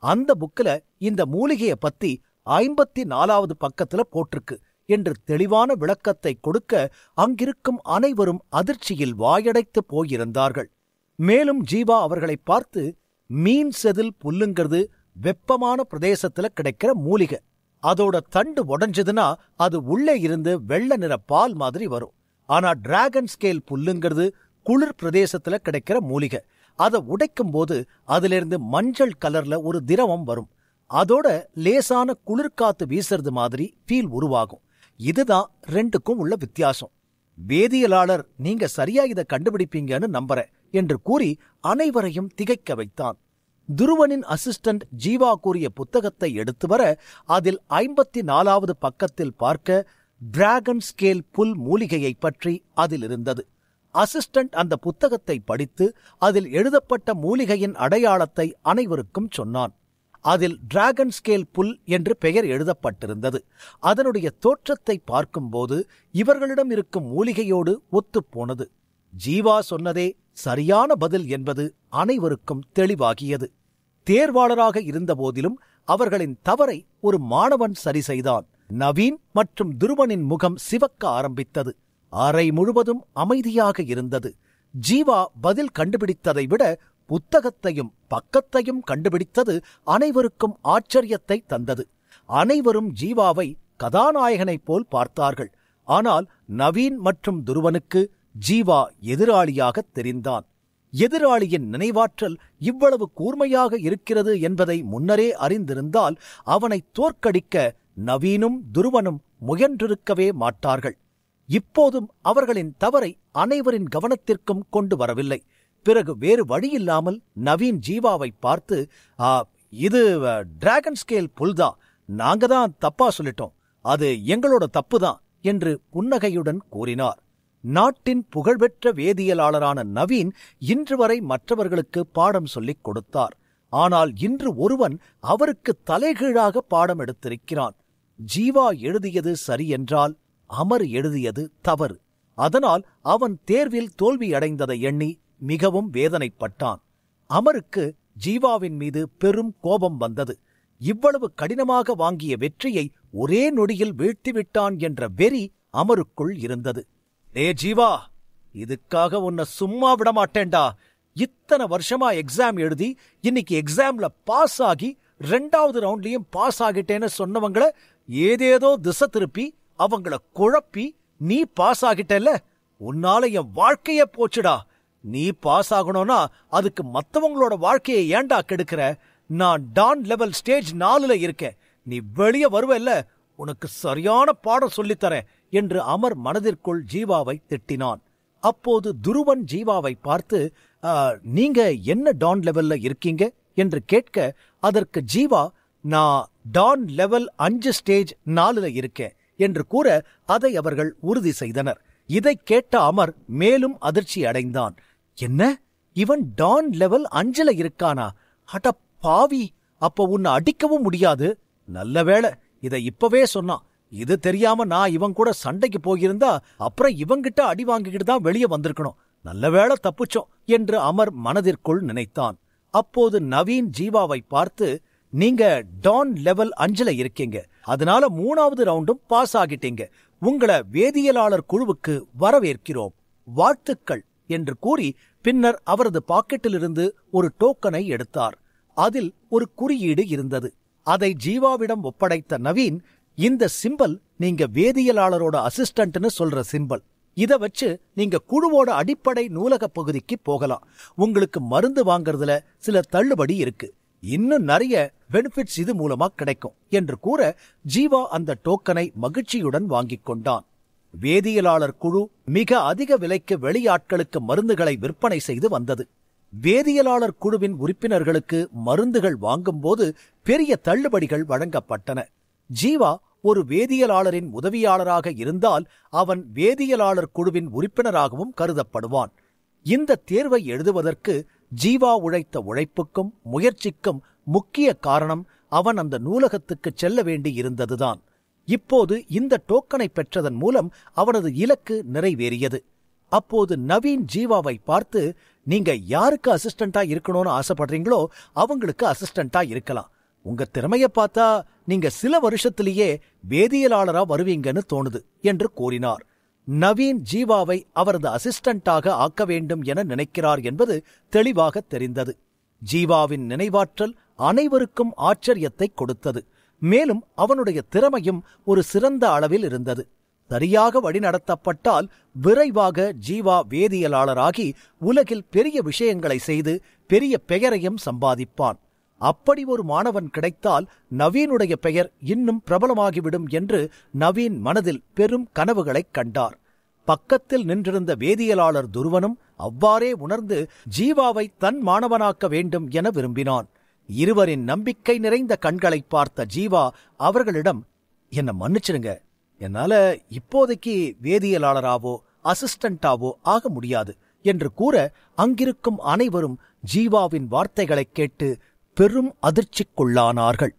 அந்த புக்ல இந்த மூலிகைய பத்தி 54வது பக்கத்துல போட்டிருக்கு என்று தெளிவான விளக்கத்தை கொடுக்க அங்கிருக்கும் அனைவரும் அதிர்ச்சியில் வாயடைத்து போயிருந்தார்கள். மேலும் ஜீவா அவர்களை பார்த்து, மீன் செதில் புல்லுங்கிறது வெப்பமான பிரதேசத்துல கிடைக்கிற மூலிகை, அதோட தண்டு உடைஞ்சதுன்னா அது உள்ளே இருந்து வெள்ளை நிற பால் மாதிரி வரும். ஆனா டிராகன் ஸ்கேல் புல்லுங்கிறது குளிர் பிரதேசத்துல கிடைக்கிற மூலிகை, அதை உடைக்கும் போது அதிலிருந்து மஞ்சள் கலர்ல ஒரு திரவம் வரும், அதோட லேசான குளிர்காத்து வீசுறது மாதிரி ஃபீல் உருவாகும். இதுதான் ரெண்டுக்கும் உள்ள வித்தியாசம். வேதியியலாளர், நீங்க சரியா இதை கண்டுபிடிப்பீங்கன்னு நம்புறேன் என்று கூறி அனைவரையும் திகைக்க வைத்தான். துருவனின் அசிஸ்டன்ட் ஜீவா கூறிய புத்தகத்தை எடுத்து வர அதில் 54வது பக்கத்தில் பார்க்க டிராகன் ஸ்கேல் புல் மூலிகையை பற்றி அதில் இருந்தது. அசிஸ்டன்ட் அந்த புத்தகத்தை படித்து அதில் எழுதப்பட்ட மூலிகையின் அடையாளத்தை அனைவருக்கும் சொன்னான். அதில் டிராகன் ஸ்கேல் புல் என்று பெயர் எழுதப்பட்டிருந்தது. அதனுடைய தோற்றத்தை பார்க்கும்போது இவர்களிடம் இருக்கும் மூலிகையோடு ஒத்துப்போனது. ஜீவா சொன்னதே சரியான பதில் என்பது அனைவருக்கும் தெளிவாகியது. தேர்வாளராக இருந்தபோதிலும் அவர்களின் தவறை ஒரு மாணவன் சரி செய்தான். நவீன் மற்றும் துருவனின் முகம் சிவக்க ஆரம்பித்தது. அறை முழுவதும் அமைதியாக இருந்தது. ஜீவா பதில் கண்டுபிடித்ததை விட புத்தகத்தையும் பக்கத்தையும் கண்டுபிடித்தது அனைவருக்கும் ஆச்சரியத்தை தந்தது. அனைவரும் ஜீவாவை கதாநாயகனைப் போல் பார்த்தார்கள். ஆனால் நவீன் மற்றும் துருவனுக்கு ஜீவா எதிராளியாக தெரிந்தான். எதிராளியின் நினைவாற்றல் இவ்வளவு கூர்மையாக இருக்கிறது என்பதை முன்னரே அறிந்திருந்தால் அவனை தோற்கடிக்க நவீனும் துருவனும் முயன்றிருக்கவே மாட்டார்கள். இப்போதும் அவர்களின் தவறை அனைவரின் கவனத்திற்கும் கொண்டு வரவில்லை. பிறகு வேறு வழியில்லாமல் நவீன் ஜீவாவை பார்த்து, இது டிராகன் ஸ்கேல் புல்தா, நாங்க தான் தப்பா சொல்லிட்டோம், அது எங்களோட தப்புதான் என்று புன்னகையுடன் கூறினார். நாட்டின் புகழ்பெற்ற வேதியியலாளரான நவீன் இன்று வரை மற்றவர்களுக்கு பாடம் சொல்லிக் கொடுத்தார். ஆனால் இன்று ஒருவன் அவருக்கு தலைகீழாக பாடம் எடுத்திருக்கிறான். ஜீவா எழுதியது சரி என்றால் அமர் எழுதியது தவறு. அதனால் அவன் தேர்வில் தோல்வியடைந்ததை எண்ணி மிகவும் வேதனைப்பட்டான். அமருக்கு ஜீவாவின் மீது பெரும் கோபம் வந்தது. இவ்வளவு கடினமாக வாங்கிய வெற்றியை ஒரே நொடியில் வீழ்த்திவிட்டான் என்ற வெறி அமருக்குள் இருந்தது. டே ஜீவா, இதுக்காக உன்னை சும்மா விடமாட்டேன்டா. இத்தனை வருஷமா எக்ஸாம் எழுதி இன்னைக்கு எக்ஸாம்ல பாஸ் ஆகி 2வது ரவுண்ட்லயும் பாஸ் ஆகிட்டேன்னு சொன்னவங்கள ஏதேதோ திசை திருப்பி அவங்கள குழப்பி நீ பாஸ் ஆகிட்டல்ல, உன்னால என் வாழ்க்கையே போச்சுடா. நீ பாஸ் ஆகணும்னா அதுக்கு மத்தவங்களோட வாழ்க்கையை ஏண்டா கெடுக்கிற? நான் டான் லெவல் ஸ்டேஜ் 4ல இருக்கேன். நீ வெளியே வருவல்ல, உனக்கு சரியான பாடம் சொல்லித்தரேன் என்று அமர் மனதிற்குள் ஜீவாவை திட்டினான். அப்போது துருவன் ஜீவாவை பார்த்து, நீங்க என்ன டான் லெவல்ல இருக்கீங்க என்று கேட்க, அதற்கு ஜீவா, நான் டான் லெவல் 5 ஸ்டேஜ் 4ல இருக்கேன் என்று கூற அதை அவர்கள் உறுதி செய்தனர். இதை கேட்ட அமர் மேலும் அதிர்ச்சி அடைந்தான். என்ன, இவன் டான் லெவல் 5ல இருக்கானா? அட பாவி, அப்ப உன்னை அடிக்கவும் முடியாது. நல்ல வேளை இதை இப்பவே சொன்னான். இது தெரியாம நான் இவன் கூட சண்டைக்கு போயிருந்தா அப்புறம் இவங்கிட்ட அடி வாங்கிக்கிட்டு தான் வெளியே வந்திருக்கணும். நல்ல வேளை தப்புச்சோம் என்று அமர் மனதிற்குள் நினைத்தான். அப்போது நவீன் ஜீவாவை பார்த்து, நீங்க டான் லெவல் 5ல இருக்கீங்க, அதனால 3வது ரவுண்டும் பாஸ் ஆகிட்டீங்க. உங்களை வேதியியலாளர் குழுவுக்கு வரவேற்கிறோம், வாழ்த்துக்கள் என்று கூறி பின்னர் அவரது பாக்கெட்டிலிருந்து ஒரு டோக்கனை எடுத்தார். அதில் ஒரு குறியீடு இருந்தது. அதை ஜீவாவிடம் ஒப்படைத்த நவீன், இந்த சிம்பல் நீங்க வேதியியலாளரோட அசிஸ்டன்ட்னு சொல்ற சிம்பல். இத வச்சு நீங்க குழுவோட அடிப்படை நூலக பகுதிக்கு போகலாம். உங்களுக்கு மருந்து வாங்கறதுல சில தள்ளுபடி இருக்கு. இன்னும் நிறைய பெனிஃபிட்ஸ் இது மூலமா கிடைக்கும் என்று கூற ஜீவா அந்த டோக்கனை மகிழ்ச்சியுடன் வாங்கிக் கொண்டான். வேதியியலாளர் குழு மிக அதிக விலைக்கு வெளியாட்களுக்கு மருந்துகளை விற்பனை செய்து வந்தது. வேதியியலாளர் குழுவின் உறுப்பினர்களுக்கு மருந்துகள் வாங்கும்போது பெரிய தள்ளுபடிகள் வழங்கப்பட்டன. ஜீவா ஒரு வேதியியலாளரின் உதவியாளராக இருந்தால் அவன் வேதியியலாளர் குழுவின் உறுப்பினராகவும் கருதப்படுவான். இந்த தேர்வை எழுதுவதற்கு ஜீவா உழைத்த உழைப்புக்கும் முயற்சிக்கும் முக்கிய காரணம் அவன் அந்த நூலகத்துக்கு செல்ல வேண்டி இருந்ததுதான். இப்போது இந்த டோக்கனை பெற்றதன் மூலம் அவனது இலக்கு நிறைவேறியது. அப்போது நவீன் ஜீவாவை பார்த்து, நீங்க யாருக்கு அசிஸ்டண்டா இருக்கணும்னு ஆசைப்படுறீங்களோ அவங்களுக்கு அசிஸ்டண்டா இருக்கலாம். உங்க திறமைய பார்த்தா நீங்க சில வருஷத்திலேயே வேதியியலாளரா வருவீங்கன்னு தோணுது என்று கூறினார். நவீன் ஜீவாவை அவரது அசிஸ்டண்டாக ஆக்க வேண்டும் என நினைக்கிறார் என்பது தெளிவாக தெரிந்தது. ஜீவாவின் நினைவாற்றல் அனைவருக்கும் ஆச்சரியத்தை கொடுத்தது. மேலும் அவனுடைய திறமையும் ஒரு சிறந்த அளவில் இருந்தது. சரியாக வழிநடத்தப்பட்டால் விரைவாக ஜீவா வேதியியலாளராகி உலகில் பெரிய விஷயங்களை செய்து பெரிய பெயரையும் சம்பாதிப்பான். அப்படி ஒரு மாணவன் கிடைத்தால் நவீனுடைய பெயர் இன்னும் பிரபலமாகிவிடும் என்று நவீன் மனதில் பெரும் கனவுகளைக் கண்டார். பக்கத்தில் நின்றிருந்த வேதியியலாளர் துருவனும் அவ்வாறே உணர்ந்து ஜீவாவை தன் மாணவனாக்க வேண்டும் என விரும்பினான். இருவரின் நம்பிக்கை நிறைந்த கண்களை பார்த்த ஜீவா அவர்களிடம், என்ன மன்னிச்சிடுங்க, என்னால இப்போதைக்கு வேதியியலாளராவோ அசிஸ்டண்டாவோ ஆக முடியாது என்று கூற அங்கிருக்கும் அனைவரும் ஜீவாவின் வார்த்தைகளைக் கேட்டு பெரும் அதிர்ச்சிக்குள்ளானார்கள்.